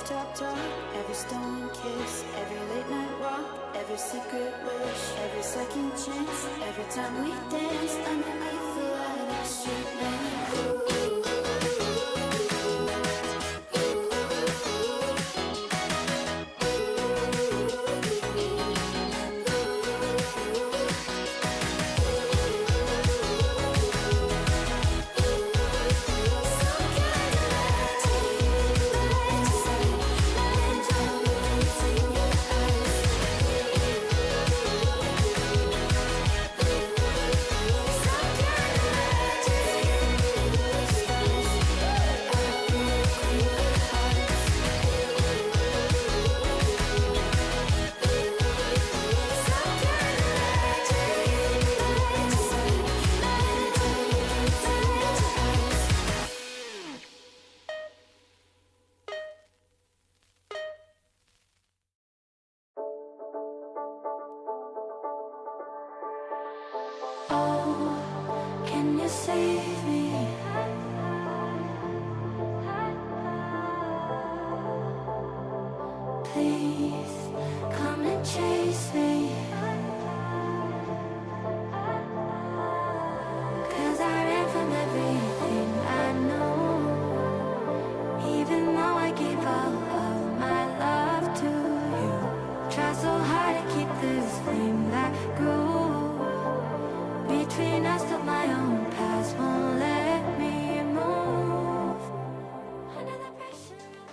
rooftop talk, every stolen kiss, every late night walk, every secret wish, every second chance, every time we dance underneath the light of street lamp. Stars save me. Please come and chase me. 'Cause I ran from everything I know. Even though I gave all of my love to you. Try so hard to keep this flame that grew between us, but my own past won't let me move. Under the pressure of the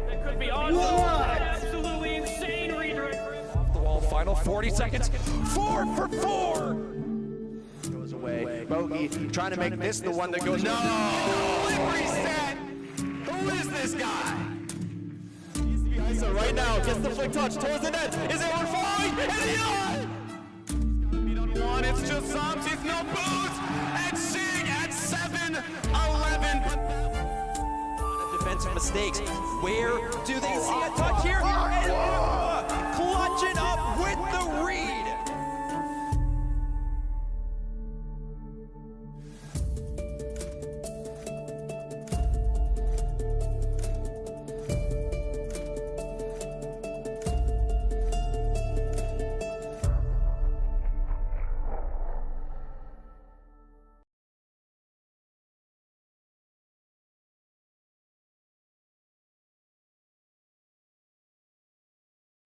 That could be on. Absolutely insane redirect. Off the wall, final 40 seconds. 4 for 4. Goes away. Bogey trying to make this the one that goes. No! Flip reset! Who is this guy? So right now, gets the flick touch towards the net. Is anyone falling? Is he on? Beat on one. It's just Zombs. He's no boots. And Sig at 7-11. Defensive mistakes. Where do they see a touch here? And clutching up with the read.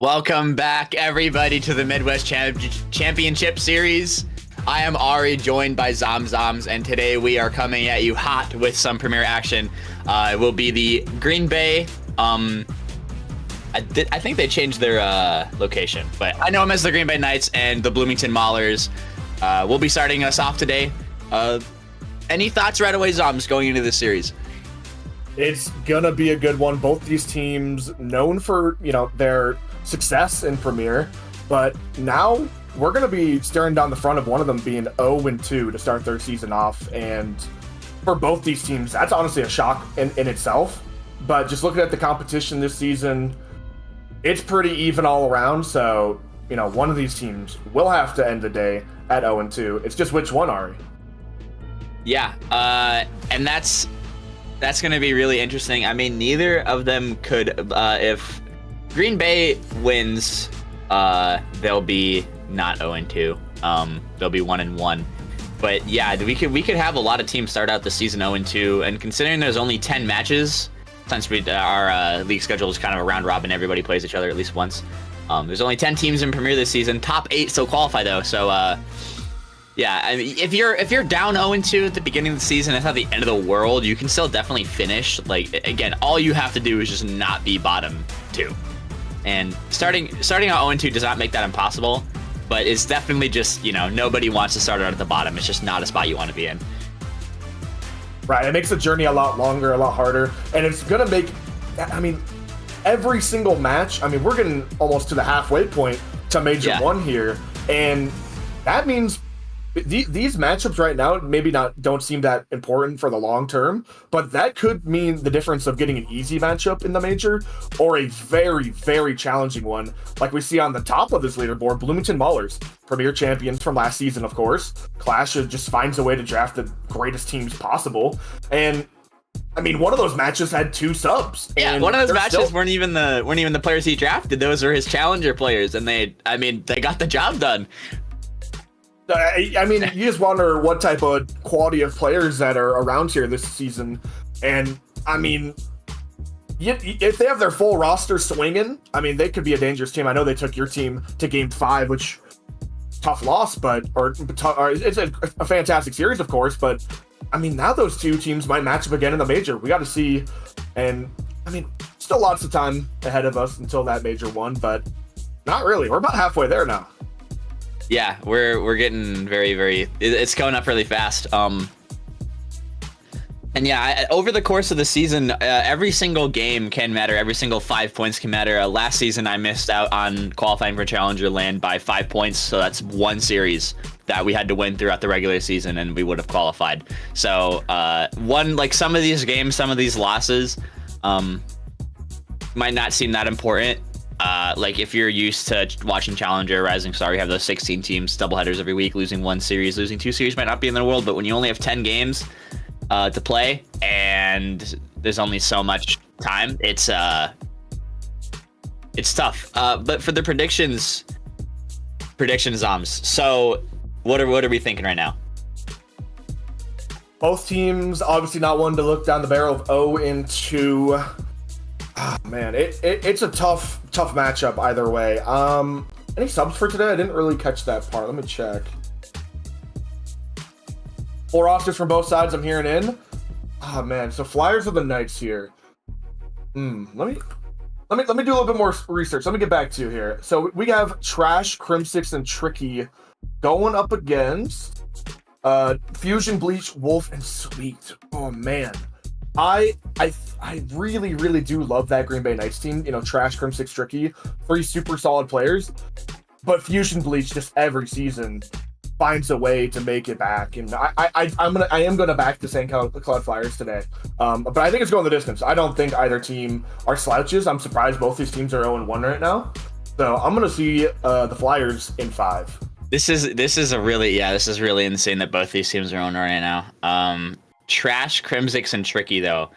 Welcome back, everybody, to the Midwest Championship Series. I am Ari, joined by Zoms, and today we are coming at you hot with some Premier action. It will be the Green Bay. I think they changed their location, but I know them as the Green Bay Knights and the Bloomington Maulers. We'll be starting us off today. Any thoughts right away, Zoms, going into this series? It's gonna be a good one. Both these teams known for, their success in Premier, but now we're gonna be staring down the front of one of them being 0-2 to start their season off. And for both these teams, that's honestly a shock in itself. But just looking at the competition this season, it's pretty even all around. So, one of these teams will have to end the day at 0-2. It's just which one, Ari? Yeah, and that's going to be really interesting. I mean, neither of them could, if Green Bay wins, they'll be not 0-2. They'll be 1-1. But yeah, we could have a lot of teams start out the season 0-2, and considering there's only 10 matches, since our league schedule is kind of a round robin, everybody plays each other at least once. There's only 10 teams in Premier this season. Top 8 still qualify though, so yeah, I mean, if you're down 0-2 at the beginning of the season, it's not the end of the world. You can still definitely finish. Like, again, all you have to do is just not be bottom 2. And starting out 0-2 does not make that impossible, but it's definitely just, nobody wants to start out at the bottom. It's just not a spot you want to be in. Right, it makes the journey a lot longer, a lot harder, and it's gonna make, every single match, we're getting almost to the halfway point to Major 1 here, and that means these matchups right now don't seem that important for the long term, but that could mean the difference of getting an easy matchup in the major or a very, very challenging one, like we see on the top of this leaderboard. Bloomington Maulers, Premier champions from last season, of course. Clash just finds a way to draft the greatest teams possible, and one of those matches had 2 subs. Yeah, one of those matches weren't even the players he drafted. Those were his challenger players, and they got the job done. You just wonder what type of quality of players that are around here this season. And, if they have their full roster swinging, they could be a dangerous team. I know they took your team to Game 5, which, tough loss, it's a fantastic series, of course. But, now those 2 teams might match up again in the major. We got to see. And, still lots of time ahead of us until that Major 1, but not really. We're about halfway there now. Yeah, we're getting very, very. It's going up really fast. And yeah, over the course of the season, every single game can matter. Every single 5 points can matter. Last season, I missed out on qualifying for Challenger Land by 5 points. So that's one series that we had to win throughout the regular season, and we would have qualified. So some of these games, some of these losses might not seem that important. Like if you're used to watching Challenger, Rising Star, we have those 16 teams, doubleheaders every week, losing one series, losing two series might not be in the world. But when you only have 10 games to play and there's only so much time, it's tough. But for the predictions, Zoms. So what are we thinking right now? Both teams obviously not one to look down the barrel of 0-2. Oh, man, it's a tough matchup either way. Any subs for today? I didn't really catch that part. Let me check. 4 rosters from both sides I'm hearing in. Oh man, so Flyers of the Knights here. Let me do a little bit more research. Let me get back to you here. So we have Trash, Crimsix, and Tricky going up against Fusion, Bleach, Wolf, and Sweet. Oh man. I really, really do love that Green Bay Knights team. You know, Trash, Crimsix, Tricky, 3 super solid players. But Fusion, Bleach just every season finds a way to make it back, and I am gonna back the St. Cloud Flyers today, but I think it's going the distance. I don't think either team are slouches. I'm surprised both these teams are 0-1 right now, so I'm gonna see the Flyers in 5. This is really insane that both these teams are on right now. Trash, Crimsix, and Tricky though,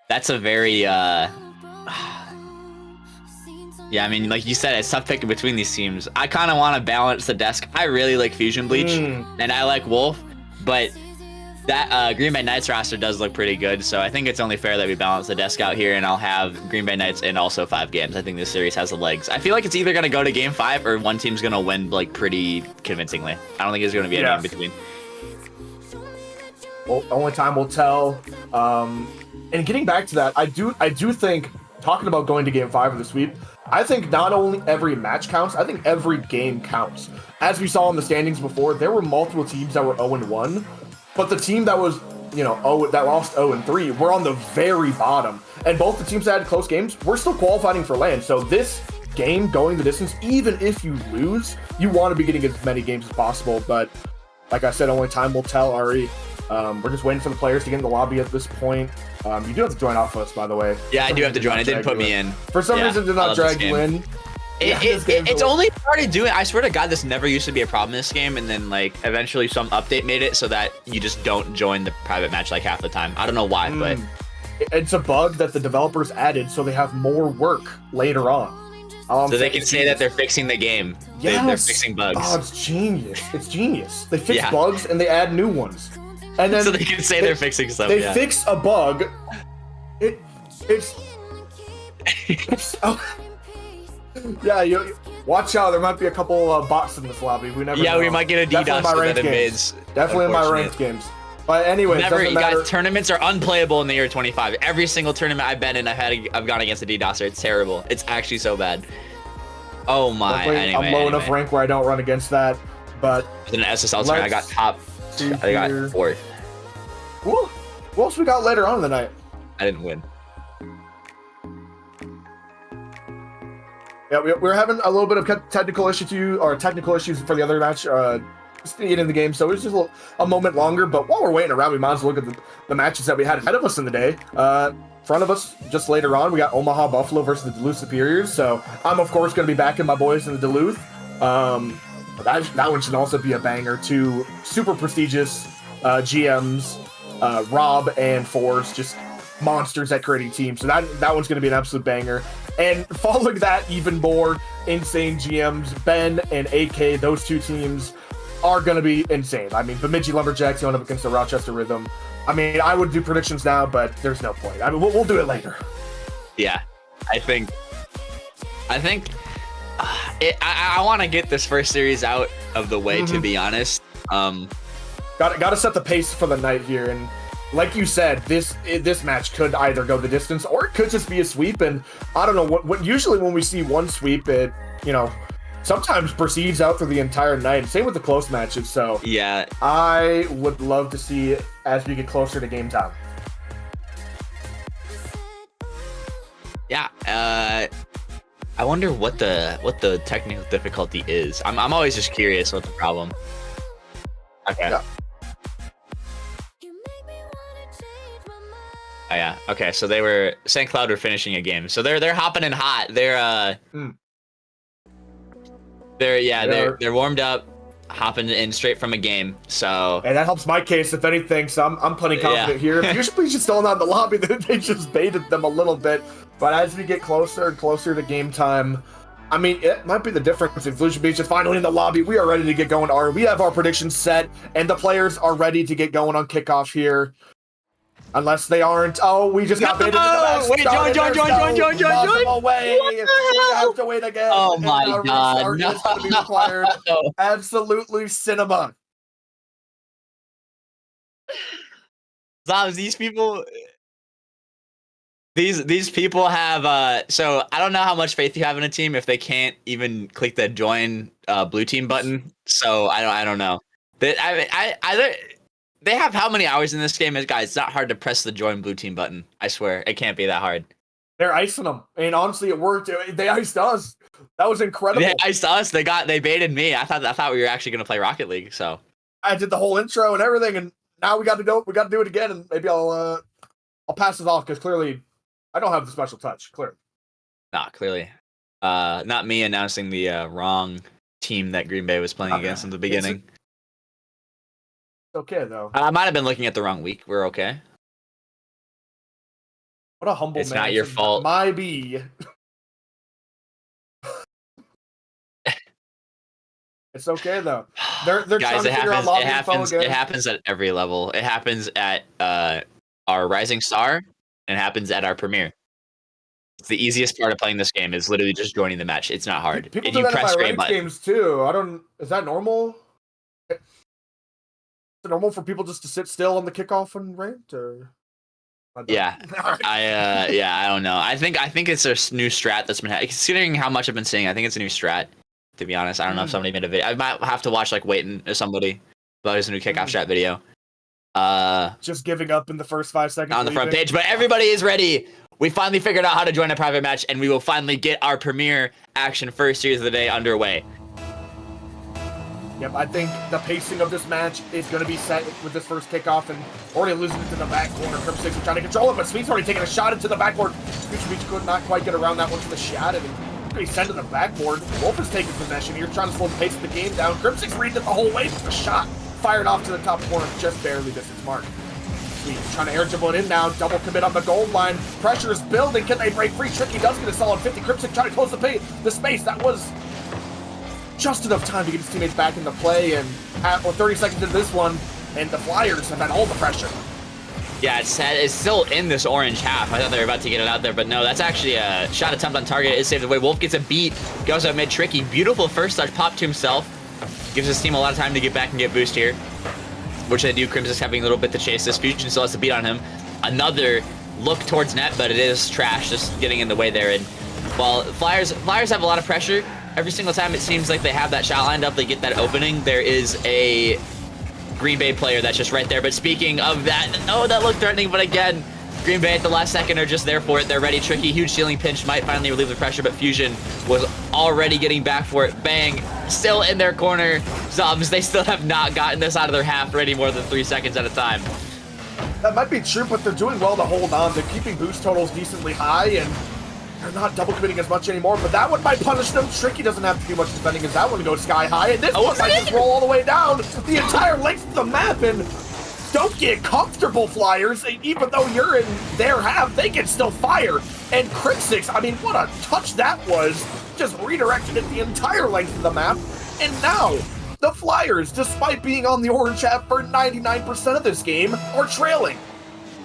that's a very yeah, I mean, like you said, it's tough picking between these teams. I kind of want to balance the desk. I really like Fusion Bleach, and I like Wolf, but that Green Bay Knights roster does look pretty good, so I think it's only fair that we balance the desk out here, and I'll have Green Bay Knights in also 5 games. I think this series has the legs. I feel like it's either going to go to Game 5 or one team's going to win, like, pretty convincingly. I don't think there's going to be any in between. Well, only time will tell. And getting back to that, I do think, talking about going to Game 5 of the sweep, I think not only every match counts, I think every game counts. As we saw in the standings before, there were multiple teams that were 0-1, but the team that was, that lost 0-3 were on the very bottom. And both the teams that had close games were still qualifying for land. So this game going the distance, even if you lose, you want to be getting as many games as possible. But like I said, only time will tell, Ari. We're just waiting for the players to get in the lobby at this point. You do have to join off us, by the way. Yeah, I do have to join. It didn't put me in. For some reason, it did not drag you in. It's only started doing. I swear to God, this never used to be a problem in this game, and then like eventually some update made it so that you just don't join the private match like half the time. I don't know why, but it's a bug that the developers added so they have more work later on. So they can say that they're fixing the game. Yes. They're fixing bugs. Oh, it's genius. It's genius. They fix bugs and they add new ones. And then so they can say they're fixing stuff. They fix a bug. It's yeah. You watch out. There might be a couple bots in this lobby. We never. Yeah, know. we might get a DDoS for that invades. Definitely in my ranked games. But anyway, you guys, tournaments are unplayable in the year 25. Every single tournament I've been in, I've gone against a DDoSer. It's terrible. It's actually so bad. Oh my. I'm low enough rank where I don't run against that. But in an SSL tournament, I got top. I got 4th. What else we got later on in the night? I didn't win. Yeah, we're having a little bit of technical issues for the other match. In the game, so it was just a moment longer. But while we're waiting around, we might as well look at the matches that we had ahead of us in the day. Front of us, just later on, we got Omaha Buffalo versus the Duluth Superiors. So I'm of course going to be backing my boys in the Duluth. That one should also be a banger. 2 super prestigious GMs, Rob and Force, just monsters at creating teams. So that one's going to be an absolute banger. And following that, even more insane GMs, Ben and AK. Those 2 teams are going to be insane. I mean, Bemidji Lumberjacks going up against the Rochester Rhythm. I mean, I would do predictions now, but there's no point. I mean, we'll do it later. Yeah, I think I want to get this first series out of the way, to be honest. Got to set the pace for the night here, and like you said, this match could either go the distance or it could just be a sweep. And I don't know what usually when we see one sweep, it sometimes proceeds out through the entire night. Same with the close matches. So yeah, I would love to see it as we get closer to game time. Yeah. I wonder what the technical difficulty is. I'm always just curious what the problem. Okay. Yeah. Oh yeah. Okay. So St. Cloud were finishing a game. So they're hopping in hot. They're warmed up, hopping in straight from a game. So and that helps my case if anything. So I'm plenty confident here. Usually just still not in the lobby. They just baited them a little bit. But as we get closer and closer to game time, I mean, it might be the difference. If Lucian Beach is finally in the lobby, we are ready to get going. We have our predictions set, and the players are ready to get going on kickoff here. Unless they aren't. Oh, we just got baited. Wait, join. Away. We have to wait again. Oh my god. No. Is going to be required. Absolutely cinema. Zobs, these people have so I don't know how much faith you have in a team if they can't even click the join blue team button. So I don't know. They have how many hours in this game? Guys, it's not hard to press the join blue team button. I swear, it can't be that hard. They're icing them, and honestly, it worked. They iced us. That was incredible. They iced us. They baited me. I thought we were actually gonna play Rocket League. So I did the whole intro and everything, and now we got to do it again. And maybe I'll pass it off because clearly I don't have the special touch. Clearly, clearly, not me announcing the wrong team that Green Bay was playing against in the beginning. Okay, though. I might have been looking at the wrong week. We're okay. What a humble it's man. It's not your fault. My B. It's okay, though. They're Guys, trying to figure out lobby info again. It happens at every level. It happens at our Rising Star, and it happens at our Premier. It's the easiest part of playing this game is literally just joining the match. It's not hard. People do that in my ranked games, too. Is that normal? Is it normal for people just to sit still on the kickoff and ranked, or? Yeah, I don't know. I think it's a new strat that's been considering how much I've been seeing. I think it's a new strat. To be honest, I don't know if somebody made a video. I might have to watch waiting or somebody. But there's a new kickoff strat video. Just giving up in the first 5 seconds on the front page, but everybody is ready. We finally figured out how to join a private match, and we will finally get our Premier Action first series of the day underway. Yep, I think the pacing of this match is going to be set with this first kickoff, and already losing it to the back corner. Crimson is trying to control it, but Sweet's already taking a shot into the backboard. Future Beach could not quite get around that one for the shot, and he's sent to the backboard. Wolf is taking possession here, trying to slow the pace of the game down. Crimson's reading it the whole way, but the shot fired off to the top corner, just barely distance mark. Sweet trying to air dribble it in now, double commit on the goal line. Pressure is building. Can they break free? Tricky does get a solid 50. Crimson trying to close the space. That was just enough time to get his teammates back into play, and 30 seconds into this one, and the Flyers have had all the pressure. Yeah, it's still in this orange half. I thought they were about to get it out there, but no, that's actually a shot attempt on target. It is saved away. Wolf gets a beat, goes out mid. Tricky, beautiful first touch, pop to himself. Gives his team a lot of time to get back and get boost here, which they do. Crimson's having a little bit to chase this. Fusion still has to beat on him. Another look towards net, but it is trash, just getting in the way there. And while Flyers have a lot of pressure, every single time it seems like they have that shot lined up, they get that opening, there is a Green Bay player that's just right there. But speaking of that, oh, that looked threatening, but again, Green Bay at the last second are just there for it. They're ready. Tricky, huge ceiling pinch, might finally relieve the pressure, but Fusion was already getting back for it. Bang, still in their corner. Zobs, they still have not gotten this out of their half for any more than 3 seconds at a time. That might be true, but they're doing well to hold on. They're keeping boost totals decently high, and they're not double committing as much anymore, but that one might punish them. Tricky doesn't have to do much defending as that one goes sky high, and this one might just roll all the way down the entire length of the map, and don't get comfortable, Flyers. Even though you're in their half, they can still fire. And Crypsix, I mean, what a touch that was. Just redirected it the entire length of the map. And now, the Flyers, despite being on the orange half for 99% of this game, are trailing.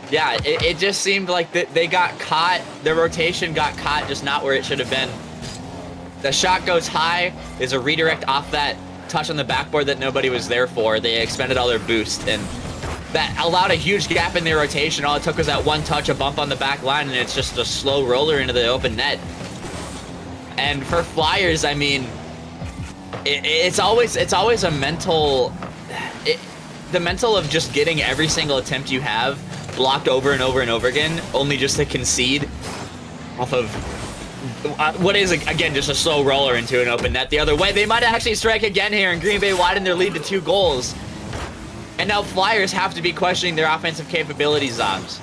Yeah, it just seemed like they got caught. The rotation got caught just not where it should have been. The shot goes high. There's a redirect off that touch on the backboard that nobody was there for. They expended all their boost, and that allowed a huge gap in their rotation. All it took was that one touch, a bump on the back line, and it's just a slow roller into the open net. And for Flyers, I mean, it's always a mental, the mental of just getting every single attempt you have blocked over and over and over again, only just to concede. off of what is, again, just a slow roller into an open net the other way. They might actually strike again here, and Green Bay widen their lead to 2 goals. And now Flyers have to be questioning their offensive capabilities, Zombs.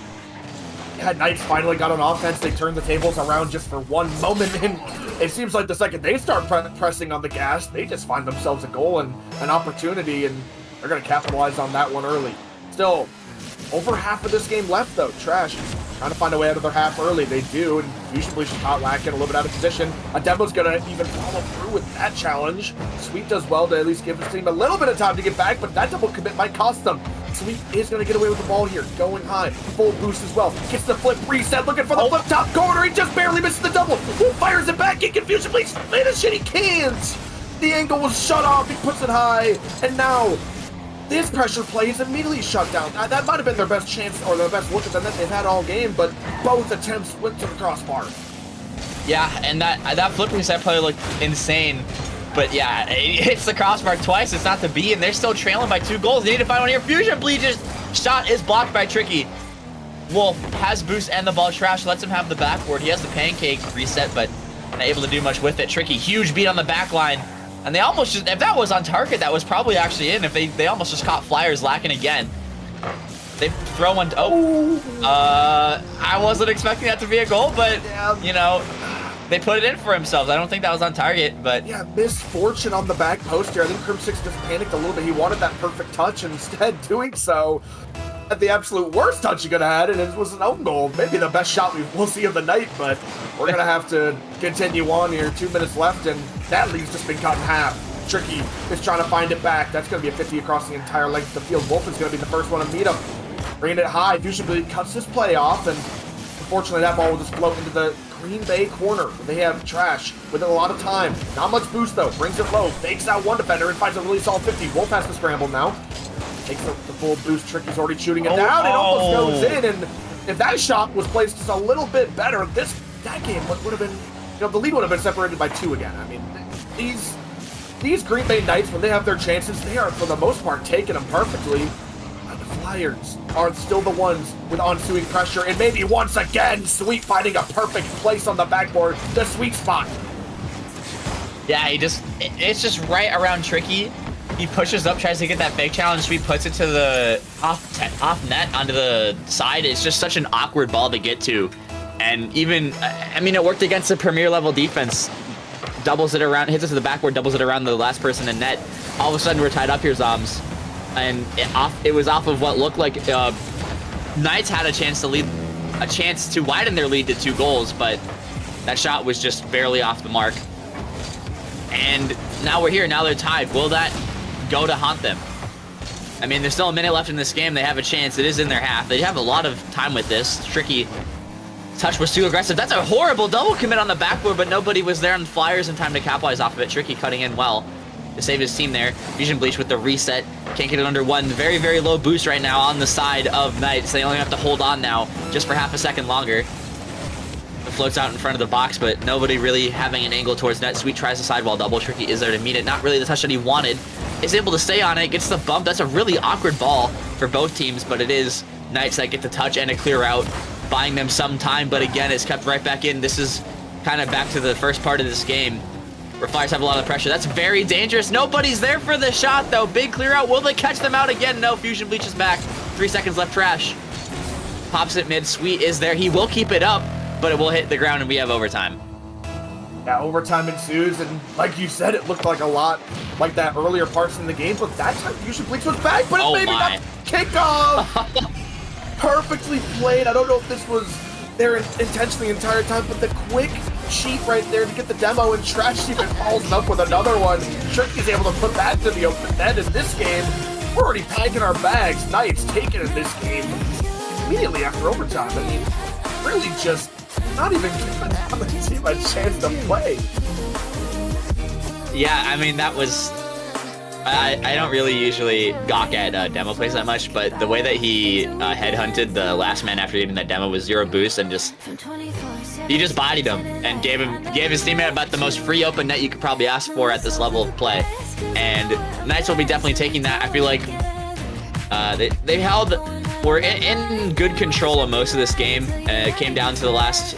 Yeah, Knights finally got on offense. They turned the tables around just for one moment, and it seems like the second they start pressing on the gas, they just find themselves a goal and an opportunity, and they're going to capitalize on that one early. Still, over half of this game left, though. Trash trying to find a way out of their half early. They do, and usually she's caught lacking, a little bit out of position. Ademo's going to even follow through with that challenge. Sweet does well to at least give his team a little bit of time to get back, but that double commit might cost them. Sweet is going to get away with the ball here, going high. Full boost as well. Gets the flip reset, looking for the flip top corner. He just barely misses the double. Who fires it back in confusion? Please finish it. He can't. The angle was shut off. He puts it high, and now this pressure play is immediately shut down. That might have been their best chance or their best look at them that they've had all game, but both attempts went to the crossbar. Yeah, and that flip reset play looked insane. But yeah, it hits the crossbar twice. It's not to be, and they're still trailing by 2 goals. They need to find one here. Fusion Bleach's shot is blocked by Tricky. Wolf has boost and the ball trash, lets him have the backboard. He has the pancake reset, but not able to do much with it. Tricky, huge beat on the back line. And they almost just, if that was on target, that was probably actually in. If they almost just caught Flyers lacking again. They throw one, I wasn't expecting that to be a goal, but, you know, they put it in for themselves. I don't think that was on target, but... Yeah, misfortune on the back post here. I think Crim 6 just panicked a little bit. He wanted that perfect touch, and instead doing so at the absolute worst touch he could have had, and it was an own goal. Maybe the best shot we'll see of the night, but we're going to have to continue on here. 2 minutes left, and that lead's just been cut in half. Tricky is trying to find it back. That's going to be a 50 across the entire length of the field. Wolf is going to be the first one to meet him. Bringing it high. Fusion cuts this play off, and unfortunately that ball will just float into the Green Bay corner. They have Trash with a lot of time. Not much boost though. Brings it low. Fakes out one defender and finds a really solid 50. Wolf has to scramble now. Takes the full boost. Tricky's already shooting it down. It almost goes in. And if that shot was placed just a little bit better, that game would have been, you know, the lead would have been separated by 2 again. I mean, these Green Bay Knights, when they have their chances, they are for the most part taking them perfectly. Flyers are still the ones with ensuing pressure, and maybe once again, Sweet finding a perfect place on the backboard, the sweet spot. Yeah, it's just right around Tricky. He pushes up, tries to get that fake challenge. Sweet puts it to the off net onto the side. It's just such an awkward ball to get to. And even, I mean, it worked against the premier level defense. Doubles it around, hits it to the backboard, doubles it around the last person in net. All of a sudden, we're tied up here, Zombs. And it was off of what looked like Knights had a chance to widen their lead to 2 goals, but that shot was just barely off the mark. And now we're here. Now they're tied. Will that go to haunt them? I mean, there's still a minute left in this game. They have a chance. It is in their half. They have a lot of time with this. Tricky touch was too aggressive. That's a horrible double commit on the backboard, but nobody was there on the Flyers in time to capitalize off of it. Tricky cutting in well to save his team there. Fusion Bleach with the reset. Can't get it under 1. Very, very low boost right now on the side of Knights. They only have to hold on now just for half a second longer. It floats out in front of the box, but nobody really having an angle towards net. Sweet tries the sidewall double. Tricky is there to meet it. Not really the touch that he wanted. Is able to stay on it. Gets the bump. That's a really awkward ball for both teams, but it is Knights that get the touch and a clear out, buying them some time, but again, it's kept right back in. This is kind of back to the first part of this game, where Flyers have a lot of pressure. That's very dangerous. Nobody's there for the shot, though. Big clear out. Will they catch them out again? No. Fusion Bleach is back. 3 seconds left. Trash pops it mid. Sweet is there. He will keep it up, but it will hit the ground, and we have overtime. Yeah, overtime ensues, and like you said, it looked like a lot like that earlier parts in the game, but that time Fusion Bleach was back, but it maybe not kickoff. Perfectly played. I don't know if this was there intentionally the entire time, but the quick cheat right there to get the demo, and Trash even follows up with another one. Tricky's able to put that to the open net. In this game, we're already packing our bags. Knights taking in this game immediately after overtime. I mean, really just not even giving the team a chance to play. Yeah, I mean, that was... I don't really usually gawk at demo plays that much, but the way that he headhunted the last man after getting that demo with 0 boost and he just bodied him and gave his teammate about the most free open net you could probably ask for at this level of play. And Knights will be definitely taking that. I feel like were in good control of most of this game. It came down to the last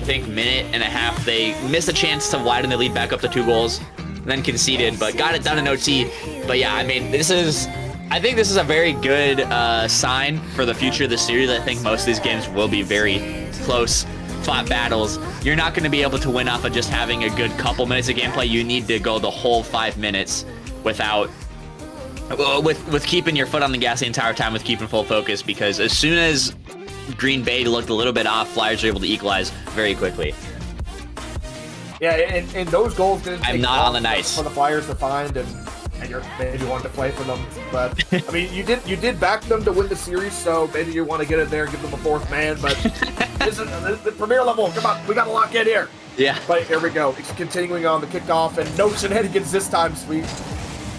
think, minute and a half, they missed a chance to widen the lead back up to 2 goals, then conceded, but got it done in OT. But yeah, I mean, I think this is a very good sign for the future of the series. I think most of these games will be very close fought battles. You're not going to be able to win off of just having a good couple minutes of gameplay. You need to go the whole 5 minutes without with keeping your foot on the gas the entire time, with keeping full focus, because as soon as Green Bay looked a little bit off, Flyers were able to equalize very quickly. Yeah, and those goals didn't take I'm not on the nice for the Flyers to find, and you're maybe wanting to play for them. But I mean, you did back them to win the series, so maybe you want to get in there and give them a 4th man. But this is the premier level. Come on, we got to lock in here. Yeah. But here we go. It's continuing on the kickoff, and no shenanigans this time, Sweet.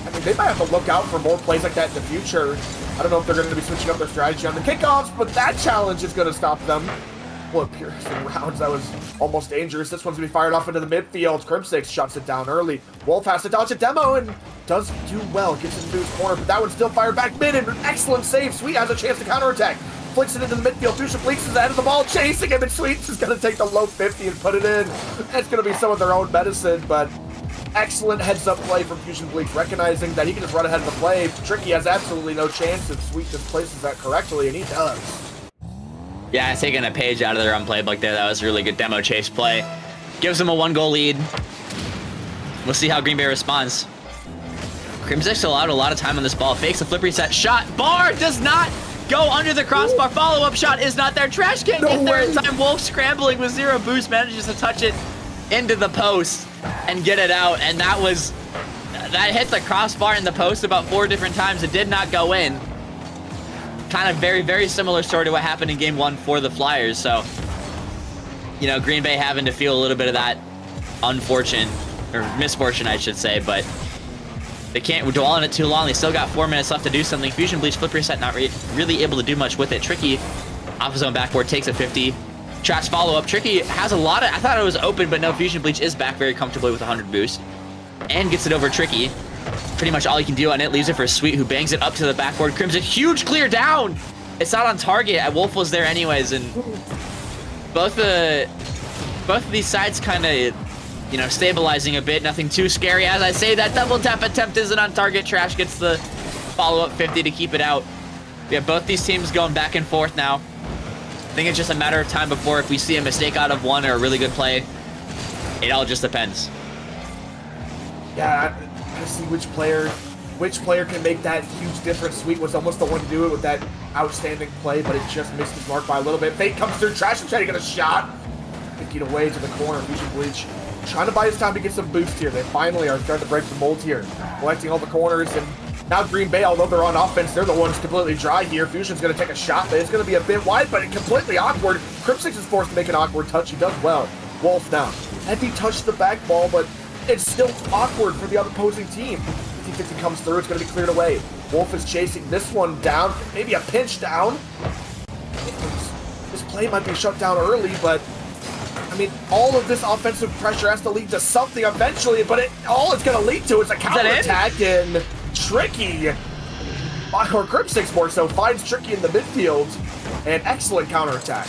I mean, they might have to look out for more plays like that in the future. I don't know if they're going to be switching up their strategy on the kickoffs, but that challenge is going to stop them. Well, piercing rounds, that was almost dangerous. This one's going to be fired off into the midfield. Crimsix shuts it down early. Wolf has to dodge a demo and does do well. Gets into his corner, but that one's still fired back mid, and an excellent save. Sweet has a chance to counterattack. Flicks it into the midfield. Fuchsia Bleaks is ahead of the ball, chasing him, and Sweets is going to take the low 50 and put it in. That's going to be some of their own medicine, but excellent heads-up play from Fusion Bleaks, recognizing that he can just run ahead of the play. Tricky has absolutely no chance if Sweet just places that correctly, and he does. Yeah, taking a page out of their own playbook there. That was a really good demo chase play. Gives them a 1-goal lead. We'll see how Green Bay responds. Crimsix allowed a lot of time on this ball. Fakes a flip reset. Shot. Bar does not go under the crossbar. Follow-up shot is not there. Trash can't get there in time. Wolf scrambling with 0 boost manages to touch it into the post and get it out. And that hit the crossbar in the post about 4 different times. It did not go in. Kind of very, very similar story to what happened in game 1 for the Flyers. So, you know, Green Bay having to feel a little bit of that misfortune, I should say, but they can't dwell on it too long. They still got 4 minutes left to do something. Fusion Bleach flip reset, not really able to do much with it. Tricky off his own backboard, takes a 50. Trash follow-up. Tricky has a lot of, I thought it was open, but no, Fusion Bleach is back very comfortably with 100 boost and gets it over Tricky. Pretty much all he can do on it. Leaves it for Sweet, who bangs it up to the backboard. Crimson, huge clear down. It's not on target. Wolf was there anyways, and both of these sides kind of, you know, stabilizing a bit. Nothing too scary. As I say, that double tap attempt isn't on target. Trash gets the follow-up 50 to keep it out. We have both these teams going back and forth now. I think it's just a matter of time before, if we see a mistake out of one or a really good play, it all just depends. Yeah, I see which player can make that huge difference. Sweet was almost the one to do it with that outstanding play, but it just missed his mark by a little bit. Fake comes through. Trash is trying to get a shot. 50 away to the corner. Fusion Bleach trying to buy his time to get some boost here. They finally are starting to break the mold here, collecting all the corners. And now Green Bay, although they're on offense, they're the ones completely dry here. Fusion's going to take a shot, but it's going to be a bit wide, but it's completely awkward. Crimsix is forced to make an awkward touch. He does well. Wolf now. Heavy touch to the back ball, but it's still awkward for the other opposing team. 50-50 comes through. It's going to be cleared away. Wolf is chasing this one down. Maybe a pinch down. This play might be shut down early, but I mean, all of this offensive pressure has to lead to something eventually, but all it's going to lead to is a counterattack, and Tricky, or Crimsix more so, finds Tricky in the midfield. An excellent counterattack.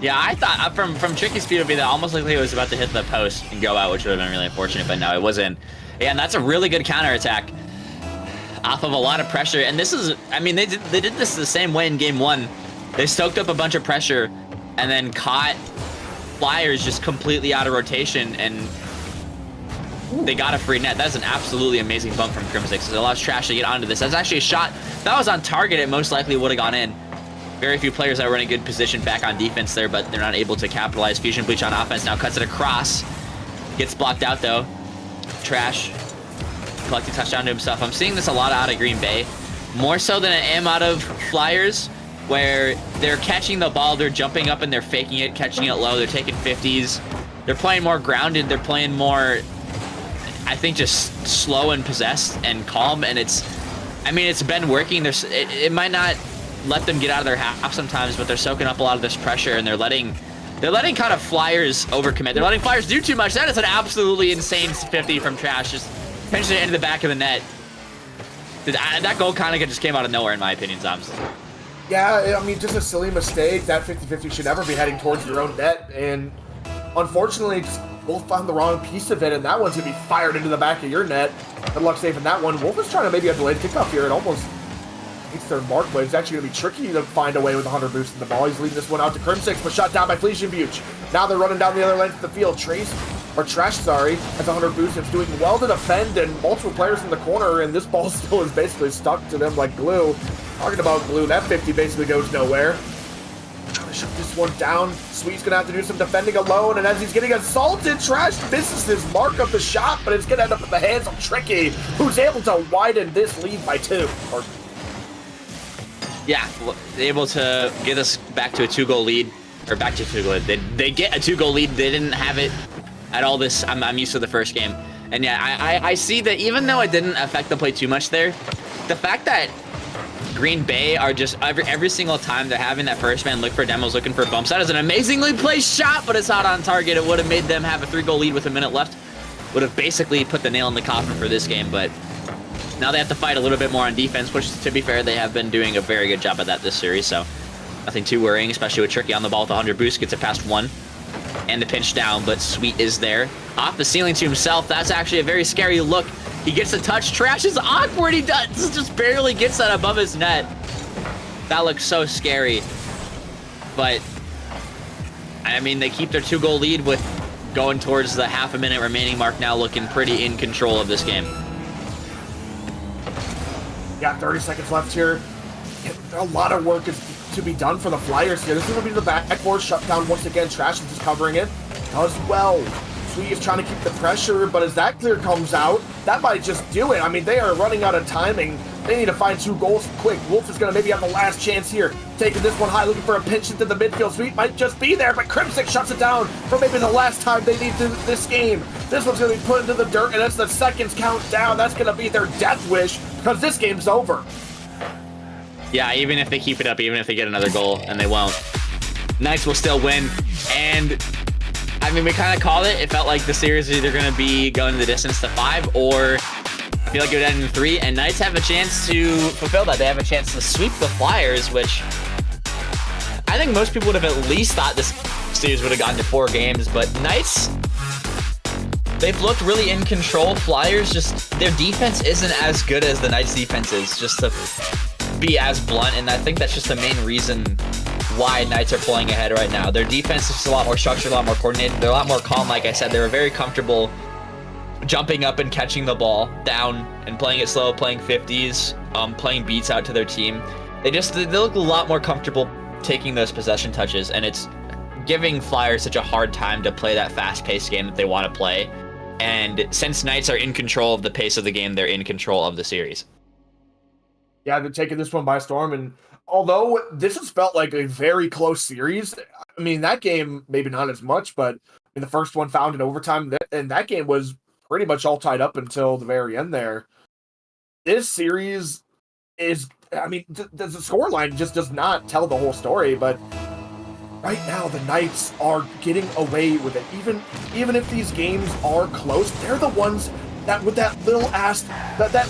Yeah, I thought from Tricky's speed, it would be that almost like he was about to hit the post and go out, which would have been really unfortunate, but no, it wasn't. Yeah, and that's a really good counterattack off of a lot of pressure. And this is, I mean, they did this the same way in game 1. They stoked up a bunch of pressure and then caught Flyers just completely out of rotation, and they got a free net. That's an absolutely amazing bump from Crimsix. It allows Trash to get onto this. That's actually a shot that was on target. It most likely would have gone in. Very few players that were in a good position back on defense there, but they're not able to capitalize. Fusion Bleach on offense now cuts it across. Gets blocked out though. Trash collecting touchdown to himself. I'm seeing this a lot out of Green Bay, more so than I am out of Flyers, where they're catching the ball, they're jumping up and they're faking it, catching it low, they're taking 50s. They're playing more grounded, they're playing more, I think, just slow and possessed and calm, and it's been working. It might not let them get out of their half sometimes, but they're soaking up a lot of this pressure, and they're letting kind of Flyers overcommit. They're letting Flyers do too much. That is an absolutely insane 50 from Trash, just pinching it into the back of the net. That goal kind of just came out of nowhere, in my opinion, Zoms. Yeah, I mean, just a silly mistake. That 50-50 should never be heading towards your own net. And unfortunately, Wolf found the wrong piece of it, and that one's going to be fired into the back of your net. Good luck saving that one. Wolf is trying to maybe have delayed kickoff here. It almost hits their mark, but it's actually going to be tricky to find a way with 100 boost in the ball. He's leading this one out to Crimsix, but shot down by Fleesian Buch. Now they're running down the other length of the field. Trash, has 100 boost. It's doing well to defend, and multiple players in the corner, and this ball still is basically stuck to them like glue. Talking about glue, that 50 basically goes nowhere. Trying to shut this one down. Sweet's gonna have to do some defending alone, and as he's getting assaulted, Trash misses his mark of the shot, but it's gonna end up in the hands of Tricky, who's able to widen this lead by 2. Yeah, able to get us back to a 2-goal lead, or back to a 2-goal lead. They get a 2-goal lead. They didn't have it at all this. I'm used to the first game, and yeah, I see that even though it didn't affect the play too much there, the fact that Green Bay are just every single time they're having that first man look for demos, looking for bumps. That is an amazingly placed shot, but it's out on target. It would have made them have a 3-goal lead with a minute left. Would have basically put the nail in the coffin for this game, but now they have to fight a little bit more on defense, which, to be fair, they have been doing a very good job of that this series, so nothing too worrying, especially with Tricky on the ball with 100 boost. Gets it past 1, and the pinch down, but Sweet is there. Off the ceiling to himself. That's actually a very scary look. He gets a touch. Trash is awkward. He just barely gets that above his net. That looks so scary. But, I mean, they keep their 2-goal lead with going towards the half a minute remaining mark now, looking pretty in control of this game. Got 30 seconds left here. A lot of work is to be done for the Flyers here. This is going to be the backboard shutdown once again. Trash is just covering it. Does well. Sweet is trying to keep the pressure, but as that clear comes out, that might just do it. I mean, they are running out of timing. They need to find 2 goals quick. Wolf is going to maybe have the last chance here. Taking this one high, looking for a pinch into the midfield. Sweet might just be there, but Crimson shuts it down for maybe the last time they need this game. This one's going to be put into the dirt, and that's the seconds count down. That's going to be their death wish, because this game's over. Yeah, even if they keep it up, even if they get another goal, and they won't, Knights will still win. And I mean, we kind of called it. It felt like the series is either going to be going the distance to 5, or I feel like it would end in 3, and Knights have a chance to fulfill that. They have a chance to sweep the Flyers, which I think most people would have at least thought this series would have gotten to 4 games, but Knights, they've looked really in control. Flyers, just their defense isn't as good as the Knights defense is, just to be as blunt, and I think that's just the main reason why Knights are pulling ahead right now. Their defense is a lot more structured, a lot more coordinated. They're a lot more calm. Like I said, they were very comfortable jumping up and catching the ball down and playing it slow, playing 50s, playing beats out to their team. They look a lot more comfortable taking those possession touches, and it's giving Flyers such a hard time to play that fast-paced game that they want to play. And since Knights are in control of the pace of the game, they're in control of the series. Yeah, they're taking this one by storm, and although this has felt like a very close series, I mean, that game, maybe not as much, but in the first one found in overtime, and that game was pretty much all tied up until the very end there. This series is, I mean, the scoreline just does not tell the whole story, but right now the Knights are getting away with it. Even if these games are close, they're the ones that with that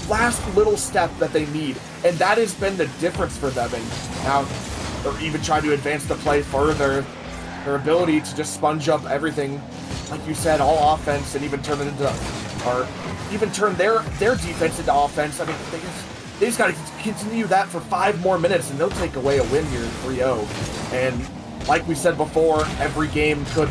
last little step that they need, and that has been the difference for them. And now they're even trying to advance the play further. Their ability to just sponge up everything, like you said, all offense, and even turn it into, or even turn their defense into offense. I mean, they just got to continue that for 5 more minutes, and they'll take away a win here in 3-0. And like we said before, every game could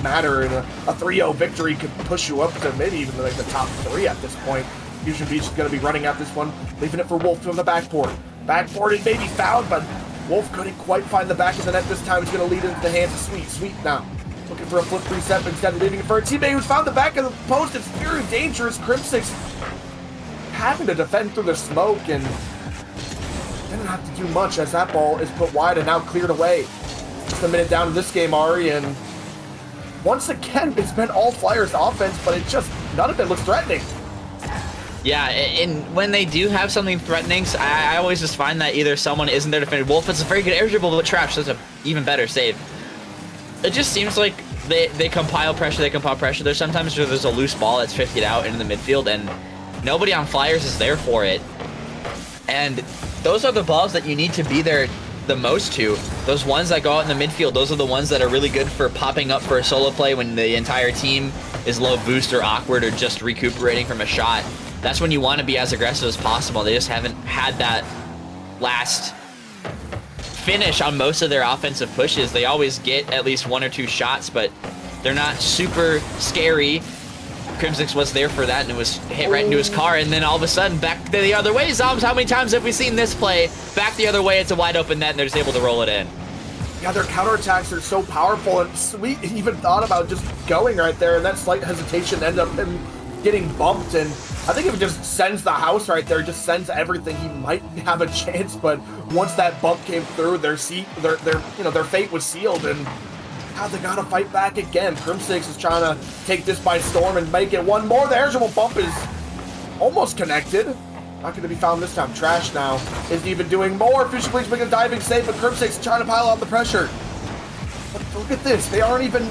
matter, and a 3-0 victory could push you up to maybe even like the top 3 at this point. Fusion Beach is going to be running at this one, leaving it for Wolf from the backboard. Backboarded, maybe fouled, but Wolf couldn't quite find the back of the net this time. He's going to lead into the hands of Sweet. Sweet now looking for a flip reset, but instead of leaving it for a teammate who's found the back of the post. It's very dangerous. Crimsix having to defend through the smoke, and didn't have to do much as that ball is put wide and now cleared away. Just a minute down in this game, Ari, and once again, it's been all Flyers offense, but it just, none of it looks threatening. Yeah, and when they do have something threatening, I always just find that either someone isn't there defending. Wolf, it's a very good air dribble, but Trash does an even better save. It just seems like they compile pressure, There's sometimes there's a loose ball that's 50'd out into the midfield, and nobody on Flyers is there for it. And those are the balls that you need to be there the most to. Those ones that go out in the midfield, those are the ones that are really good for popping up for a solo play when the entire team is low boost or awkward or just recuperating from a shot. That's when you want to be as aggressive as possible. They just haven't had that last finish on most of their offensive pushes. They always get at least 1 or 2 shots, but they're not super scary. Crimsix was there for that, and it was hit right into his car, and then all of a sudden, back the other way. Zombs, how many times have we seen this play? Back the other way, it's a wide open net, and they're just able to roll it in. Yeah, their counterattacks are so powerful, and Sweet even thought about just going right there, and that slight hesitation ended up him getting bumped, and I think if it just sends the house right there, just sends everything, he might have a chance, but once that bump came through, their fate was sealed, and now they gotta fight back again. Crimsix is trying to take this by storm and make it one more. The air bump is almost connected. Not going to be found this time. Trash now is even doing more. Fusion Bleach making a diving save, but Crimsix trying to pile on the pressure. But look at this. They aren't even...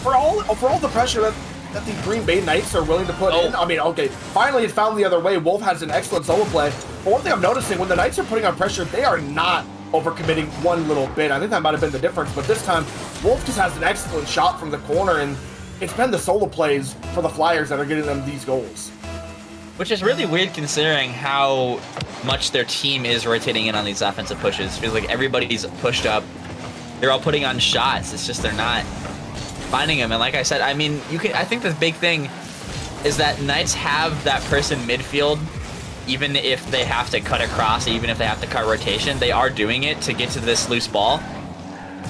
For all the pressure that the Green Bay Knights are willing to put in. I mean, okay, finally it found the other way. Wolf has an excellent solo play. But one thing I'm noticing, when the Knights are putting on pressure, they are not overcommitting one little bit. I think that might have been the difference, but this time Wolf just has an excellent shot from the corner, and it's been the solo plays for the Flyers that are getting them these goals. Which is really weird considering how much their team is rotating in on these offensive pushes. It feels like everybody's pushed up. They're all putting on shots. It's just they're not finding them. And like I said, I mean, I think the big thing is that Knights have that person midfield. Even if they have to cut across, even if they have to cut rotation, they are doing it to get to this loose ball.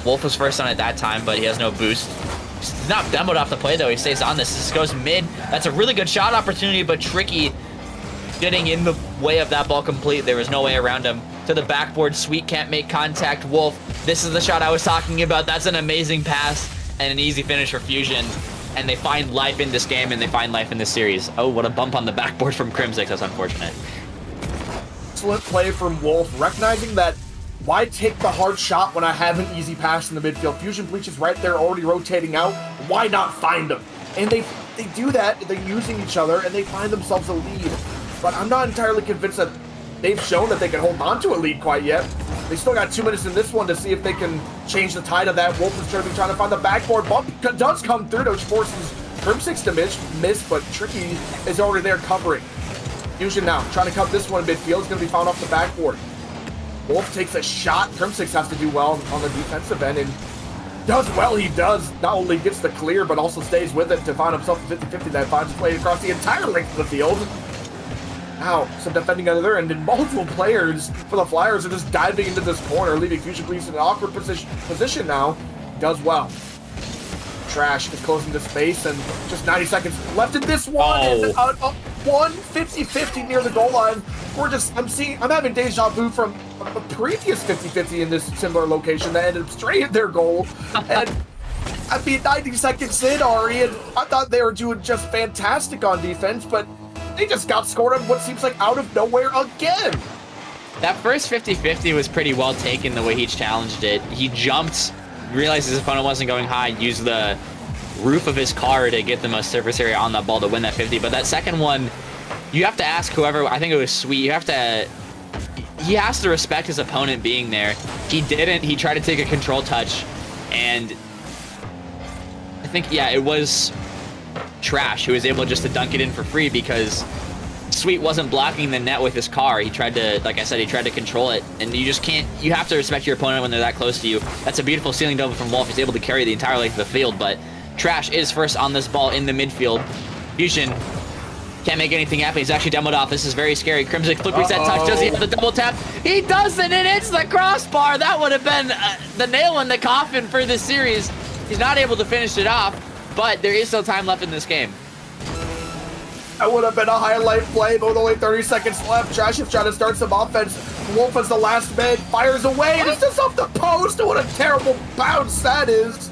Wolf was first on it that time, but he has no boost. He's not demoed off the play, though. He stays on this. This goes mid. That's a really good shot opportunity, but tricky getting in the way of that ball complete. There was no way around him. To the backboard, Sweet can't make contact. Wolf, this is the shot I was talking about. That's an amazing pass and an easy finish for Fusion. And they find life in this game, and they find life in this series. Oh, what a bump on the backboard from Crimsix. That's unfortunate. Excellent play from Wolf, recognizing that why take the hard shot when I have an easy pass in the midfield? Fusion Bleach is right there already rotating out. Why not find them? And they do that. They're using each other, and they find themselves a lead. But I'm not entirely convinced that they've shown that they can hold on to a lead quite yet. They still got 2 minutes in this one to see if they can change the tide of that. Wolf is trying to find the backboard. Bump does come through, which forces Crimsix to miss, but Tricky is already there covering. Fusion now trying to cut this one in midfield. It's going to be found off the backboard. Wolf takes a shot. Crimsix has to do well on the defensive end, and does well. He does. Not only gets the clear, but also stays with it to find himself a 50-50 that finds its way across the entire length of the field. Now, some defending on the other end, and multiple players for the Flyers are just diving into this corner, leaving Fusion Bleach in an awkward position now. Does well. Trash is closing the space, and just 90 seconds left in this one. Oh. One 50-50 near the goal line. I'm having deja vu from a previous 50-50 in this similar location that ended up straight at their goal. And I mean, 90 seconds in, Ari, and I thought they were doing just fantastic on defense, but they just got scored on what seems like out of nowhere again. That first 50-50 was pretty well taken the way he challenged it. He jumped, realized his opponent wasn't going high, used the roof of his car to get the most surface area on that ball to win that 50. But that second one, you have to ask whoever, I think it was Sweet, he has to respect his opponent being there. He didn't. He tried to take a control touch, and I think, yeah, it was Trash who was able just to dunk it in for free because Sweet wasn't blocking the net with his car. He tried to, like I said, he tried to control it, and you just can't, you have to respect your opponent when they're that close to you. That's a beautiful ceiling double from Wolf. He's able to carry the entire length of the field, but Trash is first on this ball in the midfield. Fusion can't make anything happen. He's actually demoed off. This is very scary. Crimson flip reset touch. Does he have the double tap? He doesn't, and it's the crossbar. That would have been the nail in the coffin for this series. He's not able to finish it off, but there is still time left in this game. That would have been a highlight play, but with only 30 seconds left. Trash is trying to start some offense. Wolf is the last man, fires away, and it's just off the post. What a terrible bounce that is.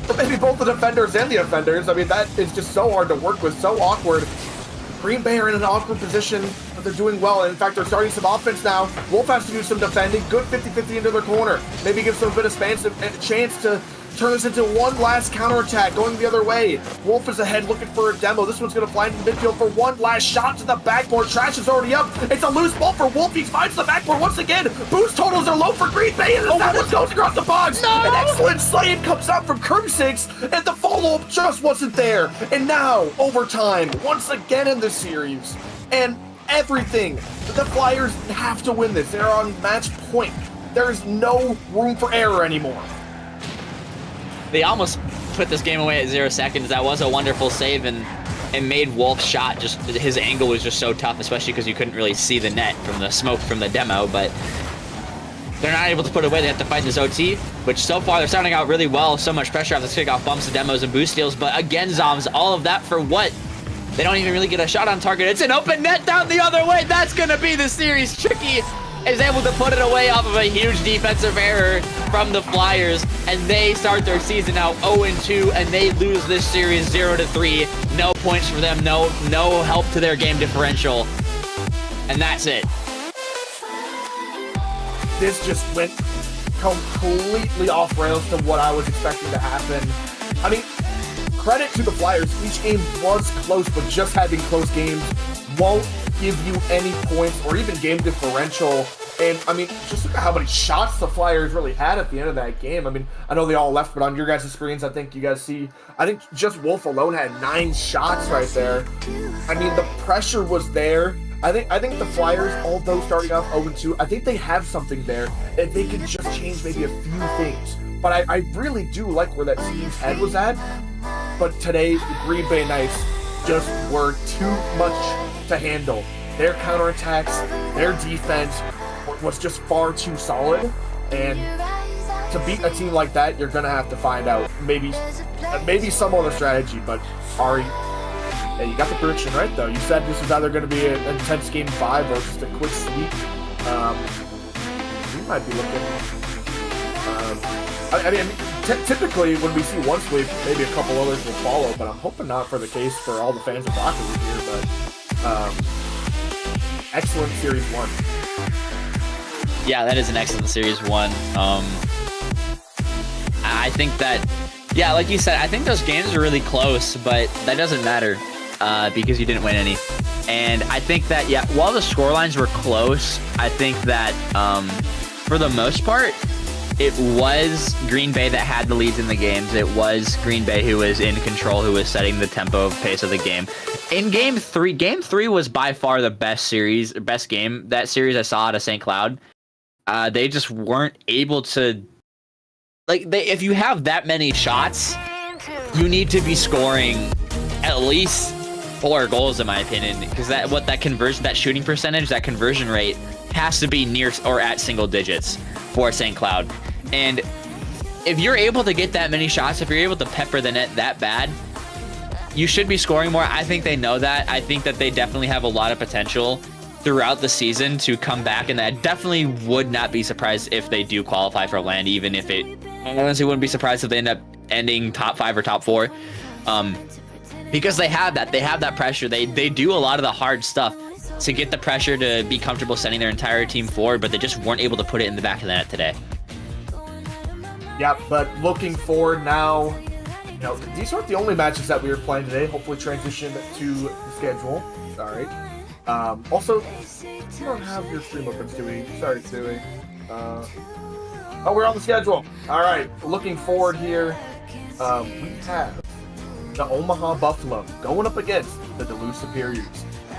For maybe both the defenders and the offenders. I mean, that is just so hard to work with, so awkward. Green Bay are in an awkward position, but they're doing well. And in fact, they're starting some offense now. Wolf has to do some defending. Good 50-50 into their corner. Maybe gives them a bit of chance to turn this into one last counterattack going the other way. Wolf is ahead looking for a demo. This one's going to fly into the midfield for one last shot to the backboard. Trash is already up. It's a loose ball for Wolf. He finds the backboard once again. Boost totals are low for Green Bay, and that one goes across the box. No! An excellent save comes up from Crimsix, and the follow-up just wasn't there. And now, overtime, once again in the series. And everything. The Flyers have to win this. They're on match point. There is no room for error anymore. They almost put this game away at 0 seconds. That was a wonderful save, and it made Wolf's shot, just his angle was just so tough, especially because you couldn't really see the net from the smoke from the demo, but they're not able to put it away. They have to fight this OT, which so far they're starting out really well. So much pressure off this kickoff, bumps, demos, and boost steals, but again, Zoms, all of that for what? They don't even really get a shot on target. It's an open net down the other way. That's going to be the series. Tricky is able to put it away off of a huge defensive error from the Flyers, and they start their season out 0-2, and they lose this series 0-3. No points for them, no help to their game differential, and that's it. This just went completely off rails to what I was expecting to happen. I mean, credit to the Flyers. Each game was close, but just having close games won't give you any points or even game differential. And I mean, just look at how many shots the Flyers really had at the end of that game. I mean, I know they all left, but on your guys' screens, I think you guys see, I think just Wolf alone had 9 shots right there. I mean, the pressure was there. I think the Flyers, although starting off 0-2, I think they have something there, and they could just change maybe a few things. But I really do like where that team's head was at. But today, the Green Bay Knights just were too much to handle. Their counterattacks, their defense was just far too solid. And to beat a team like that, you're going to have to find out maybe some other strategy. But Ari, yeah, you got the prediction right, though. You said this was either going to be an intense game 5 or just a quick sweep. We might be looking... I mean, typically when we see one sweep, maybe a couple others will follow, but I'm hoping not for the case for all the fans of Rocket League here. But excellent Series 1. Yeah, that is an excellent Series 1. I think that, yeah, like you said, I think those games are really close, but that doesn't matter because you didn't win any. And I think that, yeah, while the scorelines were close, I think that for the most part, it was Green Bay that had the leads in the games. It was Green Bay who was in control, who was setting the tempo of pace of the game. In game 3 was by far the best game. That series I saw out of St. Cloud. They just weren't able to, if you have that many shots, you need to be scoring at least 4 goals, in my opinion, because that shooting percentage, that conversion rate has to be near or at single digits for St. Cloud. And if you're able to get that many shots, if you're able to pepper the net that bad, you should be scoring more. I think they know that. I think that they definitely have a lot of potential throughout the season to come back, and that definitely would not be surprised if they do qualify for land, even if I honestly wouldn't be surprised if they end up ending top 5 or top 4. Because they have that pressure. They do a lot of the hard stuff to get the pressure to be comfortable sending their entire team forward, but they just weren't able to put it in the back of the net today. Yeah, but looking forward now, these aren't the only matches that we were playing today. Hopefully transition to the schedule. Sorry. Also, you don't have your stream open, Stewie. Sorry, Stewie. Oh, we're on the schedule. All right, looking forward here. We have the Omaha Buffalo going up against the Duluth Superiors.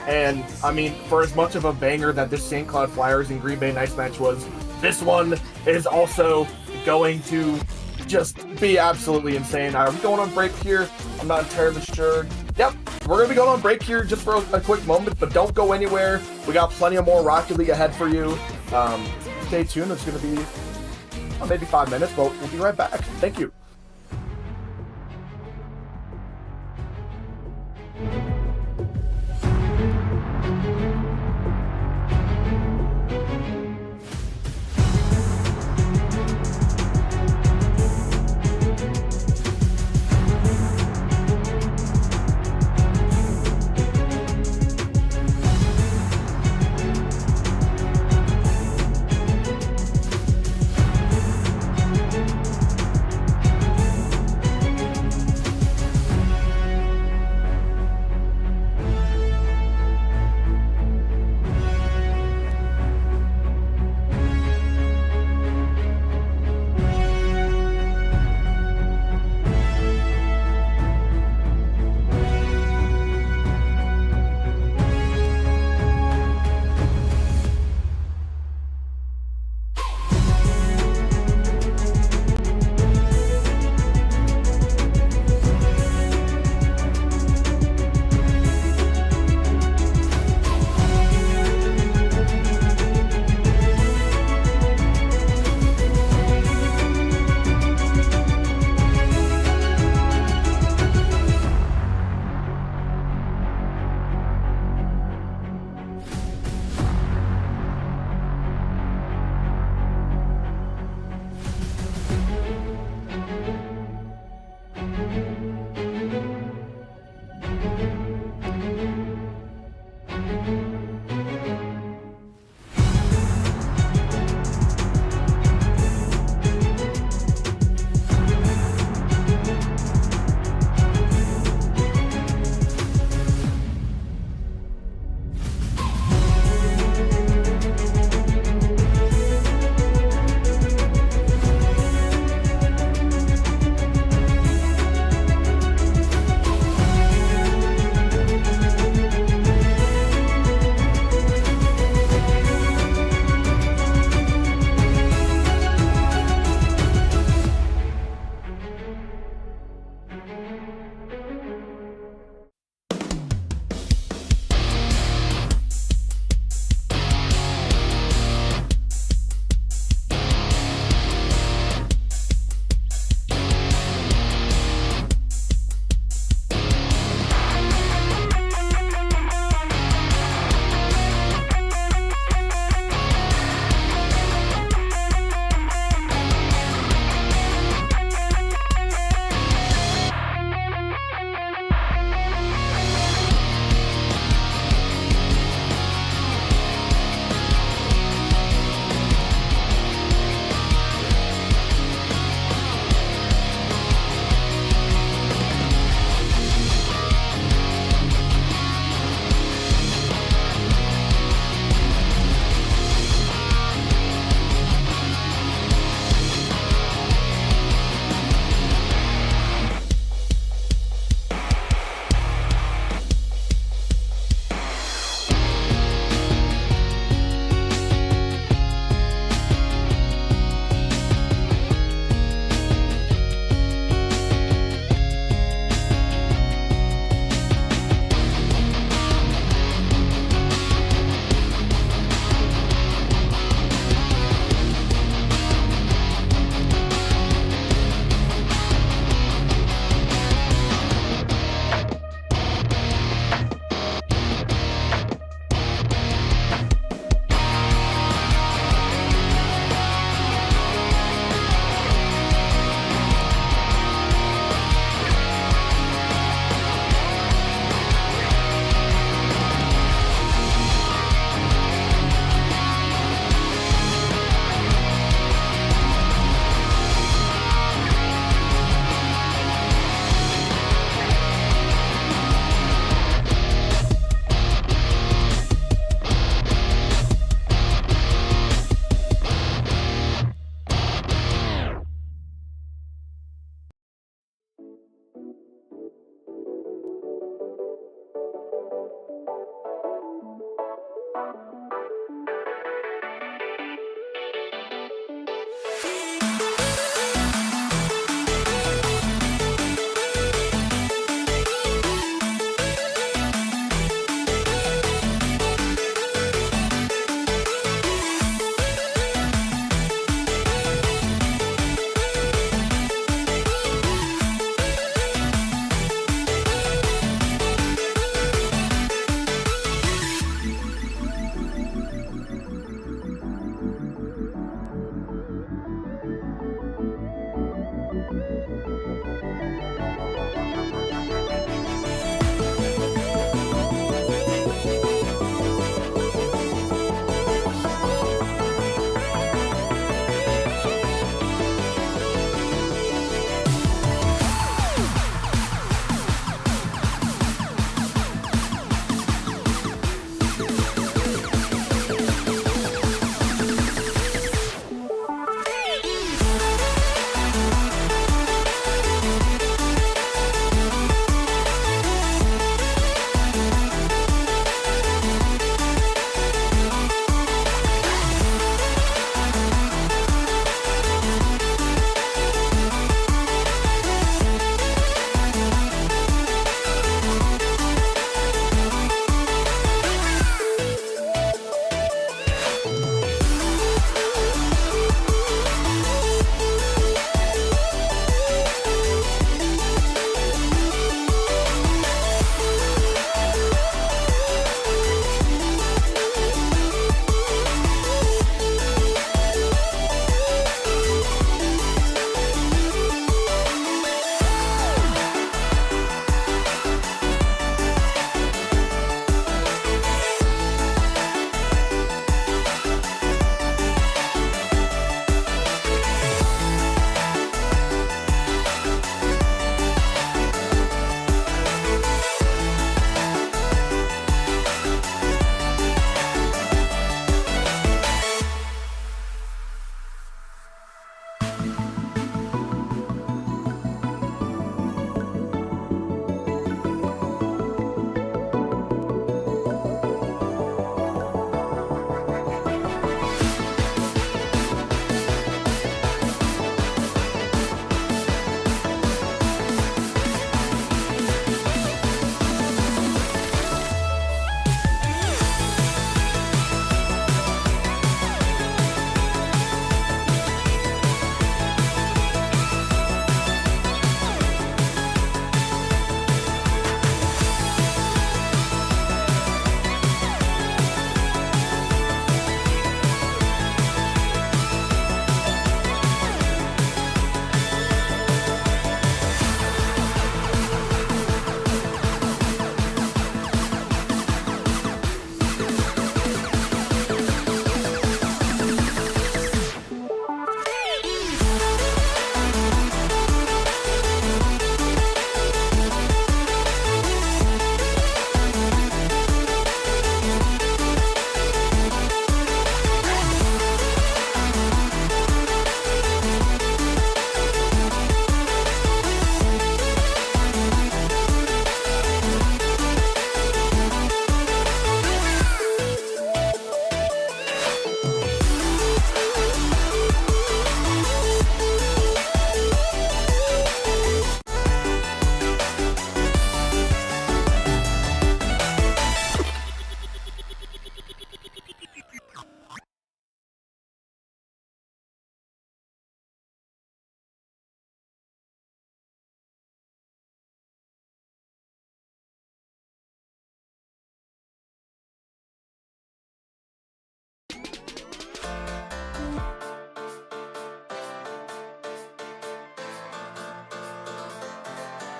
And, I mean, for as much of a banger that this St. Cloud Flyers and Green Bay Knights match was, this one is also going to just be absolutely insane. Are we going on break here? I'm not entirely sure. Yep, we're going to be going on break here just for a quick moment, but don't go anywhere. We got plenty of more Rocket League ahead for you. Stay tuned. It's going to be maybe 5 minutes, but we'll be right back. Thank you.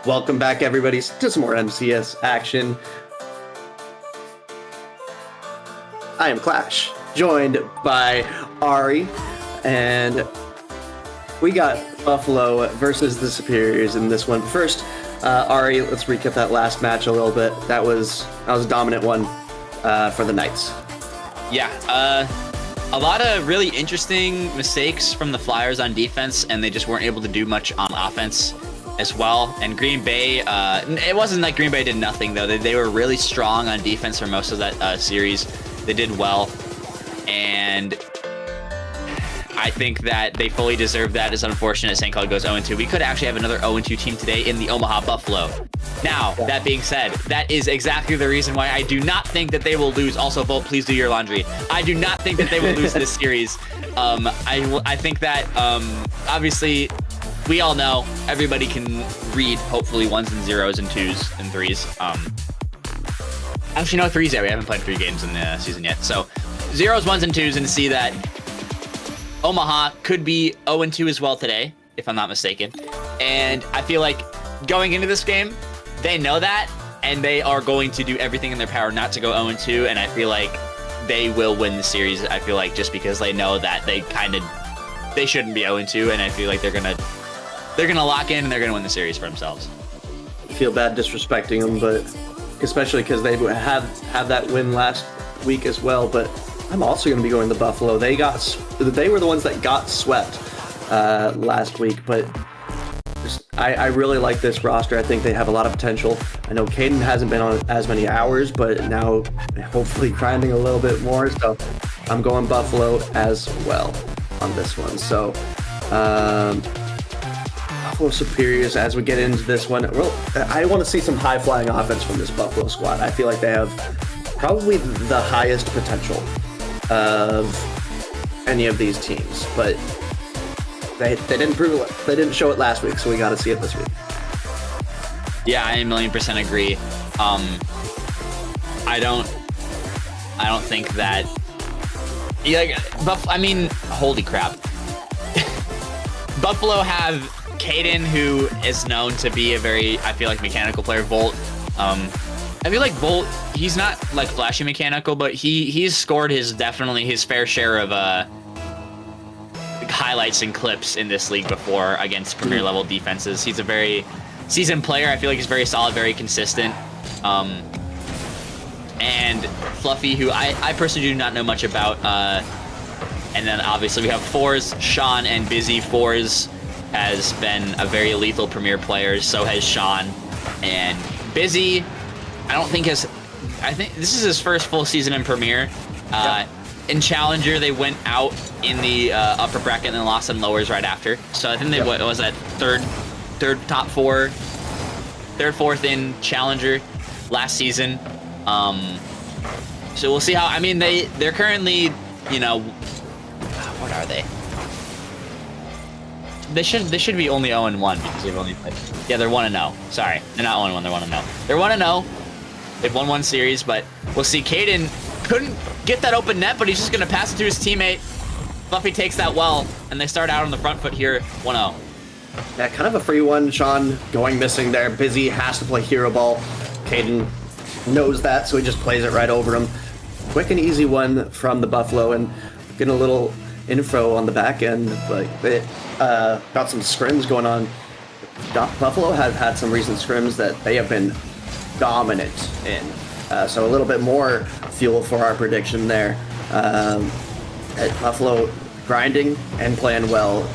Welcome back, everybody, to some more MCS action. I am Clash, joined by Ari, and we got Buffalo versus the Superiors in this one. First, Ari, let's recap that last match a little bit. That was a dominant one for the Knights. Yeah, a lot of really interesting mistakes from the Flyers on defense, and they just weren't able to do much on offense as well. And Green Bay, it wasn't like Green Bay did nothing, though. They were really strong on defense for most of that series. They did well, and I think that they fully deserve that. It's unfortunate St. Cloud goes 0-2. We could actually have another 0-2 team today in the Omaha Buffalo. Now, that being said, that is exactly the reason why I do not think that they will lose. Also, Volt, please do your laundry. I do not think that they will lose this series. I think that, obviously, we all know everybody can read, hopefully, 1s and 0s and 2s and 3s. Actually, no 3s yet. We haven't played 3 games in the season yet. So, 0s, 1s, and 2s, and see that Omaha could be 0-2 as well today, if I'm not mistaken. And I feel like going into this game, they know that, and they are going to do everything in their power not to go 0-2, and I feel like they will win the series. I feel like just because they know that they shouldn't be 0-2, and I feel like they're gonna lock in and they're gonna win the series for themselves. I feel bad disrespecting them, but especially because they have that win last week as well. But I'm also going to be going to Buffalo. They were the ones that got swept last week, but I really like this roster. I think they have a lot of potential. I know Caden hasn't been on as many hours, but now hopefully grinding a little bit more. So I'm going Buffalo as well on this one. So Buffalo Superiors, as we get into this one, well, I want to see some high-flying offense from this Buffalo squad. I feel like they have probably the highest potential of any of these teams, but they didn't prove it. They didn't show it last week, so we got to see it this week. Yeah, I 1,000,000% agree. I don't think that. I mean, holy crap! Buffalo have Caden, who is known to be a very, I feel like, mechanical player. Volt. I feel like Volt, he's not like flashy mechanical, but he's scored definitely his fair share of highlights and clips in this league before against premier level defenses. He's a very seasoned player. I feel like he's very solid, very consistent. And Fluffy, who I personally do not know much about. And then obviously we have Fours, Sean, and Busy. Fours has been a very lethal premier player. So has Sean. And Busy, I think this is his first full season in Premier. In Challenger, they went out in the upper bracket and then lost in lowers right after. So I think they was that third top 4, third, fourth in Challenger last season. So we'll see how. I mean, they're currently, what are they? They should be only 0-1 because they've only played. Yeah, they're 1-0. Sorry, they're not 0-1. They're 1-0. They're 1-0. They've won 1 series, but we'll see. Caden couldn't get that open net, but he's just gonna pass it to his teammate. Fluffy takes that well, and they start out on the front foot here, 1-0. Yeah, kind of a free one. Sean going missing there. Busy has to play hero ball. Caden knows that, so he just plays it right over him. Quick and easy one from the Buffalo, and getting a little info on the back end. Like they got some scrims going on. Buffalo have had some recent scrims that they have been dominant in. So a little bit more fuel for our prediction there. At Buffalo grinding and playing well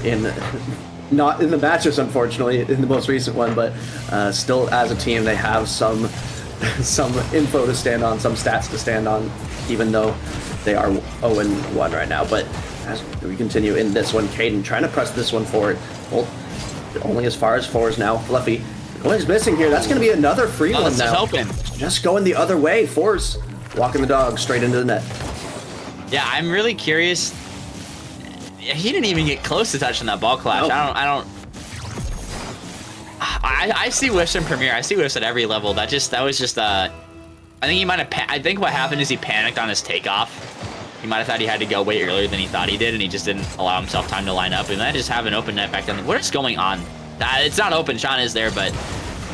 not in the matches, unfortunately, in the most recent one, but still as a team they have some info to stand on, some stats to stand on, even though they are 0-1 right now. But as we continue in this one, Caden trying to press this one forward. Well, only as far as 4s now. Fluffy, what is missing here? That's going to be another free one now. Open. Just going the other way. 4s walking the dog straight into the net. Yeah, I'm really curious. He didn't even get close to touching that ball, Clash. No. I see whiffs in Premier. I see whiffs at every level. That was just I think he might have. I think what happened is he panicked on his takeoff. He might have thought he had to go way earlier than he thought he did, and he just didn't allow himself time to line up. And then just have an open net back then. What is going on? It's not open. Sean is there, but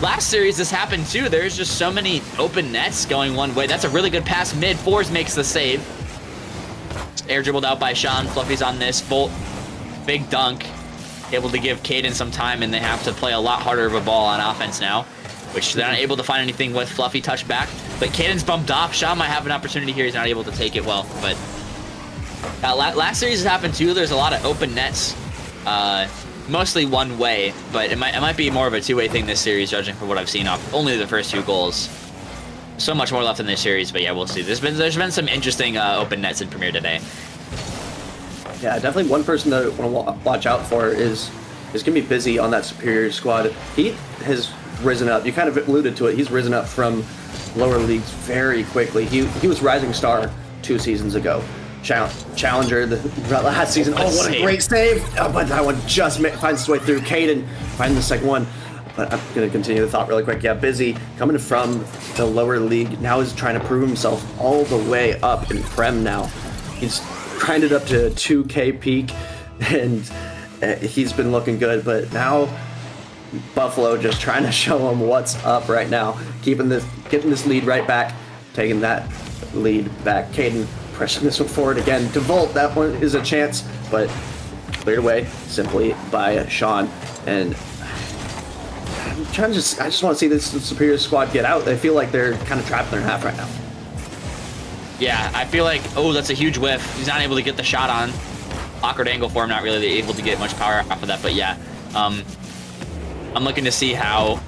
last series this happened too. There's just so many open nets going one way. That's a really good pass mid. Fours makes the save. Air dribbled out by Sean. Fluffy's on this. Volt, big dunk. Able to give Caden some time, and they have to play a lot harder of a ball on offense now, which they're not able to find anything with. Fluffy touch back, but Caden's bumped off. Sean might have an opportunity here. He's not able to take it well, but last series has happened too. There's a lot of open nets, mostly one way, but it might be more of a two-way thing this series, judging from what I've seen off only the first 2 goals. So much more left in this series, but yeah, we'll see. There's been some interesting open nets in Premier today. Yeah, definitely one person that I want to watch out for is going to be Busy on that Superior squad. He has risen up. You kind of alluded to it. He's risen up from lower leagues very quickly. He was Rising Star 2 seasons ago. Challenger the last season. Oh, what a great save! Oh, but that one just finds its way through. Caden finding the second one. But I'm going to continue the thought really quick. Yeah, Busy coming from the lower league. Now he's trying to prove himself all the way up in Prem now. He's grinded up to 2K peak, and he's been looking good. But now Buffalo just trying to show him what's up right now. Getting this lead right back, taking that lead back. Caden pressing this one forward again to Volt. That one is a chance, but cleared away simply by Sean. And I'm trying to I just want to see this Superior squad get out. I feel like they're kind of trapped in their half right now. Yeah, I feel like, oh, that's a huge whiff. He's not able to get the shot on. Awkward angle for him, not really able to get much power off of that, but yeah. I'm looking to see how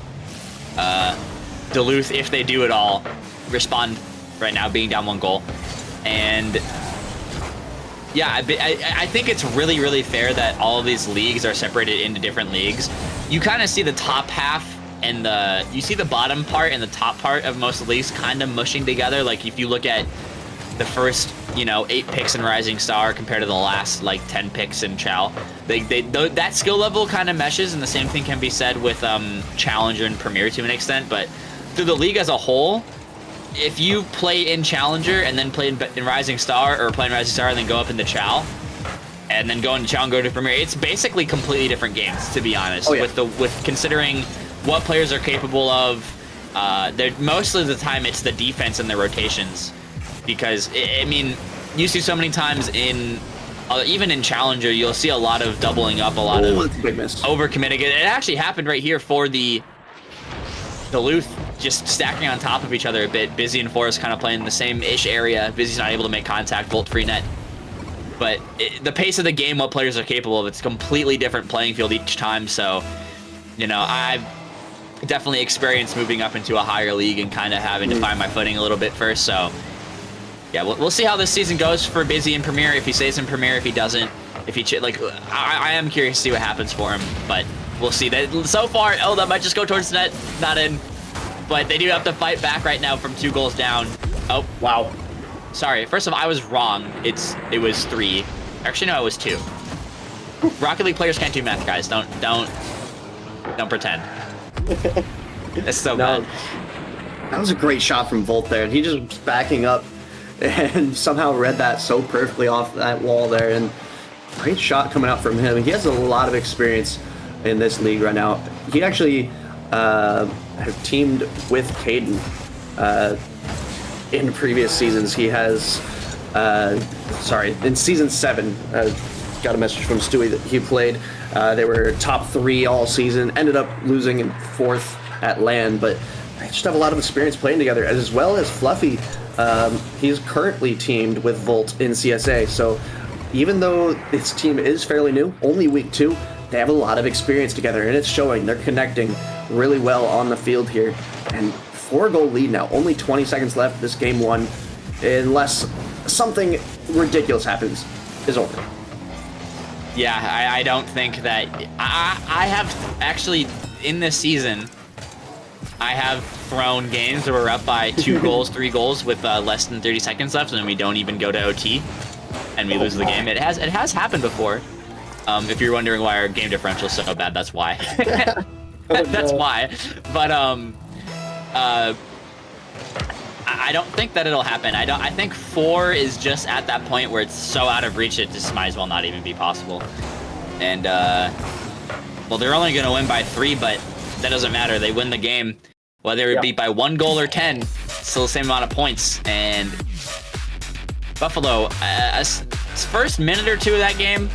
Duluth, if they do at all, respond right now, being down 1 goal. And yeah, I think it's really, really fair that all of these leagues are separated into different leagues. You kind of see the top half and you see the bottom part and the top part of most leagues kind of mushing together. Like if you look at the first, 8 picks in Rising Star compared to the last 10 picks in Chal, that skill level kind of meshes, and the same thing can be said with Challenger and Premier to an extent. But through the league as a whole, if you play in Challenger and then play in Rising Star, or play in Rising Star and then go up into Chal, and then go into Chal and go to Premier, it's basically completely different games, to be honest. Oh, yeah. With considering what players are capable of, most of the time it's the defense and the rotations. Because, you see so many times even in Challenger, you'll see a lot of doubling up, a lot of overcommitting. It actually happened right here for the Duluth, just stacking on top of each other a bit. Busy and Forrest kind of playing the same-ish area. Busy's not able to make contact, Volt free net. But the pace of the game, what players are capable of, it's a completely different playing field each time. So, I've definitely experienced moving up into a higher league and kind of having to find my footing a little bit first. So, yeah, we'll see how this season goes for Busy in Premier. If he stays in Premier, if he doesn't, I am curious to see what happens for him. But we'll see. That so far, that might just go towards the net, not in. But they do have to fight back right now from 2 goals down. Oh, wow. Sorry. First of all, I was wrong. It was 3. Actually, no, it was 2. Rocket League players can't do math, guys. Don't pretend. It's so bad. That was a great shot from Volt there. He just was backing up and somehow read that so perfectly off that wall there. And great shot coming out from him. He has a lot of experience in this league right now. He actually have teamed with Caden in previous seasons. He has, in season 7, got a message from Stewie that he played. They were top 3 all season, ended up losing in 4th at LAN, but they just have a lot of experience playing together, as well as Fluffy. He's currently teamed with Volt in CSA, so even though this team is fairly new, only week 2, they have a lot of experience together, and it's showing. They're connecting really well on the field here. And 4-goal lead now, only 20 seconds left. This game 1, unless something ridiculous happens, is over. Yeah, I don't think that... I have actually, in this season, I have thrown games where we're up by 2 goals, 3 goals with less than 30 seconds left, and then we don't even go to OT, and we lose the game. It has happened before. If you're wondering why our game differential is so bad, that's why. That's why. But I don't think that it'll happen. I think 4 is just at that point where it's so out of reach it just might as well not even be possible. And well, they're only going to win by 3, but that doesn't matter. They win the game. Whether it be by 1 goal or 10, still the same amount of points. And Buffalo, first minute or two of that game,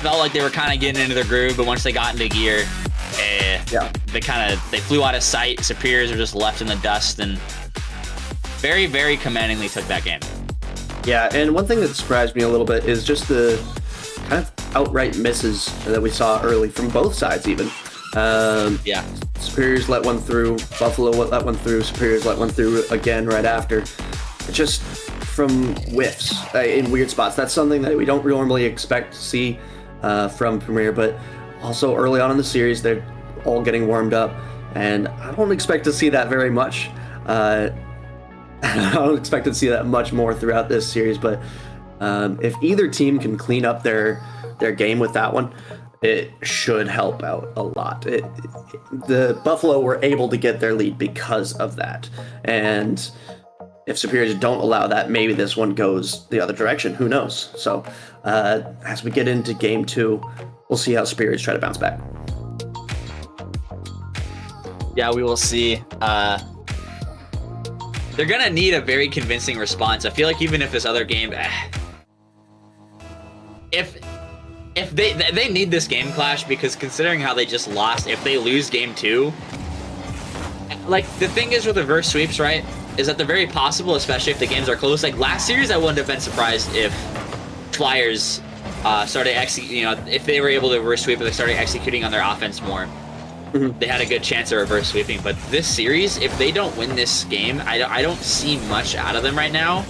felt like they were kind of getting into their groove, but once they got into gear, they flew out of sight. Superiors were just left in the dust, and very, very commandingly took that game. Yeah, and one thing that surprised me a little bit is just the kind of outright misses that we saw early from both sides even. Superiors let one through, Buffalo let one through, Superiors let one through again right after. Just from whiffs in weird spots. That's something that we don't normally expect to see from Premier, but also early on in the series, they're all getting warmed up, and I don't expect to see that very much. I don't expect to see that much more throughout this series, but if either team can clean up their game with that one, it should help out a lot. The Buffalo were able to get their lead because of that, and if Superiors don't allow that, maybe this one goes the other direction. Who knows? So as we get into game 2, we'll see how Superiors try to bounce back. Yeah, we will see. They're gonna need a very convincing response. I feel like even if this other game, if they need this game clash, because considering how they just lost, if they lose game 2, like the thing is with reverse sweeps, right? Is that they're very possible, especially if the games are close. Like last series, I wouldn't have been surprised if Flyers started if they were able to reverse sweep, but they started executing on their offense more. Mm-hmm. They had a good chance of reverse sweeping. But this series, if they don't win this game, I don't see much out of them right now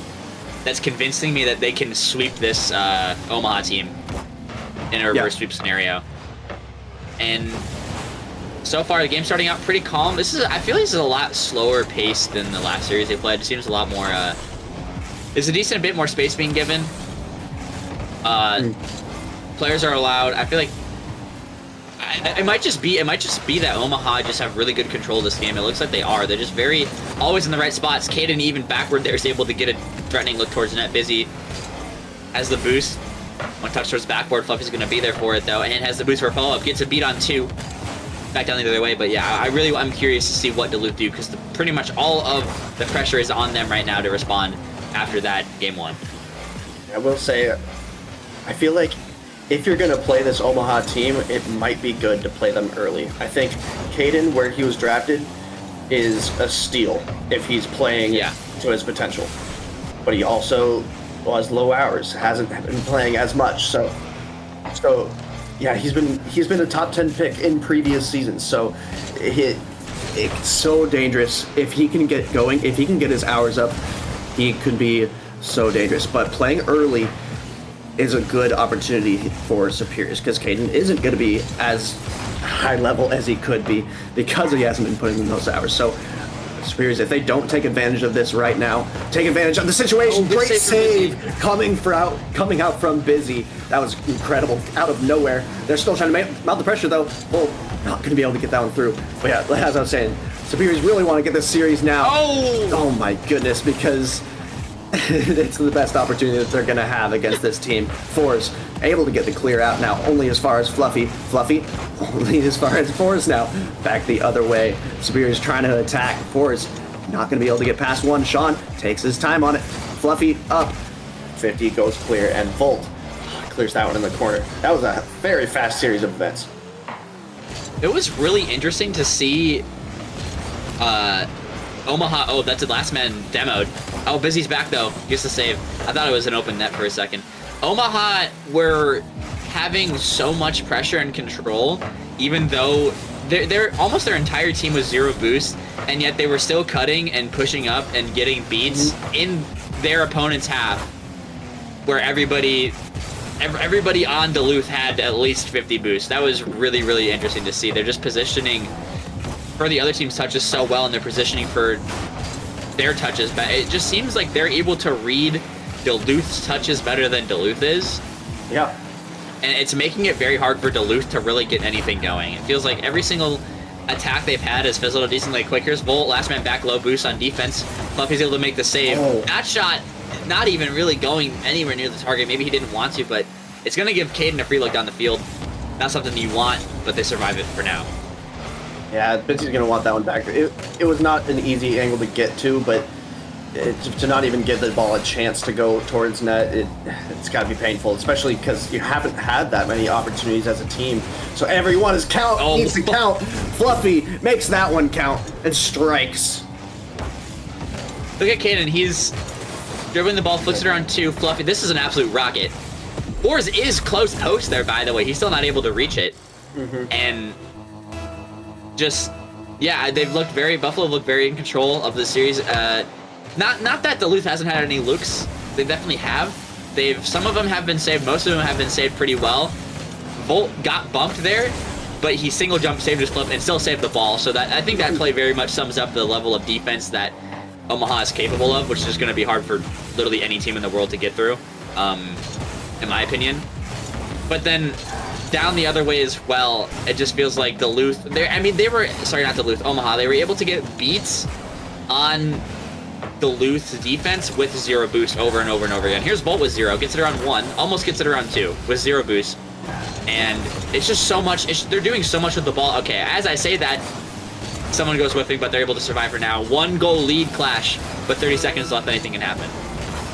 that's convincing me that they can sweep this Omaha team in a reverse sweep scenario. And so far, the game's starting out pretty calm. I feel like this is a lot slower paced than the last series they played. It seems a lot more. There's a decent bit more space being given. Players are allowed. I feel like it might just be that Omaha just have really good control of this game. It looks like they are. They're just always in the right spots. Caden even backward there is able to get a threatening look towards net. Busy has the boost. One touch towards backboard. Fluffy's going to be there for it though, and has the boost for a follow-up. Gets a beat on 2. Back down the other way, but yeah, I'm curious to see what Duluth do, because pretty much all of the pressure is on them right now to respond after that game 1. I will say, I feel like if you're going to play this Omaha team, it might be good to play them early. I think Caden, where he was drafted, is a steal if he's playing to his potential. But he also has low hours, hasn't been playing as much, so yeah, he's been a top 10 pick in previous seasons, so it's so dangerous. If he can get going, if he can get his hours up, he could be so dangerous. But playing early is a good opportunity for Superiors, because Caden isn't going to be as high level as he could be because he hasn't been putting in those hours. So Superiors, if they don't take advantage of this right now, take advantage of the situation. Great save coming out from Busy. That was incredible, out of nowhere. They're still trying to mount the pressure though. Well, not going to be able to get that one through. But yeah, as I was saying, Superiors really want to get this series now. Oh my goodness, because it's the best opportunity that they're going to have against this team. Forrest able to get the clear out now, only as far as Fluffy, only as far as Forrest now. Back the other way. Superior's trying to attack. Forrest not going to be able to get past one. Sean takes his time on it. Fluffy up. 50 goes clear, and Volt clears that one in the corner. That was a very fast series of events. It was really interesting to see Omaha. Oh, that's a last man demoed. Oh, Busy's back though. Gets the save. I thought it was an open net for a second. Omaha were having so much pressure and control, even though they're almost their entire team was 0 boost, and yet they were still cutting and pushing up and getting beats in their opponent's half, where everybody on Duluth had at least 50 boosts. That was really, really interesting to see. They're just positioning for the other team's touches so well, and they're positioning for their touches, but it just seems like they're able to read Duluth's touches better than Duluth is. Yeah. And it's making it very hard for Duluth to really get anything going. It feels like every single attack they've had has fizzled out decently quick. Here's Volt, last man back, low boost on defense. Fluffy's able to make the save. That shot not even really going anywhere near the target. Maybe he didn't want to, but it's going to give Caden a free look down the field. Not something you want, but they survive it for now. Yeah, Binsy's going to want that one back. It was not an easy angle to get to, but to not even give the ball a chance to go towards net, it's got to be painful, especially because you haven't had that many opportunities as a team. So everyone is needs to count. Fluffy makes that one count and strikes. Look at Caden. He's dribbling the ball, flicks it around 2. Fluffy. This is an absolute rocket. Boars is close post there, by the way. He's still not able to reach it. And just, yeah, Buffalo looked very in control of the series. Not that Duluth hasn't had any lukes. They definitely have. Some of them have been saved. Most of them have been saved pretty well. Volt got bumped there, but he single jump saved his flip and still saved the ball. So I think that play very much sums up the level of defense that Omaha is capable of, which is going to be hard for literally any team in the world to get through, in my opinion. But then down the other way as well, it just feels like Duluth. Omaha. They were able to get beats on Duluth's defense with 0 boost over and over and over again. Here's Volt with 0, gets it around 1, almost gets it around 2 with 0 boost. And it's just so much, they're doing so much with the ball. Okay, as I say that, someone goes whiffing, but they're able to survive for now. 1 goal lead clash, but 30 seconds left, anything can happen.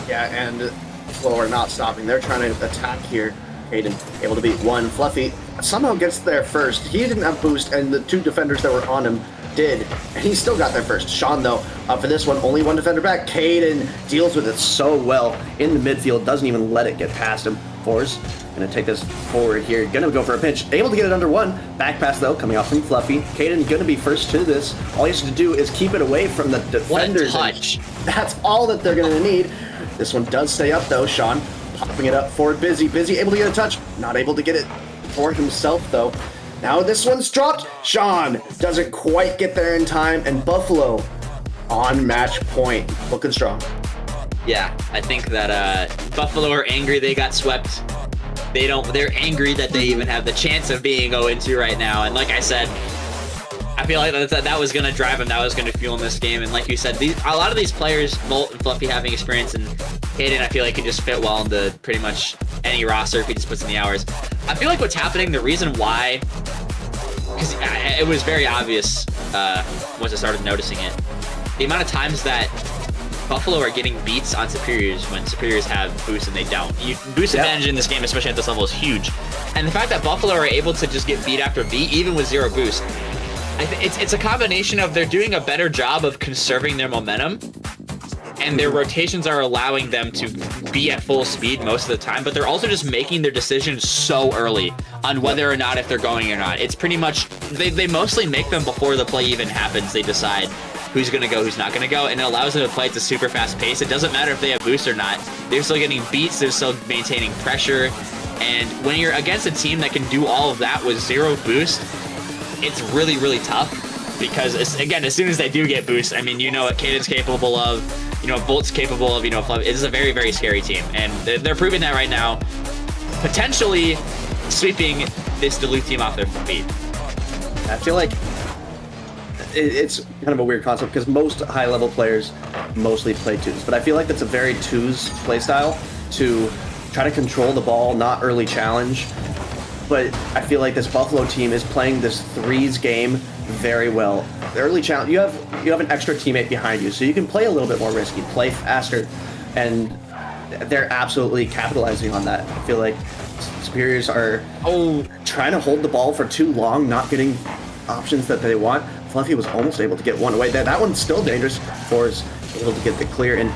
Yeah, and Flow are not stopping. They're trying to attack here. Caden able to beat 1. Fluffy somehow gets there first. He didn't have boost, and the 2 defenders that were on him did, and he still got there first. Sean, though, for this one, only 1 defender back. Caden deals with it so well in the midfield, doesn't even let it get past him. Fours gonna take this forward here, gonna go for a pinch, able to get it under 1. Back pass, though, coming off from Fluffy. Caden gonna be first to this. All he has to do is keep it away from the defenders. What a touch. That's all that they're gonna need. This one does stay up, though. Sean popping it up for Busy. Busy able to get a touch, not able to get it for himself, though. Now this one's dropped. Sean doesn't quite get there in time, and Buffalo on match point, looking strong. Yeah, I think that Buffalo are angry they got swept. They're angry that they even have the chance of being 0-2 right now. And like I said, I feel like that was going to drive them. That was going to fuel in this game. And like you said, a lot of these players, Volt and Fluffy, having experience, and Caden, I feel like, can just fit well into pretty much any roster if he just puts in the hours. I feel like what's happening, the reason why, because it was very obvious once I started noticing it, the amount of times that Buffalo are getting beats on Superiors when Superiors have boost and they don't. Boost advantage in this game, especially at this level, is huge. And the fact that Buffalo are able to just get beat after beat, even with 0 boost, it's a combination of they're doing a better job of conserving their momentum, and their rotations are allowing them to be at full speed most of the time, but they're also just making their decisions so early on whether or not if they're going or not. It's pretty much, they mostly make them before the play even happens. They decide who's going to go, who's not going to go, and it allows them to play at a super fast pace. It doesn't matter if they have boost or not. They're still getting beats, they're still maintaining pressure, and when you're against a team that can do all of that with 0 boost, it's really, really tough, because, again, as soon as they do get boost, I mean, you know what Caden's capable of, you know, Volt's capable of, you know, it is a very, very scary team, and they're proving that right now, potentially sweeping this Duluth team off their feet. I feel like it's kind of a weird concept because most high-level players mostly play twos, but I feel like that's a very twos play style to try to control the ball, not early challenge. But I feel like this Buffalo team is playing this threes game very well. The early challenge, you have an extra teammate behind you, so you can play a little bit more risky, play faster, and they're absolutely capitalizing on that. I feel like Superiors are trying to hold the ball for too long, not getting options that they want. Fluffy was almost able to get one away. That one's still dangerous. Four's able to get the clear, and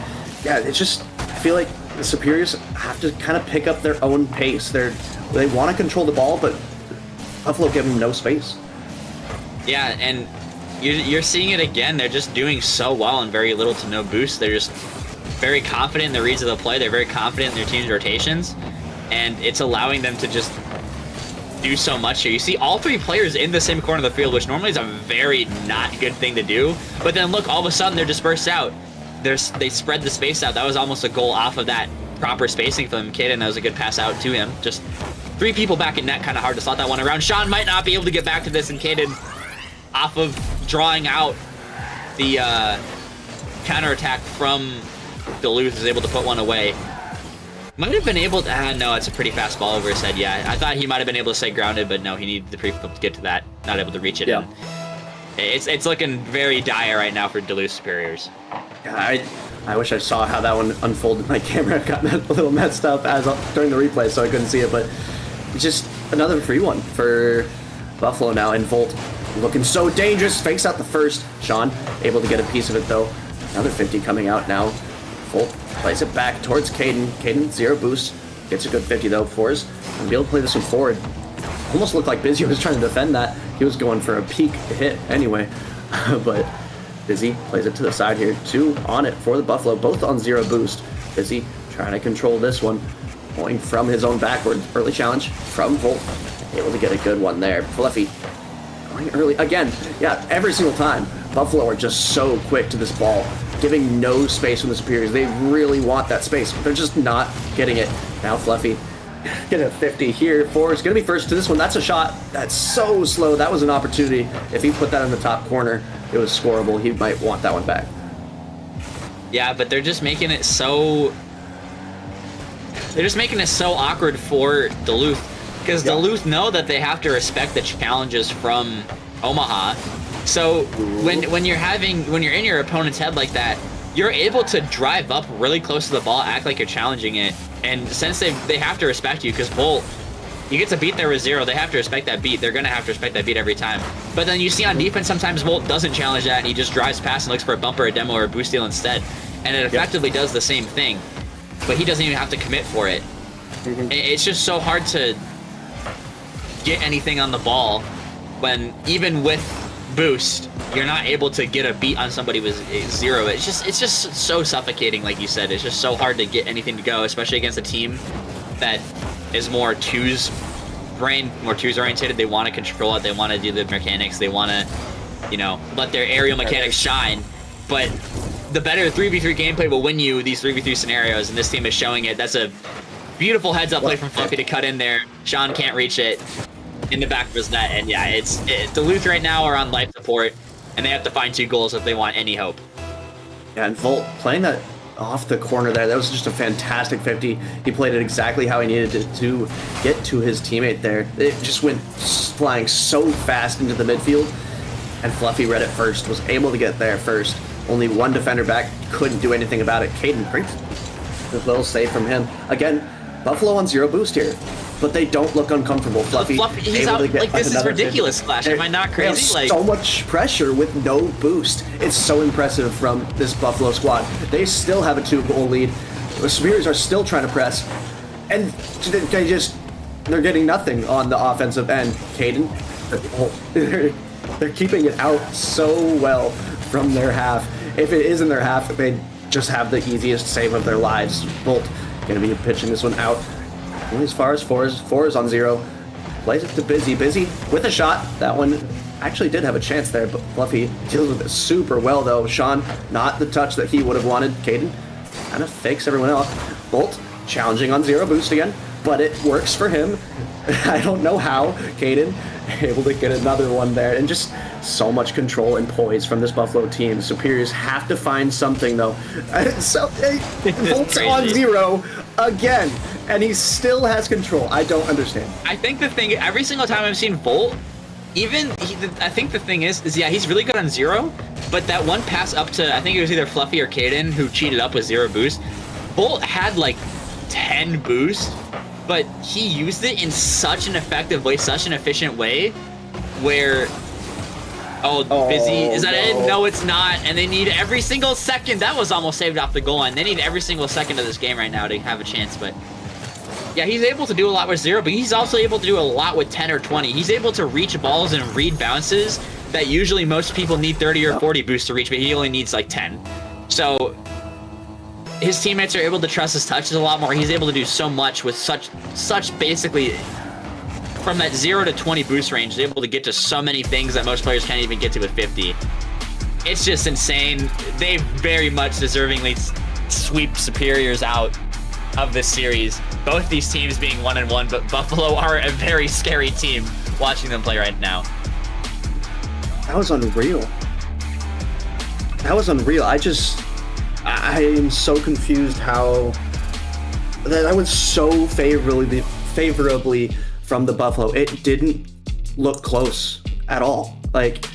yeah, it's just, I feel like the Superiors have to kind of pick up their own pace. They want to control the ball, but Buffalo give them no space. Yeah, and you're seeing it again. They're just doing so well and very little to no boost. They're just very confident in the reads of the play. They're very confident in their team's rotations, and it's allowing them to just do so much here. You see all 3 players in the same corner of the field, which normally is a very not good thing to do. But then look, all of a sudden they're dispersed out. They spread the space out. That was almost a goal off of that proper spacing from Caden. That was a good pass out to him. Just 3 people back in net, kind of hard to slot that one around. Sean might not be able to get back to this, and Caden, off of drawing out the counterattack from Duluth, is able to put one away. Might have been able to, no, it's a pretty fast ball over his head. Yeah, I thought he might have been able to stay grounded, but no, he needed the pre-flip to get to that. Not able to reach it. Yeah. And It's looking very dire right now for Duluth Superiors. Yeah, I wish I saw how that one unfolded. My camera got a little messed up during the replay, so I couldn't see it. But just another free one for Buffalo now. And Volt looking so dangerous. Fakes out the first. Sean able to get a piece of it, though. Another 50 coming out now. Volt plays it back towards Caden. Caden, 0 boost. Gets a good 50, though. Fours. And be able to play this one forward. Almost looked like Busy was trying to defend that. He was going for a peak hit anyway. But Busy plays it to the side here. 2 on it for the Buffalo, both on 0 boost. Busy trying to control this one. Going from his own backward. Early challenge from Volt. Able to get a good one there. Fluffy going early. Again, yeah, every single time. Buffalo are just so quick to this ball, giving no space from the Superiors. They really want that space. They're just not getting it. Now Fluffy get a 50 here. Four is going to be first to this one. That's a shot. That's so slow. That was an opportunity. If he put that in the top corner, it was scoreable. He might want that one back. Yeah, but they're just making it so... They're just making it so awkward for Duluth. Because Duluth know that they have to respect the challenges from Omaha. So when you're in your opponent's head like that, you're able to drive up really close to the ball, act like you're challenging it. And since they have to respect you, because Volt, you get to beat there with 0, they have to respect that beat. They're going to have to respect that beat every time. But then you see on defense, sometimes Volt doesn't challenge that, and he just drives past and looks for a bumper, a demo, or a boost steal instead. And it effectively does the same thing. But he doesn't even have to commit for it. It's just so hard to get anything on the ball when, even with boost, you're not able to get a beat on somebody with 0. It's just so suffocating, like you said. It's just so hard to get anything to go, especially against a team that is more twos oriented. They want to control it. They want to do the mechanics. They want to, let their aerial mechanics shine. But the better 3v3 gameplay will win you these 3v3 scenarios, and this team is showing it. That's a beautiful heads-up play from Fluffy to cut in there. Sean can't reach it in the back of his net, and yeah, Duluth right now are on life support, and they have to find 2 goals if they want any hope. Yeah, and Volt playing that off the corner there, that was just a fantastic 50. He played it exactly how he needed it to get to his teammate there. It just went flying so fast into the midfield, and Fluffy read it first, was able to get there first. Only 1 defender back, couldn't do anything about it. Caden, great little save from him. Again, Buffalo on 0 boost here, but they don't look uncomfortable. Fluffy he's out, like, this is ridiculous, Flash. Am I not crazy? Like, so much pressure with no boost. It's so impressive from this Buffalo squad. They still have a 2-goal lead. The Superiors are still trying to press, and they're getting nothing on the offensive end. Caden, they're keeping it out so well from their half. If it is in their half, they just have the easiest save of their lives. Bolt going to be pitching this one out. Only as far as fours on 0. Plays it to Busy. Busy with a shot. That one actually did have a chance there, but Fluffy deals with it super well, though. Sean, not the touch that he would have wanted. Caden kind of fakes everyone off. Bolt challenging on 0 boost again, but it works for him. I don't know how. Caden able to get another one there, and just so much control and poise from this Buffalo team. The Superiors have to find something, though. So Bolt's on 0 again, and he still has control. I don't understand. I think the thing, every single time I've seen Volt, I think the thing is yeah, he's really good on 0, but that one pass up to, I think it was either Fluffy or Caden who cheated up with 0 boost. Volt had like 10 boost, but he used it in such an effective way, such an efficient way, where, Busy, is that it? No, it's not, and they need every single second. That was almost saved off the goal line. They need every single second of this game right now to have a chance, but yeah, he's able to do a lot with 0, but he's also able to do a lot with 10 or 20. He's able to reach balls and read bounces that usually most people need 30 or 40 boosts to reach, but he only needs like 10. So his teammates are able to trust his touches a lot more. He's able to do so much with such basically, from that 0 to 20 boost range, he's able to get to so many things that most players can't even get to with 50. It's just insane. They very much deservingly sweep Superiors out of this series. Both these teams being 1-1, but Buffalo are a very scary team watching them play right now. That was unreal. That was unreal. I am so confused how that went so favorably from the Buffalo. It didn't look close at all. Like,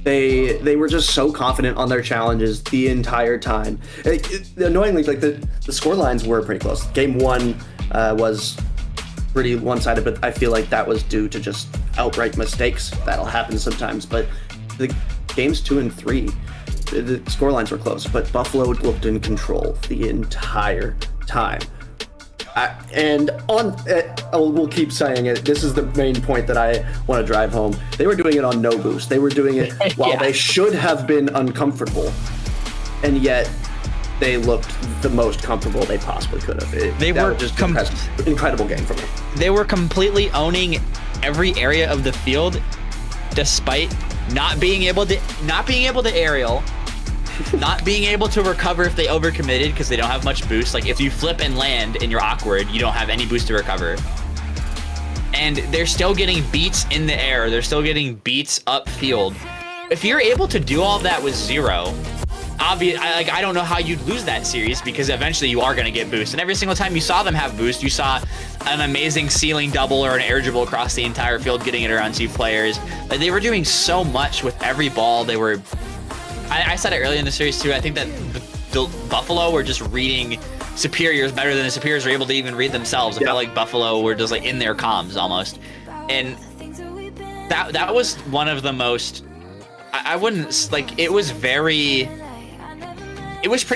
They were just so confident on their challenges the entire time. Annoyingly, like the score lines were pretty close. Game 1 was pretty one-sided, but I feel like that was due to just outright mistakes. That'll happen sometimes. But the games 2 and 3, the score lines were close, but Buffalo looked in control the entire time. We'll keep saying it. This is the main point that I want to drive home. They were doing it on no boost. They were doing it while they should have been uncomfortable, and yet they looked the most comfortable they possibly could have. They were just incredible game from them. They were completely owning every area of the field, despite not being able to aerial. Not being able to recover if they overcommitted because they don't have much boost. Like if you flip and land and you're awkward, you don't have any boost to recover. And they're still getting beats in the air. They're still getting beats upfield. If you're able to do all that with 0, I don't know how you'd lose that series because eventually you are going to get boost. And every single time you saw them have boost, you saw an amazing ceiling double or an air dribble across the entire field, getting it around 2 players. Like they were doing so much with every ball. They were. I said it earlier in the series too. I think that Buffalo were just reading Superiors better than the Superiors were able to even read themselves. I felt like Buffalo were just like in their comms almost, and that was one of the most. I wouldn't like. It was pretty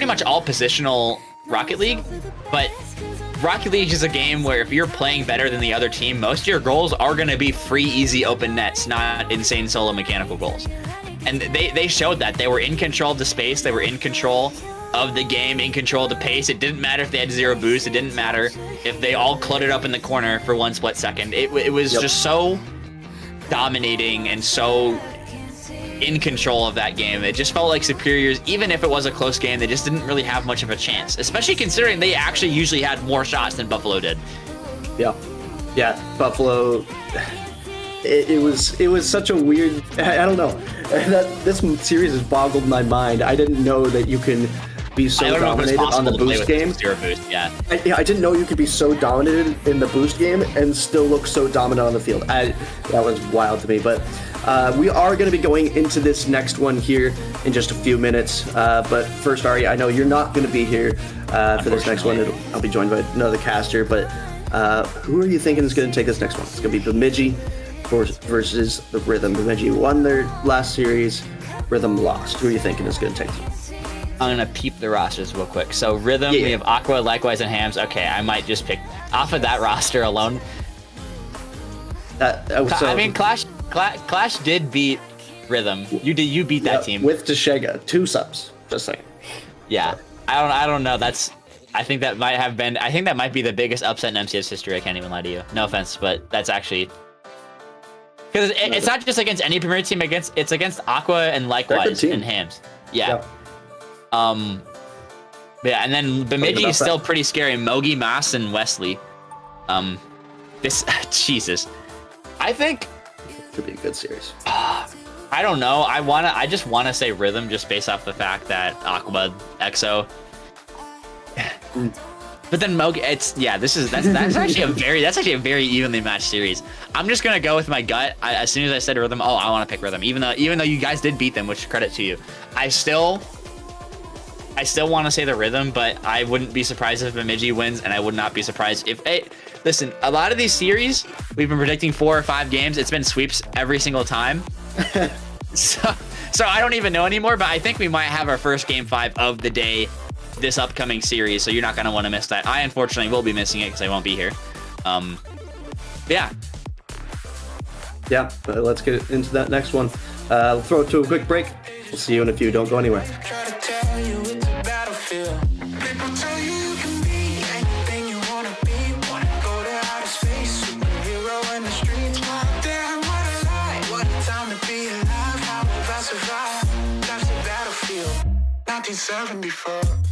much all positional Rocket League, but Rocket League is a game where if you're playing better than the other team, most of your goals are going to be free, easy, open nets, not insane solo mechanical goals. And they showed that. They were in control of the space. They were in control of the game, in control of the pace. It didn't matter if they had 0 boost. It didn't matter if they all cluttered up in the corner for 1 split second. It was just so dominating and so in control of that game. It just felt like Superiors, even if it was a close game, they just didn't really have much of a chance, especially considering they actually usually had more shots than Buffalo did. Yeah, Buffalo. It was such a weird. I don't know. This series has boggled my mind. I didn't know that you can be so dominated on the boost game. 0 boost, yeah. I didn't know you could be so dominated in the boost game and still look so dominant on the field. That was wild to me. But we are going to be going into this next one here in just a few minutes. But first, Ari, I know you're not going to be here for this next one. I'll be joined by another caster. But who are you thinking is going to take this next one? It's going to be Bemidji versus the Rhythm. Bemidji won their last series. Rhythm lost. Who are you thinking is going to take this? I'm going to peep the rosters real quick. So Rhythm, we have Aqua, Likewise, and Hams. Okay, I might just pick off of that roster alone. I mean, Clash did beat Rhythm. You beat that team with Teshega, 2 subs. Just saying. Yeah, I don't know. I think that might be the biggest upset in MCS history. I can't even lie to you. No offense, but that's actually. Because it's not just against any Premier team. It's against Aqua and Likewise and Hams. Yeah. And then Bemidji is still pretty scary. Mogi, Mass, and Wesley. Jesus. I think could be a good series. I don't know. I just wanna say Rhythm just based off the fact that Aqua, EXO. But then Mogi, that's actually a very evenly matched series. I'm just gonna go with my gut. As soon as I said Rhythm, I want to pick Rhythm, even though you guys did beat them, which credit to you. I still want to say the Rhythm, but I wouldn't be surprised if Bemidji wins, and I would not be surprised if. Listen, a lot of these series we've been predicting 4 or 5 games. It's been sweeps every single time. so I don't even know anymore. But I think we might have our first game 5 of the day this upcoming series, so you're not going to want to miss that. I unfortunately will be missing it because I won't be here. Yeah, but let's get into that next one. We'll throw it to a quick break. We'll see you in a few. Don't go anywhere. Try to tell you it's a battlefield. People tell you you can be anything you wanna be. Wanna go to outer space, superhero in the streets. Damn, what a lie. What a time to be alive. How will I survive? That's the battlefield. 1974.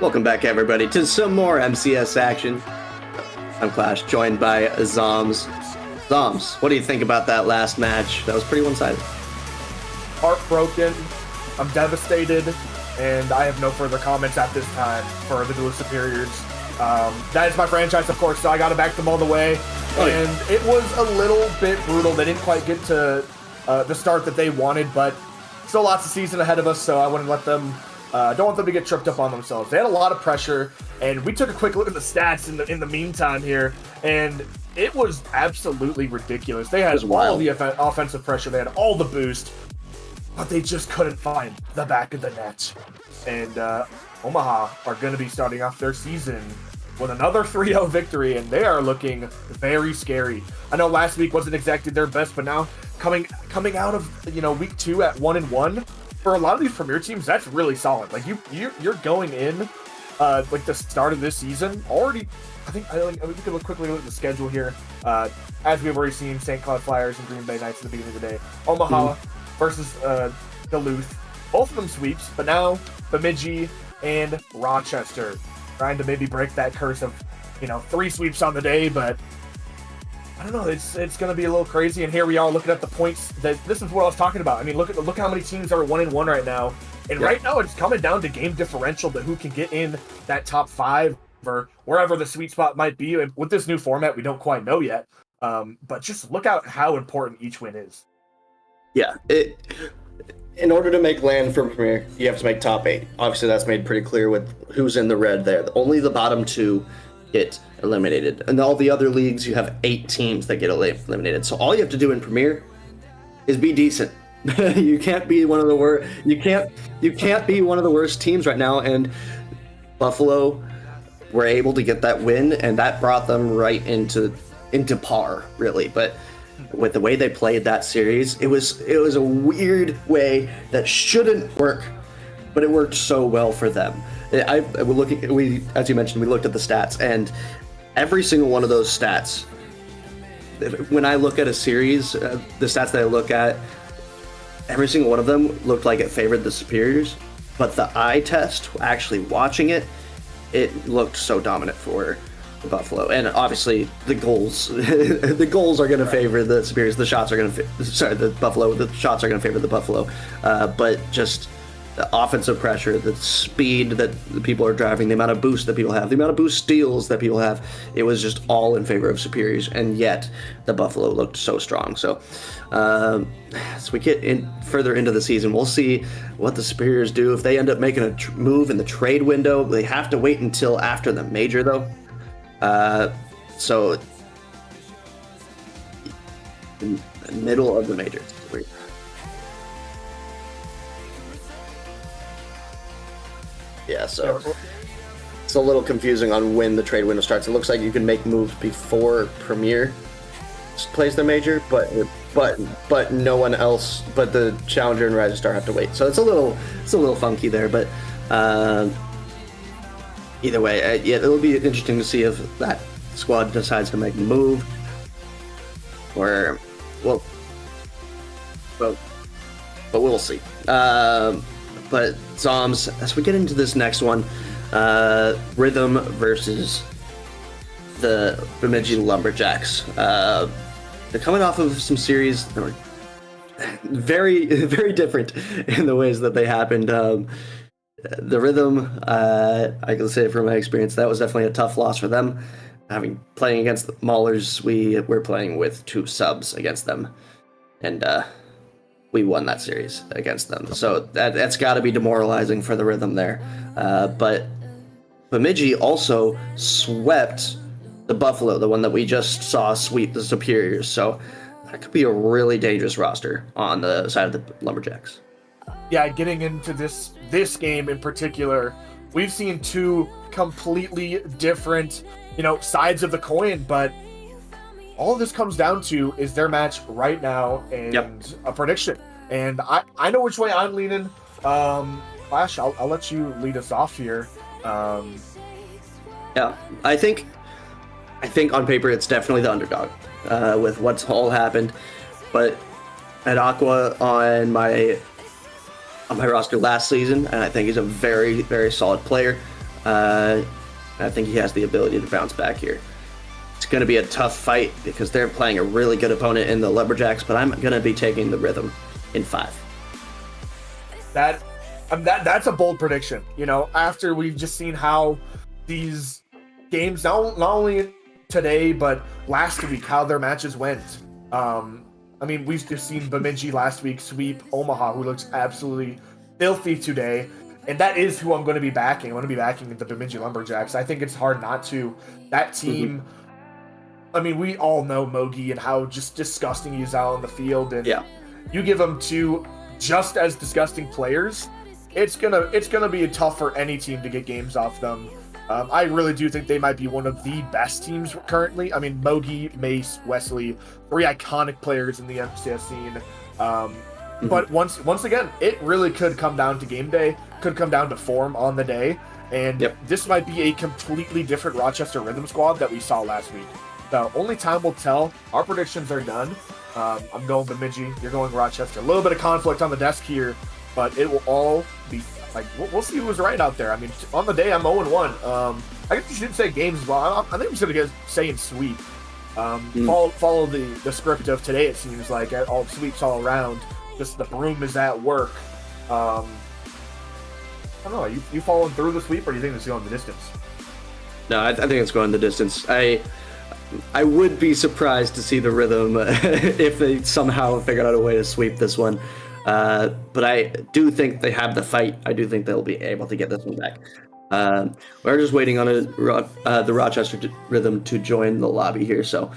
Welcome back, everybody, to some more MCS action. I'm Clash, joined by Zoms. Zoms, what do you think about that last match? That was pretty one-sided. Heartbroken. I'm devastated, and I have no further comments at this time for the Duluth Superiors. That is my franchise, of course, so I got to back them all the way. And it was a little bit brutal. They didn't quite get to the start that they wanted, but still lots of season ahead of us, so I wouldn't let them. Don't want them to get tripped up on themselves. They had a lot of pressure, and we took a quick look at the stats in the meantime here, and it was absolutely ridiculous. They had all the offensive pressure, they had all the boost, but they just couldn't find the back of the net. And Omaha are going to be starting off their season with another 3-0 victory, and they are looking very scary. I know last week wasn't exactly their best, but now coming out of week 2 at 1-1. For a lot of these premier teams, that's really solid. Like you're going in, like the start of this season already. I think we can quickly look at the schedule here. As we've already seen, St. Cloud Flyers and Green Bay Knights at the beginning of the day. Omaha versus Duluth, both of them sweeps. But now Bemidji and Rochester trying to maybe break that curse of 3 sweeps on the day, but. I don't know. It's going to be a little crazy, and here we are looking at the points. This is what I was talking about. I mean, look how many teams are 1-1 right now, and right now it's coming down to game differential, to who can get in that top 5 or wherever the sweet spot might be. And with this new format, we don't quite know yet. But just look out how important each win is. Yeah, in order to make land for Premier, you have to make top 8. Obviously, that's made pretty clear with who's in the red there. Only the bottom 2 get eliminated. And all the other leagues, you have 8 teams that get eliminated. So all you have to do in Premier is be decent. You can't be one of the worst. You can't be one of the worst teams right now. And Buffalo were able to get that win, and that brought them right into par, really. But with the way they played that series, it was a weird way that shouldn't work, but it worked so well for them. As you mentioned, we looked at the stats, and every single one of those stats, when I look at a series, the stats that I look at, every single one of them looked like it favored the Superiors, but the eye test, actually watching it, it looked so dominant for the Buffalo. And obviously the goals are going to favor the Superiors. The Buffalo. The shots are going to favor the Buffalo. But just the offensive pressure, the speed that the people are driving, the amount of boost that people have, the amount of boost steals that people have, it was just all in favor of Superiors, and yet the Buffalo looked so strong. So as we get further into the season, we'll see what the Superiors do. If they end up making a move in the trade window, they have to wait until after the major, though. So in the middle of the major. Yeah, so it's a little confusing on when the trade window starts. It looks like you can make moves before Premier plays their major, but no one else, but the Challenger and Rising Star have to wait. So it's a little funky there, but either way, yeah, it'll be interesting to see if that squad decides to make a move, or but we'll see. But Zoms, as we get into this next one, Rhythm versus the Bemidji Lumberjacks. They're coming off of some series that were very, very different in the ways that they happened. The Rhythm, I can say from my experience, that was definitely a tough loss for them. Playing against the Maulers, we're playing with 2 subs against them, and we won that series against them. So that's got to be demoralizing for the Rhythm there. But Bemidji also swept the Buffalo, the one that we just saw sweep the Superiors. So that could be a really dangerous roster on the side of the Lumberjacks. Yeah, getting into this game in particular, we've seen 2 completely different, sides of the coin, but all of this comes down to is their match right now and a prediction. And I know which way I'm leaning. Flash, I'll let you lead us off here. Yeah, I think on paper it's definitely the underdog with what's all happened. But at Aqua on my roster last season, and I think he's a very, very solid player. I think he has the ability to bounce back here. It's going to be a tough fight because they're playing a really good opponent in the Lumberjacks, but I'm going to be taking the Rhythm in 5. That's a bold prediction. You know, after we've just seen how these games, not only today but last week, how their matches went. I mean, we've just seen Bemidji last week sweep Omaha, who looks absolutely filthy today. And that is who I'm going to be backing. I'm going to be backing the Bemidji Lumberjacks. I think it's hard not to. That team, I mean, we all know Mogi and how just disgusting he is out on the field. And you give him 2 just as disgusting players, it's gonna be tough for any team to get games off them. I really do think they might be one of the best teams currently. I mean, Mogi, Mace, Wesley, 3 iconic players in the MCS scene. But once again, it really could come down to game day, could come down to form on the day, and this might be a completely different Rochester Rhythm squad that we saw last week. So only time will tell. Our predictions are done. I'm going Bemidji, you're going Rochester. A little bit of conflict on the desk here, but it will all be like, we'll see who's right out there. I mean, on the day, I'm 0-1. I guess you should say games as well. I think I'm just going to saying sweep. Follow the script of today, it seems like. All sweeps all around. Just the broom is at work. I don't know. You following through the sweep, or do you think it's going the distance? No, I think it's going the distance. I would be surprised to see the Rhythm if they somehow figured out a way to sweep this one. But I do think they have the fight. I do think they'll be able to get this one back. We're just waiting on the Rochester Rhythm to join the lobby here, so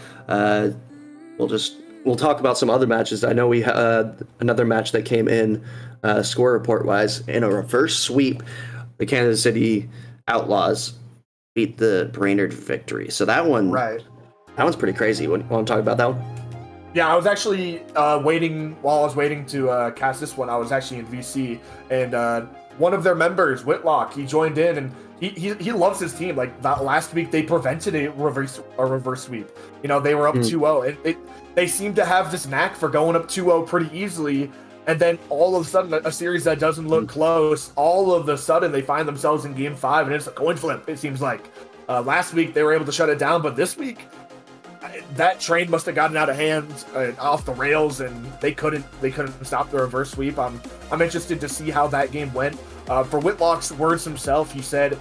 we'll talk about some other matches. I know we had another match that came in score report wise in a reverse sweep. The Kansas City Outlaws beat the Brainerd Victory. So that one, that one's pretty crazy. Want to talk about that one? Yeah, I was actually waiting to cast this one. I was actually in VC, and one of their members, Whitlock, he joined in, and he loves his team. Like that last week, they prevented a reverse sweep. You know, they were up 2-0, and they seem to have this knack for going up 2-0 pretty easily. And then all of a sudden, a series that doesn't look close, all of a sudden they find themselves in game 5, and it's a coin flip. It seems like last week they were able to shut it down, but this week that train must have gotten out of hand, off the rails, and they couldn't stop the reverse sweep. I'm interested to see how that game went. For Whitlock's words himself, he said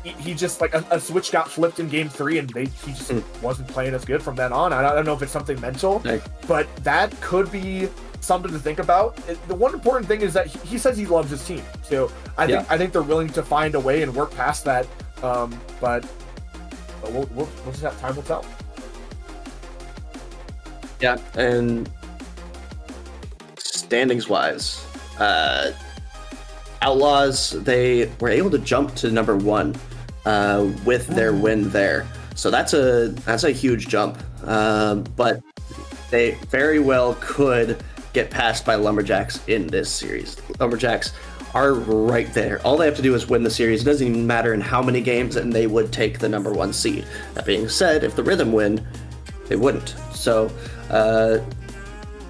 he just like a switch got flipped in game 3, and he just wasn't playing as good from then on. I don't know if it's something mental, but that could be something to think about. The one important thing is that he says he loves his team, so I think they're willing to find a way and work past that. But we'll just have time will tell. Yeah, and standings wise, Outlaws, they were able to jump to number 1 with their win there. So that's a huge jump. But they very well could get passed by Lumberjacks in this series. Lumberjacks are right there. All they have to do is win the series. It doesn't even matter in how many games, and they would take the number 1 seed. That being said, if the Rhythm win, they wouldn't. So,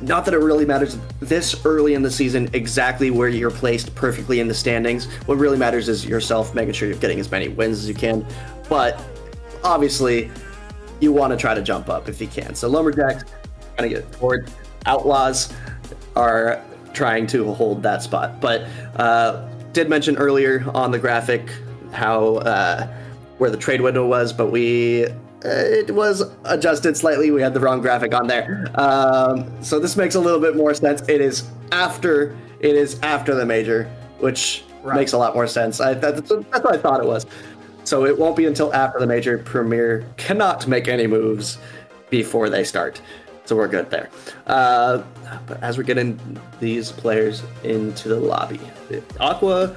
not that it really matters this early in the season exactly where you're placed perfectly in the standings. What really matters is yourself making sure you're getting as many wins as you can. But obviously, you want to try to jump up if you can. So Lumberjacks trying to get forward. Outlaws are trying to hold that spot. But did mention earlier on the graphic how where the trade window was, but it was adjusted slightly. We had the wrong graphic on there. So this makes a little bit more sense. It is after the major, which makes a lot more sense. That's what I thought it was. So it won't be until after the major. Premier cannot make any moves before they start. So we're good there. But as we're getting these players into the lobby, Aqua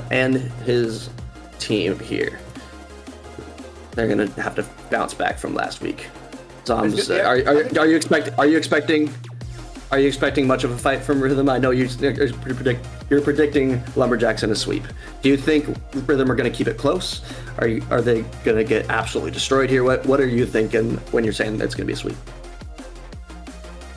and his team here, they're gonna have to bounce back from last week. Zombs, are you expecting much of a fight from Rhythm? I know you're predicting Lumberjacks in a sweep. Do you think Rhythm are gonna keep it close? Are they gonna get absolutely destroyed here? What are you thinking when you're saying that it's gonna be a sweep?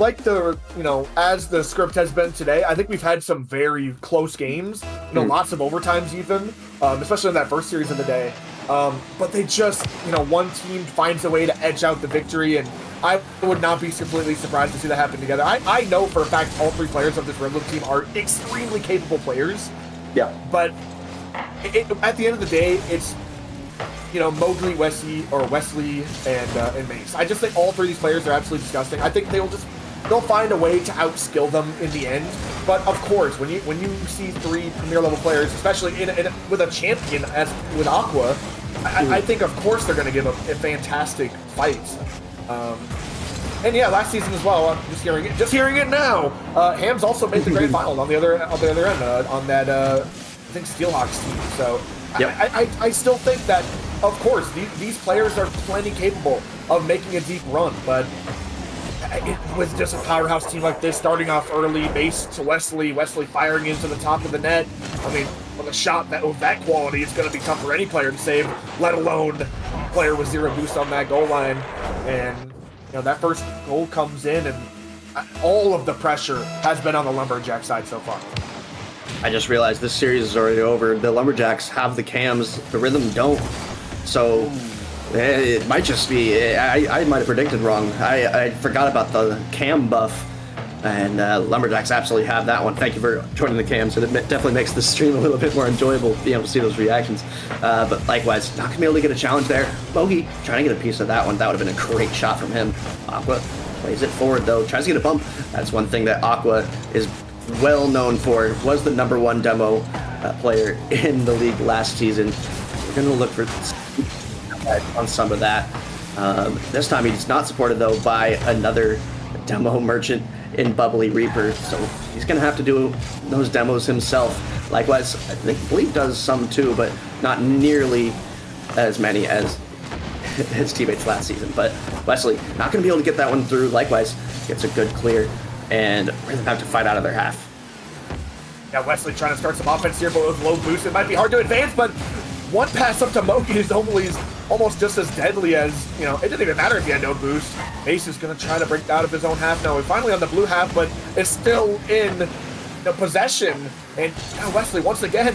as the script has been today, I think we've had some very close games, lots of overtimes even, especially in that first series of the day. But they just, one team finds a way to edge out the victory, and I would not be completely surprised to see that happen together. I know for a fact all three players of this Redwood team are extremely capable players. Yeah. But at the end of the day, it's Mowgli, Wesley, and Mace. I just think all three of these players are absolutely disgusting. I think they'll find a way to outskill them in the end. But of course, when you see three premier level players, especially with a champion as with Aqua, I think of course they're going to give a fantastic fight. And yeah, last season as well. I'm just hearing it now. Hams also made the grand final on the other end on that I think Steelhawks team. So yep. I still think that of course these players are plenty capable of making a deep run, but with just a powerhouse team like this starting off early, Mace to Wesley firing into the top of the net. I mean, with a shot of that quality, it's going to be tough for any player to save, let alone a player with 0 boost on that goal line. And that first goal comes in, and all of the pressure has been on the Lumberjack side so far. I just realized this series is already over. The Lumberjacks have the cams, the Rhythm don't. So it might just be, I might have predicted wrong. I forgot about the cam buff, and Lumberjacks absolutely have that one. Thank you for joining the cams. It definitely makes the stream a little bit more enjoyable, being able to see those reactions. But likewise, not going to be able to get a challenge there. Bogey trying to get a piece of that one. That would have been a great shot from him. Aqua plays it forward, though. Tries to get a bump. That's one thing that Aqua is well known for. Was the #1 demo player in the league last season. We're going to look for on some of that. This time he's not supported though by another demo merchant in Bubbly Reaper, so he's gonna have to do those demos himself. Likewise, I believe does some too, but not nearly as many as his teammates last season. But Wesley not gonna be able to get that one through. Likewise, gets a good clear, and we're gonna have to fight out of their half. Yeah, Wesley trying to start some offense here, but with low boost, it might be hard to advance, but one pass up to Moki is almost just as deadly as, it didn't even matter if he had no boost. Ace is going to try to break out of his own half now. We're finally on the blue half, but it's still in possession. And Wesley, once again,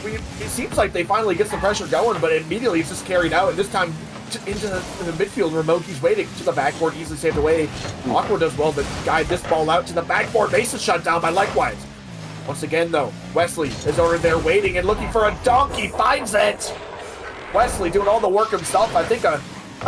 it seems like they finally get some pressure going, but immediately it's just carried out. And this time into the midfield where Moki's waiting to the backboard, easily saved away. Aqua does well to guide this ball out to the backboard. Base is shut down by Likewise. Once again, though, Wesley is over there waiting and looking for a donkey. Finds it. Wesley doing all the work himself. I think a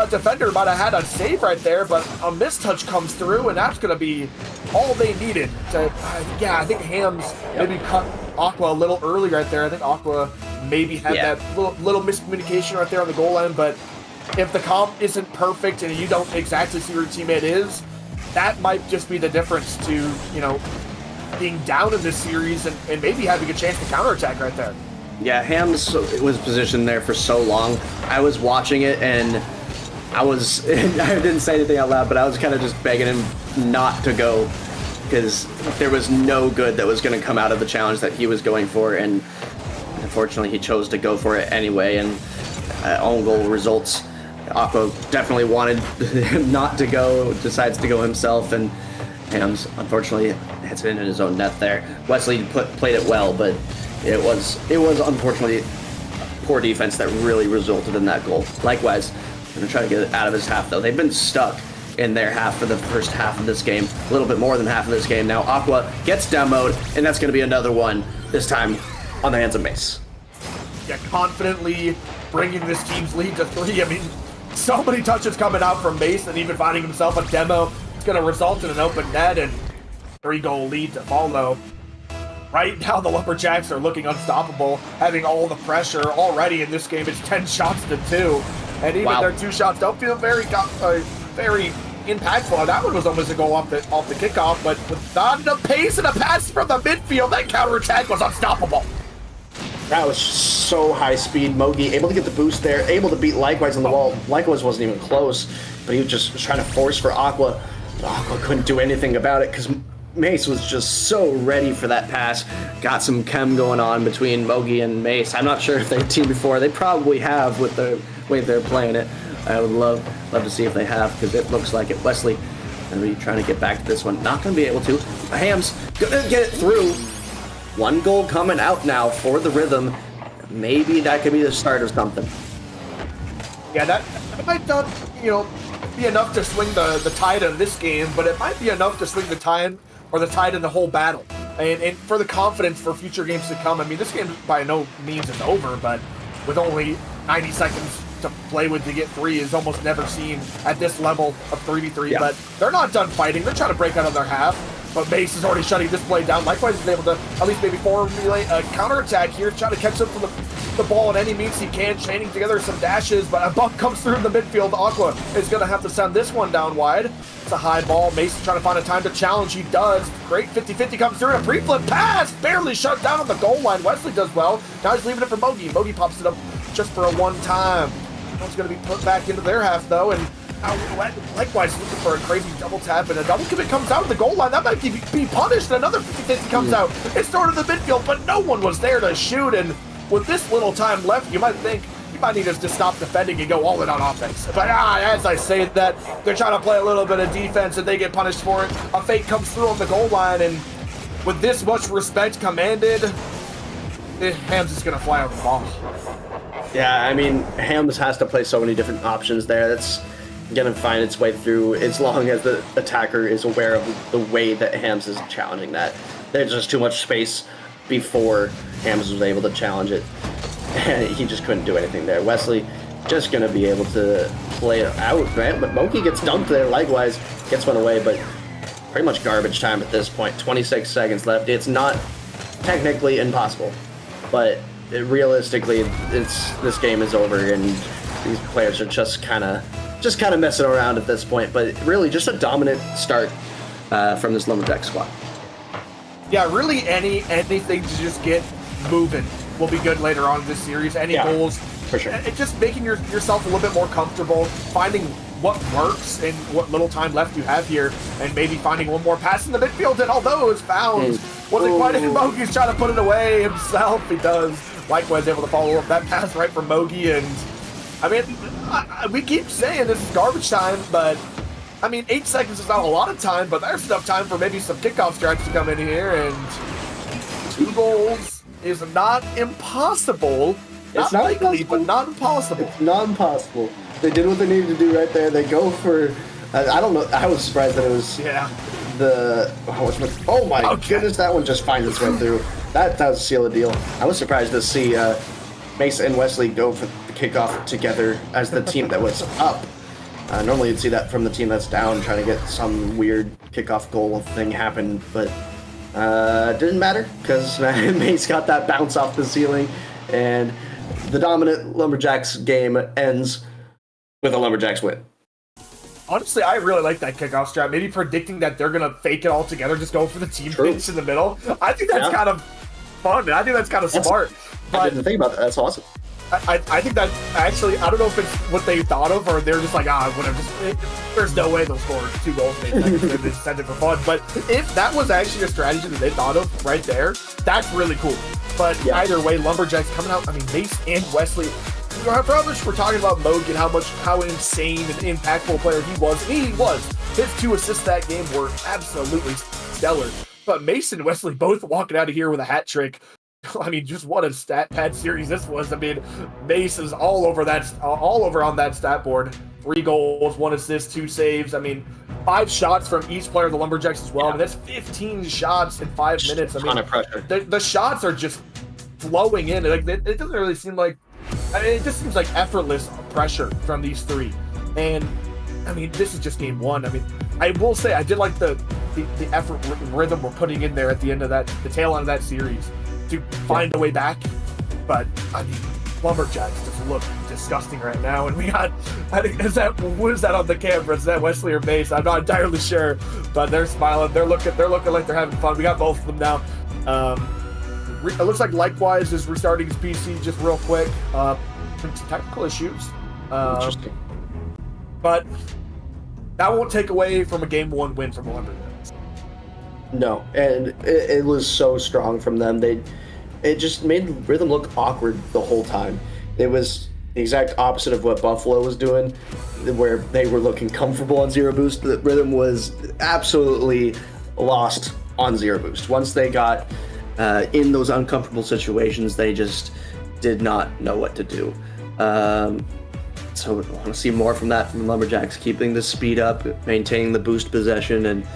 defender might have had a save right there, but a mistouch comes through, and that's going to be all they needed. I think Hams maybe cut Aqua a little early right there. I think Aqua maybe had that little miscommunication right there on the goal line, but if the comp isn't perfect and you don't exactly see where your teammate is, that might just be the difference to, being down in this series and maybe having a chance to counterattack right there. Yeah, Hams was positioned there for so long. I was watching it and I didn't say anything out loud, but I was kind of just begging him not to go because there was no good that was going to come out of the challenge that he was going for, and unfortunately he chose to go for it anyway, and own goal results. Aqua definitely wanted him not to go, decides to go himself, and Hams unfortunately hits it in his own net there. Wesley played it well, but it was unfortunately poor defense that really resulted in that goal. Likewise, going to try to get it out of his half though. They've been stuck in their half for the first half of this game, a little bit more than half of this game. Now Aqua gets demoed, and that's going to be another one, this time on the hands of Mace. Yeah, confidently bringing this team's lead to 3. I mean, so many touches coming out from Mace, and even finding himself a demo. It's going to result in an open net and 3-goal lead to follow. Right now, the Lumberjacks are looking unstoppable, having all the pressure already in this game. It's 10 shots to 2, and even their 2 shots don't feel very impactful. That one was almost a goal off the kickoff, but with not enough pace and a pass from the midfield, that counterattack was unstoppable. That was so high speed. Mogi able to get the boost there, able to beat Likewise on the wall. Likewise wasn't even close, but he was just trying to force for Aqua. Aqua couldn't do anything about it because Mace was just so ready for that pass. Got some chem going on between Mogi and Mace. I'm not sure if they've teamed before. They probably have with the way they're playing it. I would love to see if they have, because it looks like it. Wesley Gonna be trying to get back to this one. Not gonna be able to. Hams gonna get it through. 1 goal coming out now for the Rhythm. Maybe that could be the start of something. Yeah, that might not, be enough to swing the tide in this game, but it might be enough to swing the tide in the whole battle. And for the confidence for future games to come. I mean, this game by no means is over, but with only 90 seconds to play with to get 3 is almost never seen at this level of 3v3. Yeah. But they're not done fighting. They're trying to break out of their half. But Mace is already shutting this play down. Likewise, is able to at least maybe formulate a counterattack here, trying to catch up to the ball in any means he can, chaining together some dashes, but a buck comes through in the midfield. Aqua is going to have to send this one down wide. It's a high ball. Mace is trying to find a time to challenge. He does. Great 50-50 comes through. A pre-flip pass, barely shut down on the goal line. Wesley does well. Now he's leaving it for Mogi. Mogi pops it up just for a one-time. One's going to be put back into their half, though, and likewise looking for a crazy double tap, and a double commit comes out of the goal line. That might be punished. Another 50-50 comes out. It's thrown to the midfield, but no one was there to shoot, and with this little time left, you might think you might need us to stop defending and go all in on offense. But as I say that, they're trying to play a little bit of defense, and they get punished for it. A fake comes through on the goal line, and with this much respect commanded, Hams is going to fly out the ball. Yeah, I mean, Hams has to play so many different options there. That's going to find its way through as long as the attacker is aware of the way that Hams is challenging that. There's just too much space before Hams was able to challenge it, and he just couldn't do anything there. Wesley just going to be able to play it out, right? But Moki gets dumped there, likewise, gets one away, but pretty much garbage time at this point. 26 seconds left. It's not technically impossible, but realistically, this game is over, and these players are just kind of messing around at this point. But really, just a dominant start from this Lumberjack squad. Yeah, really anything to just get moving will be good later on in this series. Any goals, for sure. And just making yourself a little bit more comfortable, finding what works and what little time left you have here, and maybe finding one more pass in the midfield. And although it was found, wasn't quite in Mogi's trying to put it away himself. He does. Likewise, able to follow up that pass right from Mogi. And I mean, we keep saying this is garbage time, but I mean, 8 seconds is not a lot of time, but there's enough time for maybe some kickoff strikes to come in here, and 2 goals is not impossible. It's not likely, but not impossible. It's not impossible. They did what they needed to do right there. They go for, I don't know, I was surprised that it was oh my goodness, that one just finds its way through. That was a seal of deal. I was surprised to see Mace and Wesley go for the kickoff together as the team that was up. Normally you'd see that from the team that's down, trying to get some weird kickoff goal thing happen, but it didn't matter because Mace got that bounce off the ceiling, and the dominant Lumberjacks game ends with a Lumberjacks win. Honestly, I really like that kickoff strat. Maybe predicting that they're going to fake it all together, just go for the team pitch in the middle. I think that's kind of fun. I think that's kind of smart. But I didn't think about that. That's awesome. I think that actually, I don't know if it's what they thought of, or they're just like, whatever. There's no way they'll score 2 goals. They send it for fun. But if that was actually a strategy that they thought of right there, that's really cool. But either way, Lumberjacks coming out. I mean, Mace and Wesley. We're talking about Mogi and how insane and impactful a player he was. And he was. His 2 assists that game were absolutely stellar. But Mace and Wesley both walking out of here with a hat trick. I mean, just what a stat pad series this was. I mean, Mace is all over on that stat board. 3 goals, 1 assist, 2 saves. I mean, 5 shots from each player of the Lumberjacks as well. I mean, that's 15 shots in 5 minutes. I mean, ton of pressure. The shots are just flowing in. Like it doesn't really seem like. I mean, it just seems like effortless pressure from these 3. And I mean, this is just game 1. I mean, I will say I did like the effort rhythm we're putting in there at the end of that, the tail end of that series, to find a way back. But I mean, Lumberjacks just look disgusting right now, and we got, I think, what is that on the camera? Is that Wesley or Mace? I'm not entirely sure, but they're smiling. They're looking like they're having fun. We got both of them now. It looks like Likewise is restarting his PC just real quick. Some technical issues. Interesting. But that won't take away from a game 1 win from the Lumberjacks. No, and it was so strong from them. It just made Rhythm look awkward the whole time. It was the exact opposite of what Buffalo was doing, where they were looking comfortable on zero boost. The Rhythm was absolutely lost on zero boost. Once they got in those uncomfortable situations, they just did not know what to do. So I want to see more from that from the Lumberjacks, keeping the speed up, maintaining the boost possession, and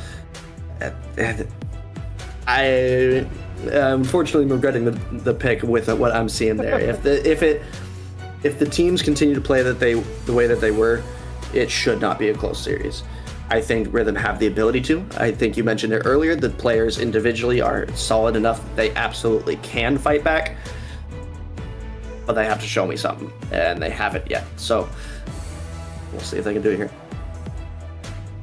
I unfortunately am regretting the pick with what I'm seeing there. If the teams continue to play the way that they were, it should not be a close series. I think Rhythm have the ability to. I think you mentioned it earlier, the players individually are solid enough that they absolutely can fight back, but they have to show me something, and they haven't yet. So we'll see if they can do it here.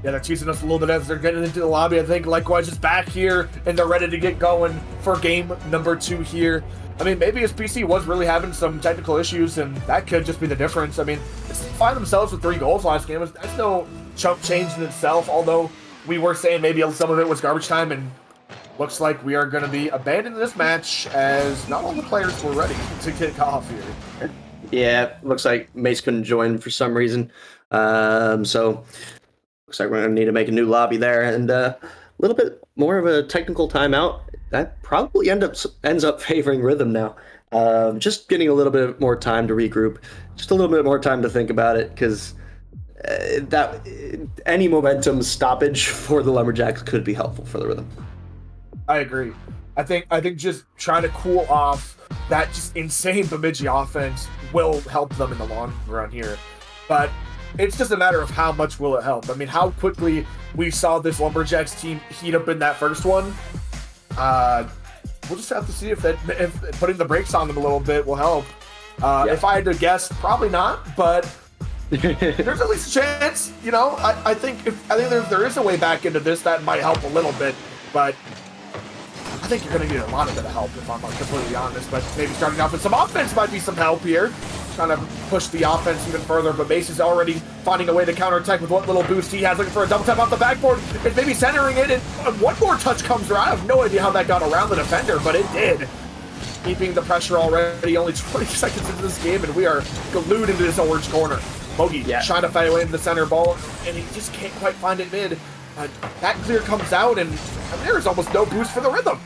Yeah, they're teasing us a little bit as they're getting into the lobby. I think likewise is back here, and they're ready to get going for game number 2 here. I mean, maybe his PC was really having some technical issues, and that could just be the difference. I mean, to find themselves with 3 goals last game, that's no chump change in itself, although we were saying maybe some of it was garbage time, and looks like we are going to be abandoning this match as not all the players were ready to kick off here. Yeah, looks like Mace couldn't join for some reason. So looks like we're going to need to make a new lobby there, and a little bit more of a technical timeout. That probably ends up favoring Rhythm now. Just getting a little bit more time to regroup, just a little bit more time to think about it, because that any momentum stoppage for the Lumberjacks could be helpful for the Rhythm. I agree. I think just trying to cool off that just insane Bemidji offense will help them in the long run here. But it's just a matter of how much will it help. I mean, how quickly we saw this Lumberjacks team heat up in that first one. We'll just have to see if putting the brakes on them a little bit will help. If I had to guess, probably not, but there's at least a chance. You know, I think there is a way back into this that might help a little bit, but I think you're going to need a lot of bit of help, if I'm completely honest. But maybe starting off with some offense might be some help here. Trying to push the offense even further, but Mace is already finding a way to counterattack with what little boost he has, looking for a double tap off the backboard. It's maybe centering it, and one more touch comes around. I have no idea how that got around the defender, but it did. Keeping the pressure already, only 20 seconds into this game, and we are glued into this orange corner. Mogi trying to fight away into the center ball, and he just can't quite find it mid. That clear comes out, and there is almost no boost for the Rhythm.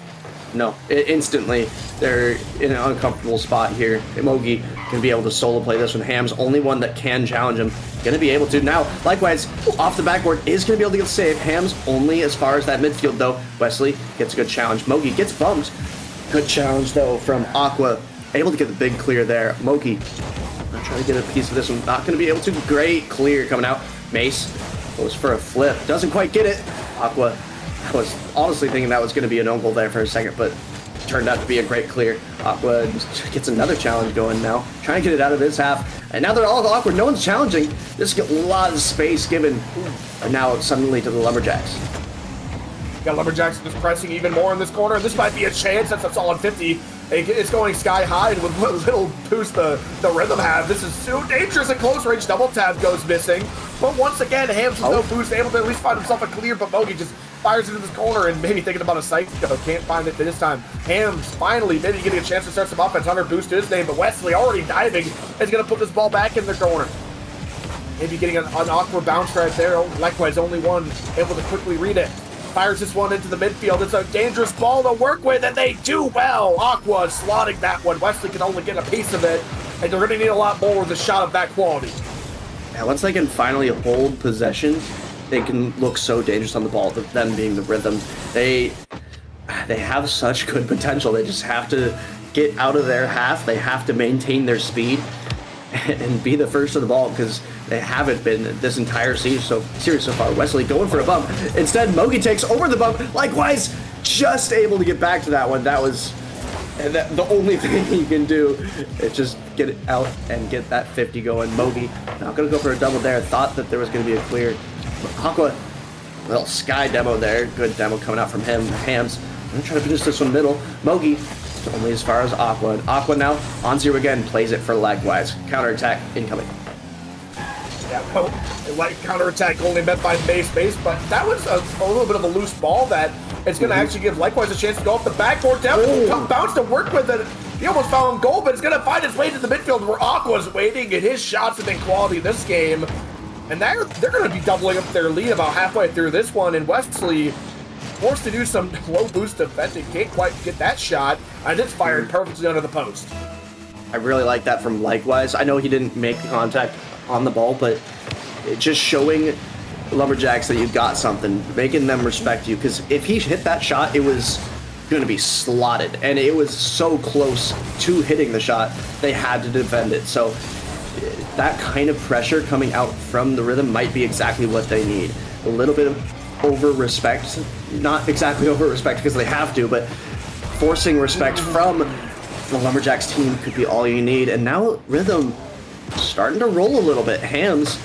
No, instantly they're in an uncomfortable spot here. Emogi can be able to solo play this one. Ham's only one that can challenge him. Going to be able to now. Likewise, off the backboard is going to be able to get the save. Ham's only as far as that midfield though. Wesley gets a good challenge. Mogi gets bumped. Good challenge though from Aqua. Able to get the big clear there. Mogi trying to get a piece of this one. Not going to be able to. Great clear coming out. Mace goes for a flip. Doesn't quite get it. Aqua. I was honestly thinking that was going to be an own goal there for a second, but it turned out to be a great clear. Aqua gets another challenge going now, trying to get it out of his half. And now they're all awkward. No one's challenging. Just get a lot of space given. And now suddenly to the Lumberjacks. Got Lumberjacks just pressing even more in this corner. This might be a chance. That's a solid 50. It's going sky high, and with what little boost the Rhythm have, this is so dangerous at close range. Double tap goes missing. But once again, Hams with no boost, able to at least find himself a clear, but Mogi just fires into this corner and maybe thinking about a psycho. Can't find it this time. Hams finally maybe getting a chance to start some offense. Hunter boost to his name, but Wesley already diving is going to put this ball back in the corner. Maybe getting an awkward bounce right there. Likewise, only one able to quickly read it. Fires this one into the midfield. It's a dangerous ball to work with, and they do well. Aqua slotting that one. Wesley can only get a piece of it, and they're going to need a lot more with a shot of that quality. Yeah, once they can finally hold possession, they can look so dangerous on the ball, them being the Rhythm. They have such good potential. They just have to get out of their half. They have to maintain their speed and be the first to the ball, because they haven't been this entire series so far. Wesley going for a bump. Instead, Mogi takes over the bump. Likewise, just able to get back to that one. That was the only thing he can do is just get it out and get that 50 going. Mogi not going to go for a double there. Thought that there was going to be a clear. Aqua, little sky demo there. Good demo coming out from him. Hams going to try to finish this one middle. Mogi only as far as Aqua. And Aqua now on zero again. Plays it for Likewise. Counterattack incoming. Yeah, well, like counterattack only met by base, but that was a little bit of a loose ball that it's going to actually give Likewise a chance to go up the backboard down. Tough bounce to work with it. He almost found goal, but it's going to find its way to the midfield where Aqua's waiting, and his shots have been quality this game. And they're going to be doubling up their lead about halfway through this one, and Wesley forced to do some low boost defending. Can't quite get that shot, and it's fired perfectly under the post. I really like that from Likewise. I know he didn't make the contact on the ball, but just showing Lumberjacks that you got something, making them respect you, because if he hit that shot, it was going to be slotted, and it was so close to hitting the shot, they had to defend it. So that kind of pressure coming out from the Rhythm might be exactly what they need. A little bit of over-respect, not exactly over-respect because they have to, but forcing respect from the Lumberjacks team could be all you need. And now Rhythm starting to roll a little bit. Hams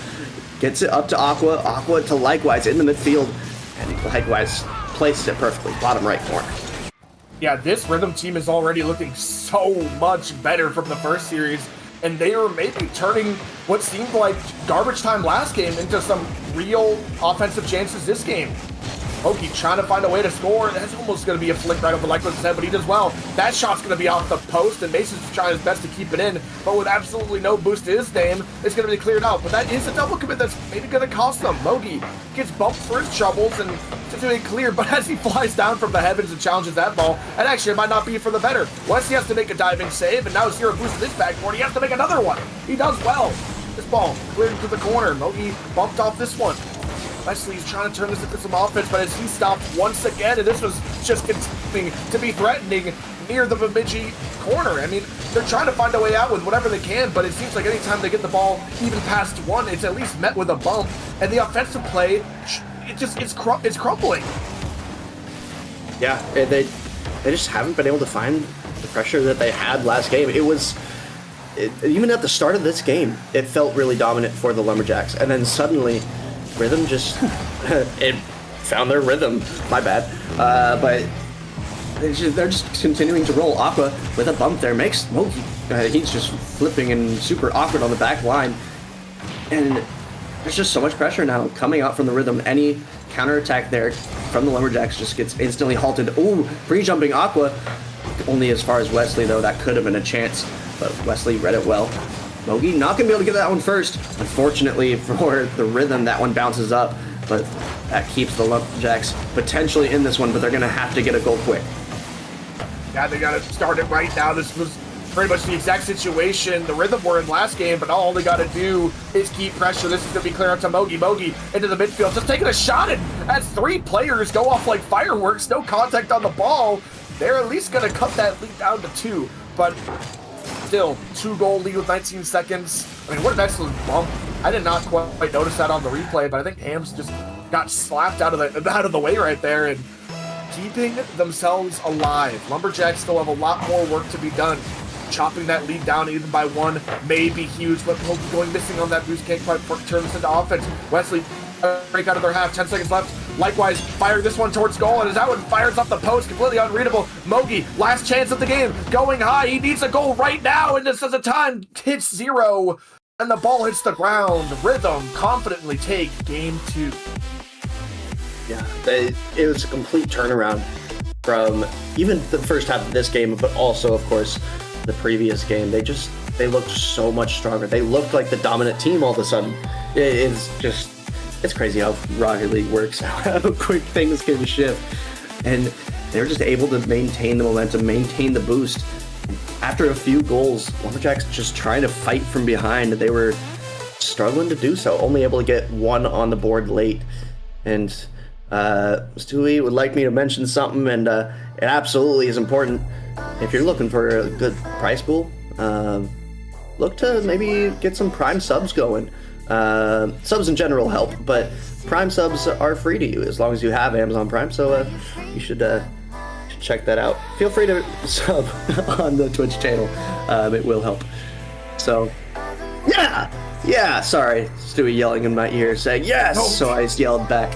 gets it up to Aqua, Aqua to Likewise in the midfield, and Likewise places it perfectly, bottom right corner. Yeah, this Rhythm team is already looking so much better from the first series, and they are maybe turning what seemed like garbage time last game into some real offensive chances this game. Oki trying to find a way to score. That's almost going to be a flick right over Likewise' head, but he does well. That shot's going to be off the post, and Mason's trying his best to keep it in, but with absolutely no boost to his name, it's going to be cleared out. But that is a double commit that's maybe going to cost them. Mogi gets bumped for his troubles and to do it clear, but as he flies down from the heavens and challenges that ball, and actually it might not be for the better. Wesley has to make a diving save, and now Zero boosts in his backboard. He has to make another one. He does well. This ball cleared into the corner. Mogi bumped off this one. Wesley's trying to turn this into some offense, but as he stopped once again, and this was just continuing to be threatening near the Bemidji corner. I mean, they're trying to find a way out with whatever they can, but it seems like anytime they get the ball even past one, it's at least met with a bump, and the offensive play, it's crumbling. Yeah, they just haven't been able to find the pressure that they had last game. Even at the start of this game, it felt really dominant for the Lumberjacks, and then suddenly Rhythm just it found their rhythm. My bad, but they're just continuing to roll. Aqua with a bump there makes Mogi. He's just flipping and super awkward on the back line, and there's just so much pressure now coming out from the Rhythm. Any counterattack there from the Lumberjacks just gets instantly halted. Ooh, pre-jumping Aqua, only as far as Wesley though. That could have been a chance, but Wesley read it well. Mogi not going to be able to get that one first. Unfortunately for the Rhythm, that one bounces up, but that keeps the Lumberjacks potentially in this one, but they're going to have to get a goal quick. Yeah, they got to start it right now. This was pretty much the exact situation the Rhythm were in last game, but all they got to do is keep pressure. This is going to be clear out to Mogi. Mogi into the midfield, just taking a shot, and as three players go off like fireworks, no contact on the ball, they're at least going to cut that lead down to 2, but still, 2-goal lead with 19 seconds. I mean, what an excellent bump. I did not quite notice that on the replay, but I think Hams just got slapped out of the way right there and keeping themselves alive. Lumberjacks still have a lot more work to be done. Chopping that lead down even by 1 may be huge, but going missing on that boost can't quite turn this into offense. Wesley break out of their half, 10 seconds left. Likewise, firing this one towards goal, and as that one fires off the post, completely unreadable. Mogi, last chance of the game, going high. He needs a goal right now, and this is a time hits 0, and the ball hits the ground. Rhythm confidently take game 2. Yeah, it was a complete turnaround from even the first half of this game, but also, of course, the previous game. They looked so much stronger. They looked like the dominant team all of a sudden. It's crazy how Rocket League works, how quick things can shift. And they're just able to maintain the momentum, maintain the boost. After a few goals, Lumberjacks just trying to fight from behind. They were struggling to do so, only able to get 1 on the board late. And Stewie would like me to mention something, and it absolutely is important. If you're looking for a good price pool, look to maybe get some Prime subs going. Subs in general help, but Prime subs are free to you as long as you have Amazon Prime, so you should check that out. Feel free to sub on the Twitch channel. It will help. So, yeah, sorry, Stewie yelling in my ear saying yes, so I yelled back.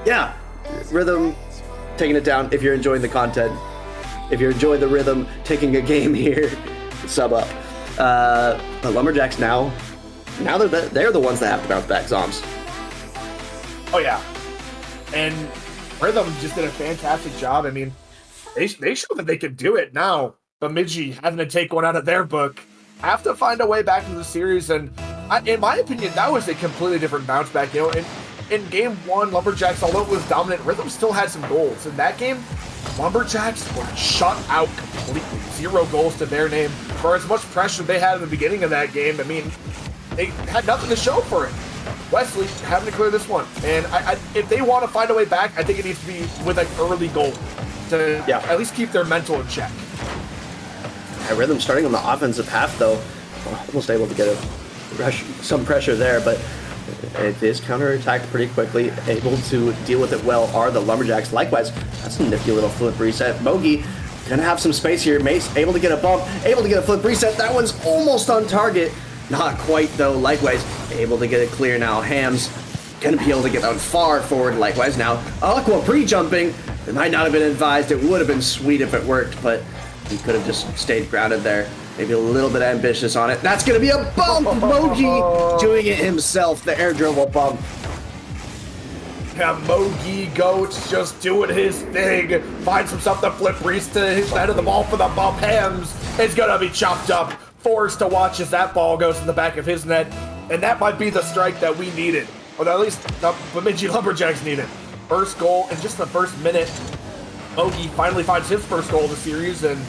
Yeah, Rhythm taking it down. If you're enjoying the content, if you're enjoying the Rhythm taking a game here, sub up. But Lumberjacks now they're the ones that have to bounce back. Zombs. Oh yeah, and Rhythm just did a fantastic job. I mean, They show that they can do it now. Bemidji having to take one out of their book, have to find a way back into the series, and in my opinion, that was a completely different bounce back. You know, in game one, Lumberjacks, although it was dominant, Rhythm still had some goals. In that game, Lumberjacks were shut out completely. 0 goals to their name. For as much pressure they had at the beginning of that game, I mean, they had nothing to show for it. Wesley having to clear this one. And if they want to find a way back, I think it needs to be with an early goal to at least keep their mental in check. Rhythm starting on the offensive half, though, almost able to get some pressure there, but it is counterattacked pretty quickly. Able to deal with it well are the Lumberjacks. Likewise, that's a nifty little flip reset. Bogey gonna have some space here. Mace able to get a bump, able to get a flip reset. That one's almost on target. Not quite, though. Likewise, able to get it clear now. Hams gonna be able to get out far forward. Likewise, now Aqua pre-jumping. It might not have been advised. It would have been sweet if it worked, but he could have just stayed grounded there. Maybe a little bit ambitious on it. That's going to be a bump! Mogi doing it himself. The air dribble bump. Yeah, Mogi Goats just doing his thing. Finds himself the flip Reese to his head of the ball for the bump. Hams is going to be chopped up. Forced to watch as that ball goes in the back of his net. And that might be the strike that we needed. Or at least the Bemidji Lumberjacks needed. First goal in just the first minute. Mogi finally finds his first goal of the series, and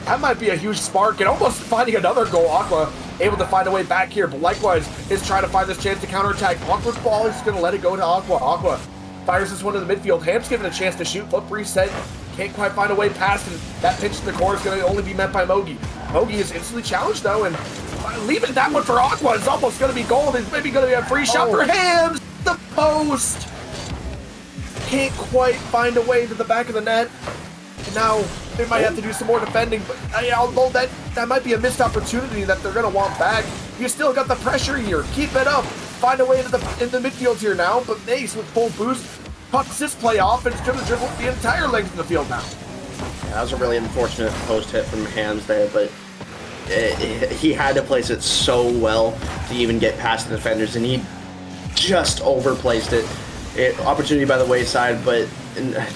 that might be a huge spark, and almost finding another goal. Aqua able to find a way back here, but likewise is trying to find this chance to counterattack. Aqua's ball is going to let it go to Aqua. Aqua fires this one to the midfield. Ham's given a chance to shoot. Flip reset. Can't quite find a way past, and that pinch in the corner is going to only be met by Mogi. Mogi is instantly challenged, though, and leaving that one for Aqua is almost going to be goal. It's maybe going to be a free shot for Hams. The post. Can't quite find a way to the back of the net. And now they might have to do some more defending, but although that might be a missed opportunity that they're going to want back, you still got the pressure here. Keep it up. Find a way to in the midfield here now, but Mace with full boost cuts this play off and it's going to dribble the entire length of the field now. Yeah, that was a really unfortunate post hit from Hams there, but he had to place it so well to even get past the defenders, and he just overplaced it. Opportunity by the wayside, but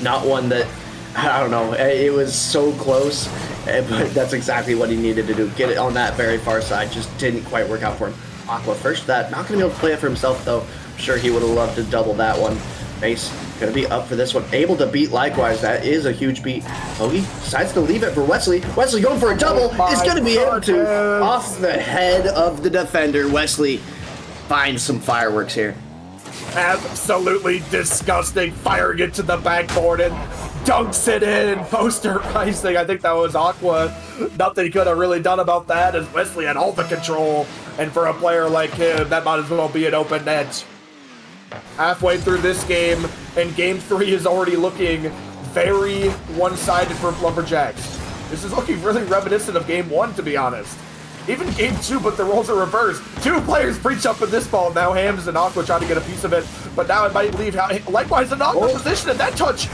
not one that, I don't know, it was so close, but that's exactly what he needed to do. Get it on that very far side, just didn't quite work out for him. Aqua first that, not going to be able to play it for himself, though. I'm sure he would have loved to double that one. Mace going to be up for this one, able to beat Likewise. That is a huge beat. Hoagie decides to leave it for Wesley. Wesley going for a double, is going to be able to, off the head of the defender. Wesley finds some fireworks here. Absolutely disgusting. Firing it to the backboard and dunks it in. Poster icing. I think that was Aqua. Nothing he could have really done about that, as Wesley had all the control. And for a player like him, that might as well be an open net. Halfway through this game, and game 3 is already looking very one-sided for Lumberjacks. This is looking really reminiscent of game 1, to be honest. Even game 2, but the roles are reversed. 2 players pre-jump in this ball. Now Hams and Aqua trying to get a piece of it, but now it might leave. Likewise, an awkward position, and that touch,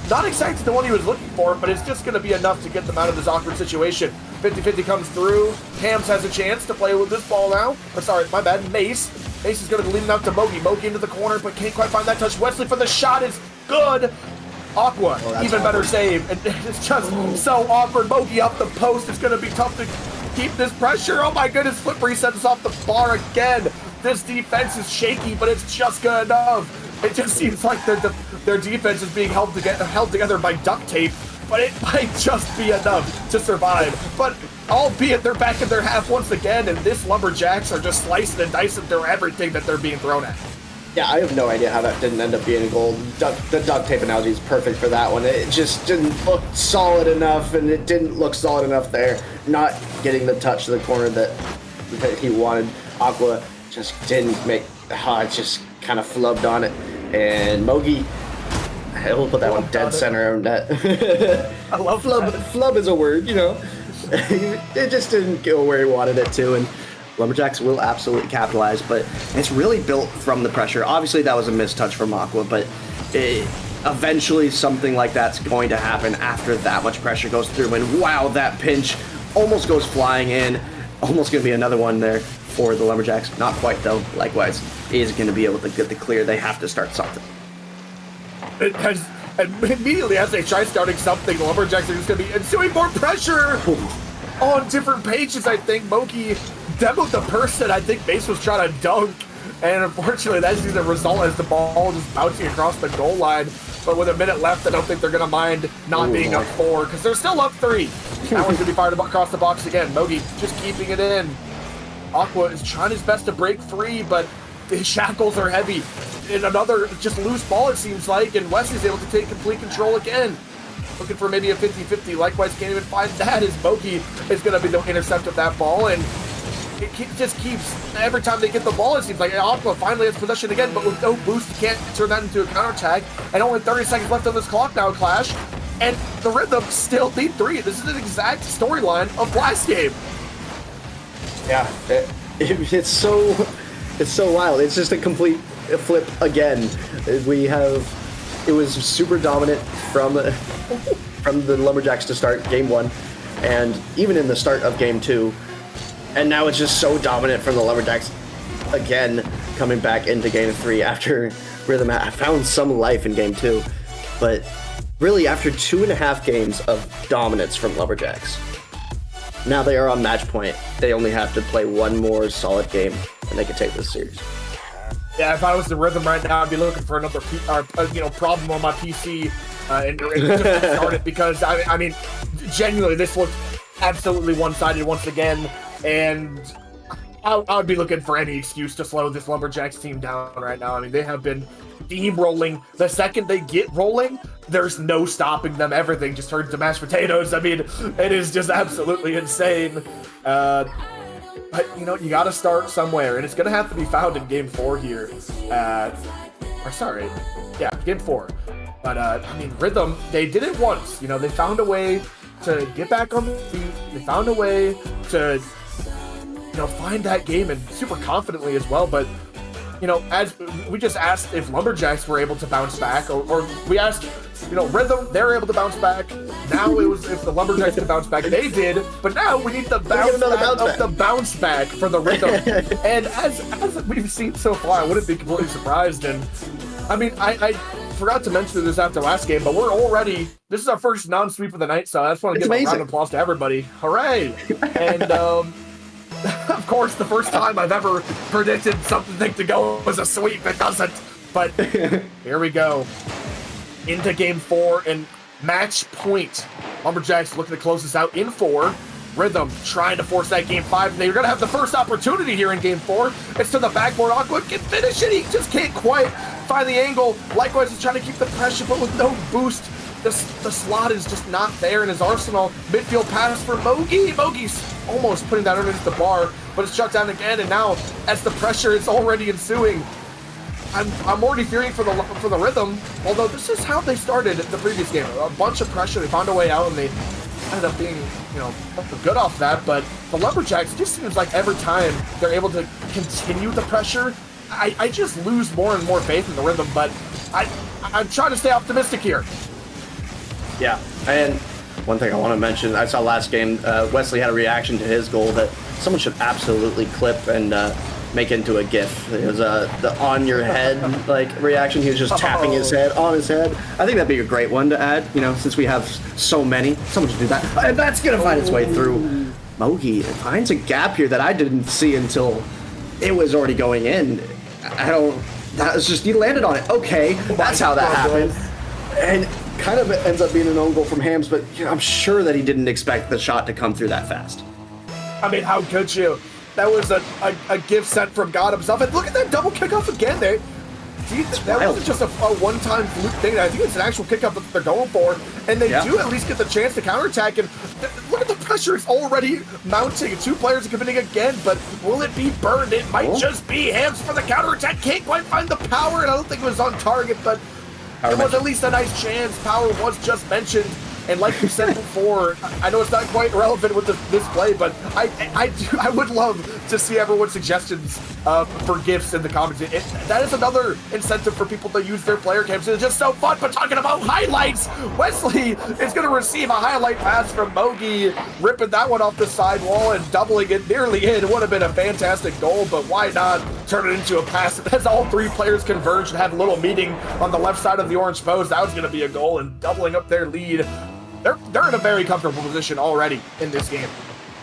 not exactly the one he was looking for, but it's just going to be enough to get them out of this awkward situation. 50-50 comes through. Hams has a chance to play with this ball now. Or sorry, my bad, Mace. Mace is going to be leading out to Mogi. Mogi into the corner, but can't quite find that touch. Wesley for the shot is good. Aqua, even better save. And it's just so awkward. Mogi up the post. It's going to be tough to keep this pressure. Oh my goodness, flip resets off the bar again. This defense is shaky, but it's just good enough. It just seems like their defense is being held together by duct tape, but it might just be enough to survive. But albeit they're back in their half once again, and this Lumberjacks are just slicing and dicing through everything that they're being thrown at. Yeah, I have no idea how that didn't end up being a goal. The duct tape analogy is perfect for that one. It just didn't look solid enough, and it didn't look solid enough there. Not getting the touch to the corner that he wanted. Aqua just didn't make, it just kind of flubbed on it. And Mogi, we'll put that one dead center of net. I love flub. Flub is a word, you know. It just didn't go where he wanted it to, and Lumberjacks will absolutely capitalize, but it's really built from the pressure. Obviously, that was a missed touch from Aqua, but eventually something like that's going to happen after that much pressure goes through. And wow, that pinch almost goes flying in. Almost going to be another one there for the Lumberjacks. Not quite, though. Likewise, is going to be able to get the clear. They have to start something. And immediately as they try starting something, the Lumberjacks are just going to be ensuing more pressure on different pages. I think Mogi demoed the person I think Mace was trying to dunk. And unfortunately, that's the result as the ball just bouncing across the goal line. But with a minute left, I don't think they're going to mind not being up 4 because they're still up 3. That one's going to be fired across the box again. Mogi just keeping it in. Aqua is trying his best to break free, but his shackles are heavy. And another just loose ball, it seems like, and Wesley's able to take complete control again. Looking for maybe a 50-50. Likewise, can't even find that as Mogi is going to be the intercept of that ball. And it just keeps, every time they get the ball, it seems like Aqua finally has possession again, but with no boost, you can't turn that into a counterattack. And only 30 seconds left on this clock now, Clash. And the Rhythm still beat 3. This is an exact storyline of last game. Yeah, it's so wild. It's just a complete flip again. It was super dominant from the Lumberjacks to start game 1, and even in the start of game 2. And now it's just so dominant from the Lumberjacks again, coming back into game 3 after Rhythm found some life in game 2. But really, after 2.5 games of dominance from Lumberjacks, now they are on match point. They only have to play one more solid game, and they can take this series. Yeah, if I was the Rhythm right now, I'd be looking for another problem on my PC and just start it because, I mean, genuinely, this looked absolutely one-sided once again. And I would be looking for any excuse to slow this Lumberjacks team down right now. I mean, they have been steamrolling. The second they get rolling, there's no stopping them. Everything just turns to mashed potatoes. I mean, it is just absolutely insane. But, you know, you got to start somewhere, and it's going to have to be found in Game 4 here. Game 4. But, I mean, Rhythm, they did it once. You know, they found a way to get back on the feet. They found a way to, you know, find that game, and super confidently as well. But, you know, as we just asked if Lumberjacks were able to bounce back, or we asked, you know, Rhythm, they're able to bounce back. Now it was if the Lumberjacks could bounce back, they did. But now we need the bounce back for the Rhythm. And as we've seen so far, I wouldn't be completely surprised. And I mean, I forgot to mention this after last game, but we're already, this is our first non-sweep of the night, so I just want to give a round of applause to everybody. Hooray! And of course, the first time I've ever predicted something to go as a sweep, it doesn't. But here we go. Into game 4 and match point. Lumberjacks looking to close this out in 4. Rhythm trying to force that game 5. They're going to have the first opportunity here in game 4. It's to the backboard. Aqua can finish it. He just can't quite find the angle. Likewise, he's trying to keep the pressure, but with no boost. The slot is just not there in his arsenal. Midfield pass for Mogi. Mogi's almost putting that underneath the bar, but it's shut down again. And now, as the pressure is already ensuing, I'm already fearing for the Rhythm. Although this is how they started the previous game. A bunch of pressure. They found a way out, and they ended up being, you know, good off that. But the Lumberjacks, it just seems like every time they're able to continue the pressure, I just lose more and more faith in the Rhythm. But I'm trying to stay optimistic here. Yeah, and one thing I want to mention, I saw last game, Wesley had a reaction to his goal that someone should absolutely clip and make into a GIF. It was the on your head like reaction. He was just tapping his head on his head. I think that'd be a great one to add, you know, since we have so many. Someone should do that. And that's going to find its way through. Mogi finds a gap here that I didn't see until it was already going in. That was just, he landed on it. Okay, that's how that happened. And kind of ends up being an own goal from Hams, but you know, I'm sure that he didn't expect the shot to come through that fast. I mean, how could you? That was a gift sent from God himself. And look at that double kickoff again there. That wasn't just a one-time fluke thing. I think it's an actual kickoff that they're going for. And they do at least get the chance to counterattack. And look at the pressure. It's already mounting. 2 players are committing again, but will it be burned? It might just be Hams for the counterattack. Can't quite find the power, and I don't think it was on target, but it was at least a nice chance. Power was just mentioned. And like you said before, I know it's not quite relevant with this play, but I would love to see everyone's suggestions for gifts in the comments. That is another incentive for people to use their player cams. It's just so fun. But talking about highlights, Wesley is going to receive a highlight pass from Mogi, ripping that one off the sidewall and doubling it nearly in. It would have been a fantastic goal, but why not turn it into a pass as all three players converged and had a little meeting on the left side of the orange post? That was going to be a goal and doubling up their lead. They're in a very comfortable position already in this game.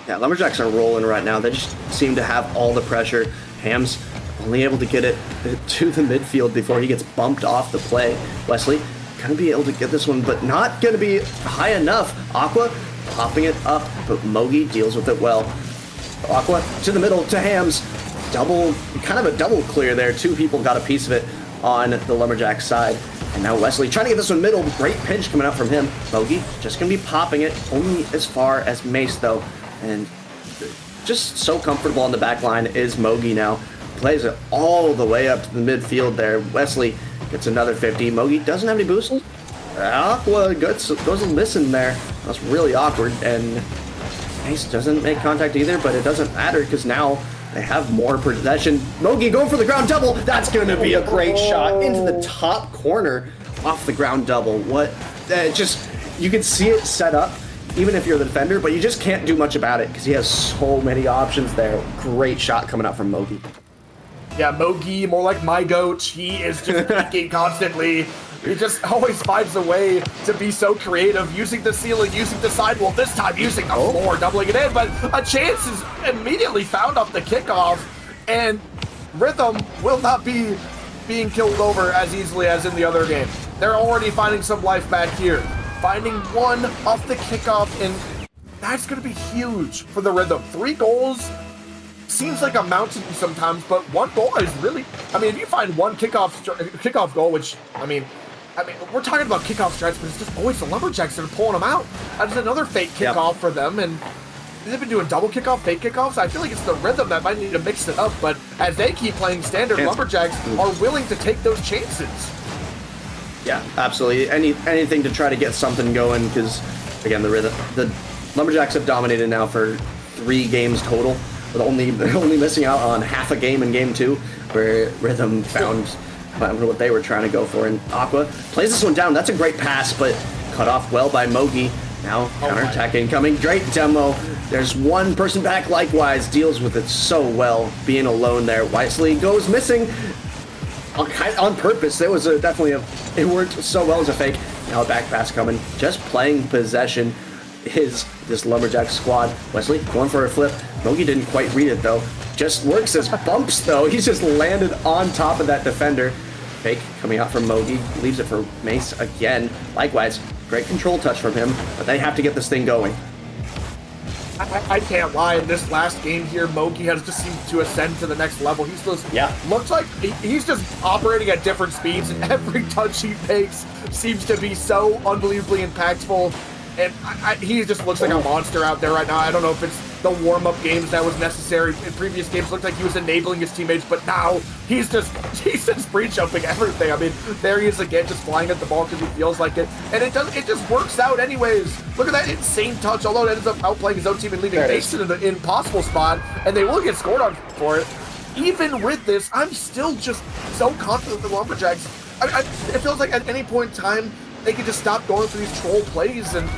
Yeah, Lumberjacks are rolling right now. They just seem to have all the pressure. Ham's only able to get it to the midfield before he gets bumped off the play. Wesley gonna be able to get this one, but not gonna be high enough. Aqua popping it up, but Mogi deals with it well. Aqua to the middle to Hams. Kind of a double clear there. Two people got a piece of it on the Lumberjack side. And now Wesley trying to get this one middle. Great pinch coming out from him. Mogi just going to be popping it only as far as Mace, though. And just so comfortable on the back line is Mogi now. Plays it all the way up to the midfield there. Wesley gets another 50. Mogi doesn't have any boost. Aqua goes missing there. That's really awkward. And Mace doesn't make contact either, but it doesn't matter because now they have more possession. Mogi going for the ground double. That's going to be a great shot into the top corner off the ground double. You can see it set up, even if you're the defender, but you just can't do much about it because he has so many options there. Great shot coming out from Mogi. Yeah, Mogi, more like my goat. He is just peeking constantly. He just always finds a way to be so creative, using the ceiling, using the sidewall, this time using the floor, doubling it in, but a chance is immediately found off the kickoff, and Rhythm will not be being killed over as easily as in the other game. They're already finding some life back here. Finding one off the kickoff, and that's going to be huge for the Rhythm. 3 goals seems like a mountain sometimes, but 1 goal is really, if you find one kickoff goal, which, we're talking about kickoff strikes, but it's just always the Lumberjacks that are pulling them out. That's another fake kickoff for them, and they've been doing double kickoff, fake kickoffs. I feel like it's the Rhythm that might need to mix it up, but as they keep playing standard, Lumberjacks are willing to take those chances. Yeah, absolutely. Anything to try to get something going, because, again, the Lumberjacks have dominated now for 3 games total, with only missing out on half a game in game 2, where Rhythm found what they were trying to go for. And Aqua plays this one down. That's a great pass, but cut off well by Mogi. Now counterattack incoming. Great demo. There's one person back. Likewise, deals with it so well. Being alone there. Wesley goes missing on purpose. It was it worked so well as a fake. Now a back pass coming. Just playing possession is this Lumberjack squad. Wesley going for a flip. Mogi didn't quite read it though. Just works as bumps though. He's just landed on top of that defender. Fake coming out from Mogi. Leaves it for Mace again. Likewise, great control touch from him, but they have to get this thing going. I can't lie. In this last game here, Mogi has just seemed to ascend to the next level. He's just looks like he's just operating at different speeds, and every touch he makes seems to be so unbelievably impactful. And he just looks like a monster out there right now. I don't know if it's the warm-up games that was necessary. In previous games, looked like he was enabling his teammates, but now he's just pre-jumping everything. There he is again, just flying at the ball because he feels like it, and it just works out anyways. Look at that insane touch. Although it ends up outplaying his own team and leaving Mason in an impossible spot, and they will get scored on for it. Even with this, I'm still just so confident the Lumberjacks. It feels like at any point in time they could just stop going for these troll plays and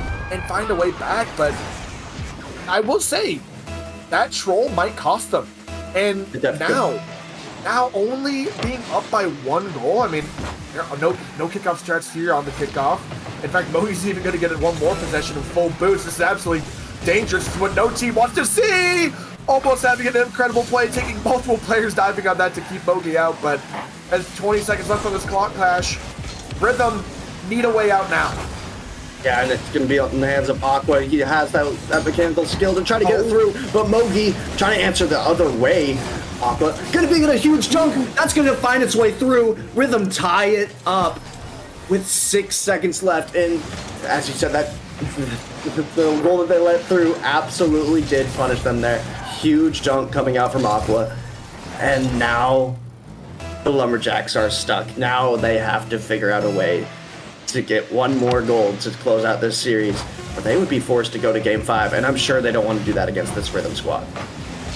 find a way back, but I will say that troll might cost them. And now only being up by 1 goal. No kickoff strats here on the kickoff. In fact, Mogi's even going to get 1 more possession of full boost. This is absolutely dangerous. This is what no team wants to see. Almost having an incredible play, taking multiple players diving on that to keep Mogi out. But as 20 seconds left on this clock clash, Rhythm need a way out now. Yeah, and it's going to be in the hands of Aqua. He has that mechanical skill to try to get it through, but Mogi trying to answer the other way. Aqua going to be in a huge chunk. That's going to find its way through. Rhythm tie it up with 6 seconds left, and as you said, that the goal that they let through absolutely did punish them there. Huge jump coming out from Aqua, and now the Lumberjacks are stuck. Now they have to figure out a way to get one more goal to close out this series, or they would be forced to go to Game 5, and I'm sure they don't want to do that against this Rhythm squad.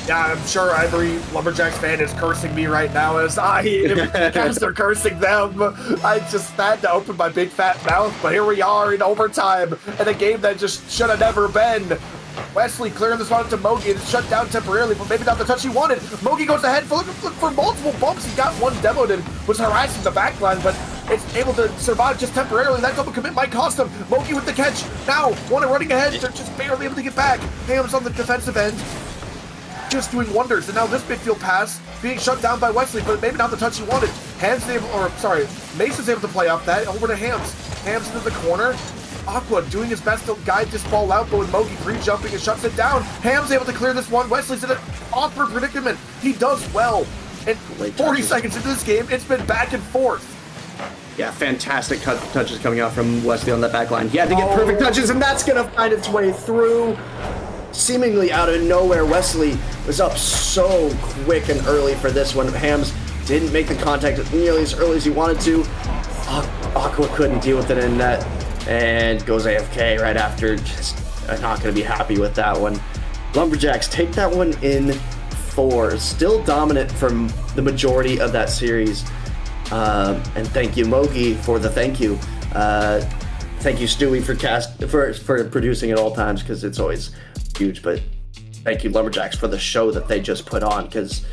Yeah, I'm sure every Lumberjacks fan is cursing me right now as guys are cursing them. I just had to open my big fat mouth, but here we are in overtime in a game that just should have never been. Wesley clearing this one to Mogi, and it's shut down temporarily, but maybe not the touch he wanted. Mogi goes ahead looking for multiple bumps. He got one demoed and was harassing the backline, but it's able to survive just temporarily. That double commit might cost him. Mogi with the catch. Now, one running ahead. They're just barely able to get back. Hams on the defensive end, just doing wonders. And now this midfield pass being shut down by Wesley, but maybe not the touch he wanted. Mason's able to play off that over to Hams. Hams into the corner. Aqua doing his best to guide this ball out, but with Mogi pre-jumping and shuts it down. Ham's able to clear this one. Wesley's in an awkward predicament. He does well. And 40 seconds into this game, it's been back and forth. Yeah, fantastic touches coming out from Wesley on that back line. He had to get perfect touches, and that's going to find its way through. Seemingly out of nowhere, Wesley was up so quick and early for this one. Hams didn't make the contact nearly as early as he wanted to. Aqua couldn't deal with it in net and goes AFK right after. Just not going to be happy with that one. Lumberjacks take that one in 4. Still dominant from the majority of that series. And thank you, Mogi, for the thank you. Thank you, Stewie, for producing at all times, because it's always huge. But thank you, Lumberjacks, for the show that they just put on, because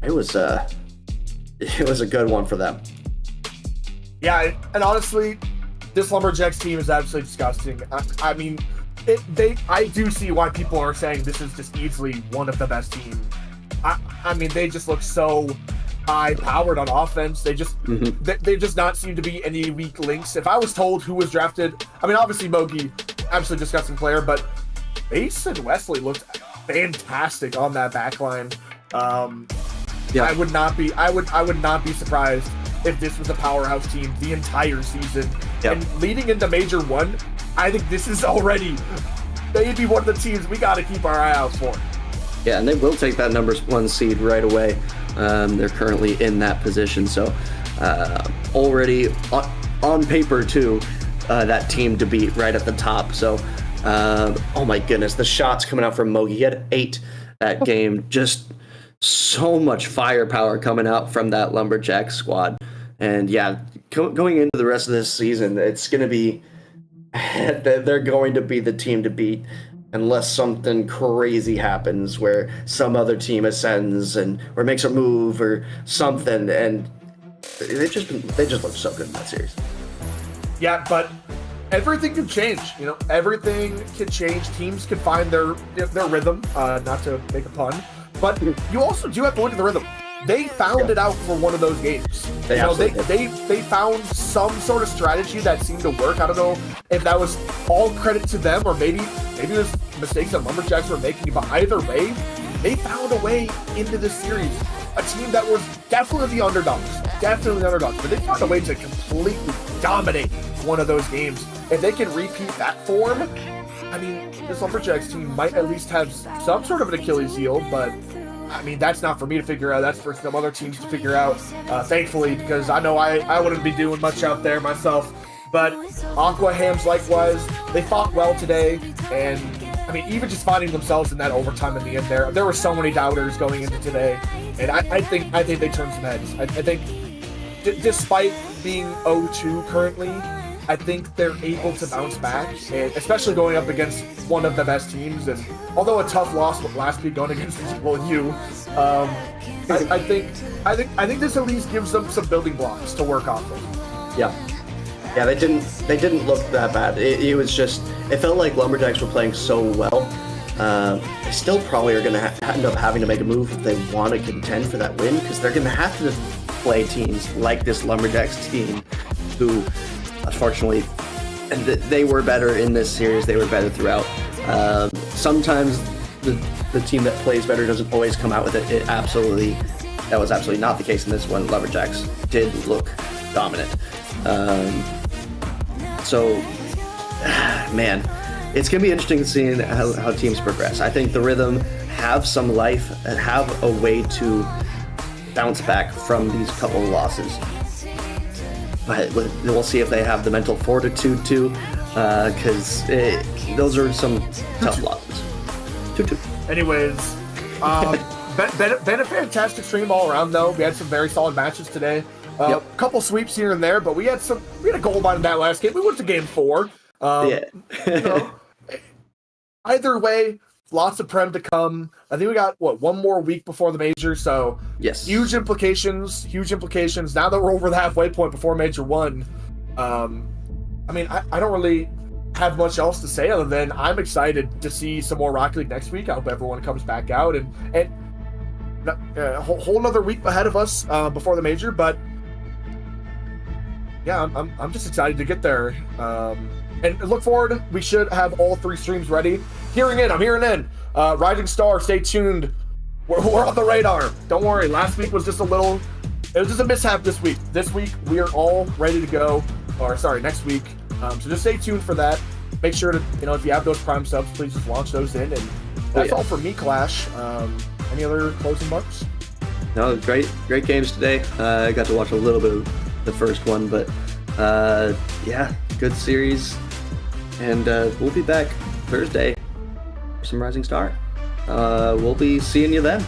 it was a good one for them. Yeah, and honestly, this Lumberjacks team is absolutely disgusting. I mean, I do see why people are saying this is just easily one of the best teams. I mean, they just look so high-powered on offense. They just they just not seem to be any weak links. If I was told who was drafted, I mean, obviously Mogi, absolutely disgusting player, but Ace and Wesley looked fantastic on that back line. Yeah. I would not be surprised if this was a powerhouse team the entire season. Yep. And leading into Major 1, I think this is already maybe one of the teams we got to keep our eye out for. Yeah, and they will take that number 1 seed right away. They're currently in that position, so already on paper too, that team to beat right at the top. So, oh my goodness, the shots coming out from Mogi. He had 8 that game. Just so much firepower coming out from that Lumberjack squad. And yeah, going into the rest of this season, it's going to be, they're going to be the team to beat unless something crazy happens where some other team ascends or makes a move or something. And they just look so good in that series. Yeah, but everything can change. You know, everything can change. Teams can find their rhythm. Not to make a pun, but you also do have to look at the rhythm. They found it out for one of those games. They found some sort of strategy that seemed to work. I don't know if that was all credit to them or maybe it was mistakes that Lumberjacks were making, but either way, they found a way into this series. A team that was definitely the underdogs, but they found a way to completely dominate one of those games. If they can repeat that form, I mean, this Lumberjacks team might at least have some sort of an Achilles heel, but I mean, that's not for me to figure out. That's for some other teams to figure out, thankfully, because I know I wouldn't be doing much out there myself. But Aqua, Hams, likewise, they fought well today. And, I mean, even just finding themselves in that overtime in the end there were so many doubters going into today. And I think they turned some heads. I think, despite being 0-2 currently, I think they're able to bounce back, and especially going up against one of the best teams. And although a tough loss last week going against you, I think this at least gives them some building blocks to work off of. Yeah, they didn't look that bad. It was just, it felt like Lumberjacks were playing so well. They still probably are going to end up having to make a move if they want to contend for that win, because they're going to have to play teams like this Lumberjacks team, who, unfortunately, they were better in this series. They were better throughout. Sometimes the team that plays better doesn't always come out with it. That was absolutely not the case in this one. Lumberjacks did look dominant. So, man, it's going to be interesting seeing how teams progress. I think the Rhythm have some life and have a way to bounce back from these couple of losses. but we'll see if they have the mental fortitude to, because those are some tough losses. 2-2. Anyways, been a fantastic stream all around though. We had some very solid matches today. A couple sweeps here and there, but we had a goal line in that last game. We went to game 4. You know, either way, lots of Prem to come. I think we got one more week before the major, so yes, huge implications. Now that we're over the halfway point before Major 1, I mean, I don't really have much else to say other than I'm excited to see some more Rocket League next week. I hope everyone comes back out and a whole another week ahead of us before the major. But yeah, I'm just excited to get there and look forward. We should have all 3 streams ready. I'm hearing in. Rising Star, stay tuned. We're on the radar. Don't worry. Last week was just a mishap this week. This week we are all ready to go. Or sorry, next week. So just stay tuned for that. Make sure to, if you have those Prime subs, please just launch those in. And that's all for me, Clash. Any other closing marks? No, great games today. I got to watch a little bit of the first one, but yeah, good series. And we'll be back Thursday for some Rising Star. We'll be seeing you then.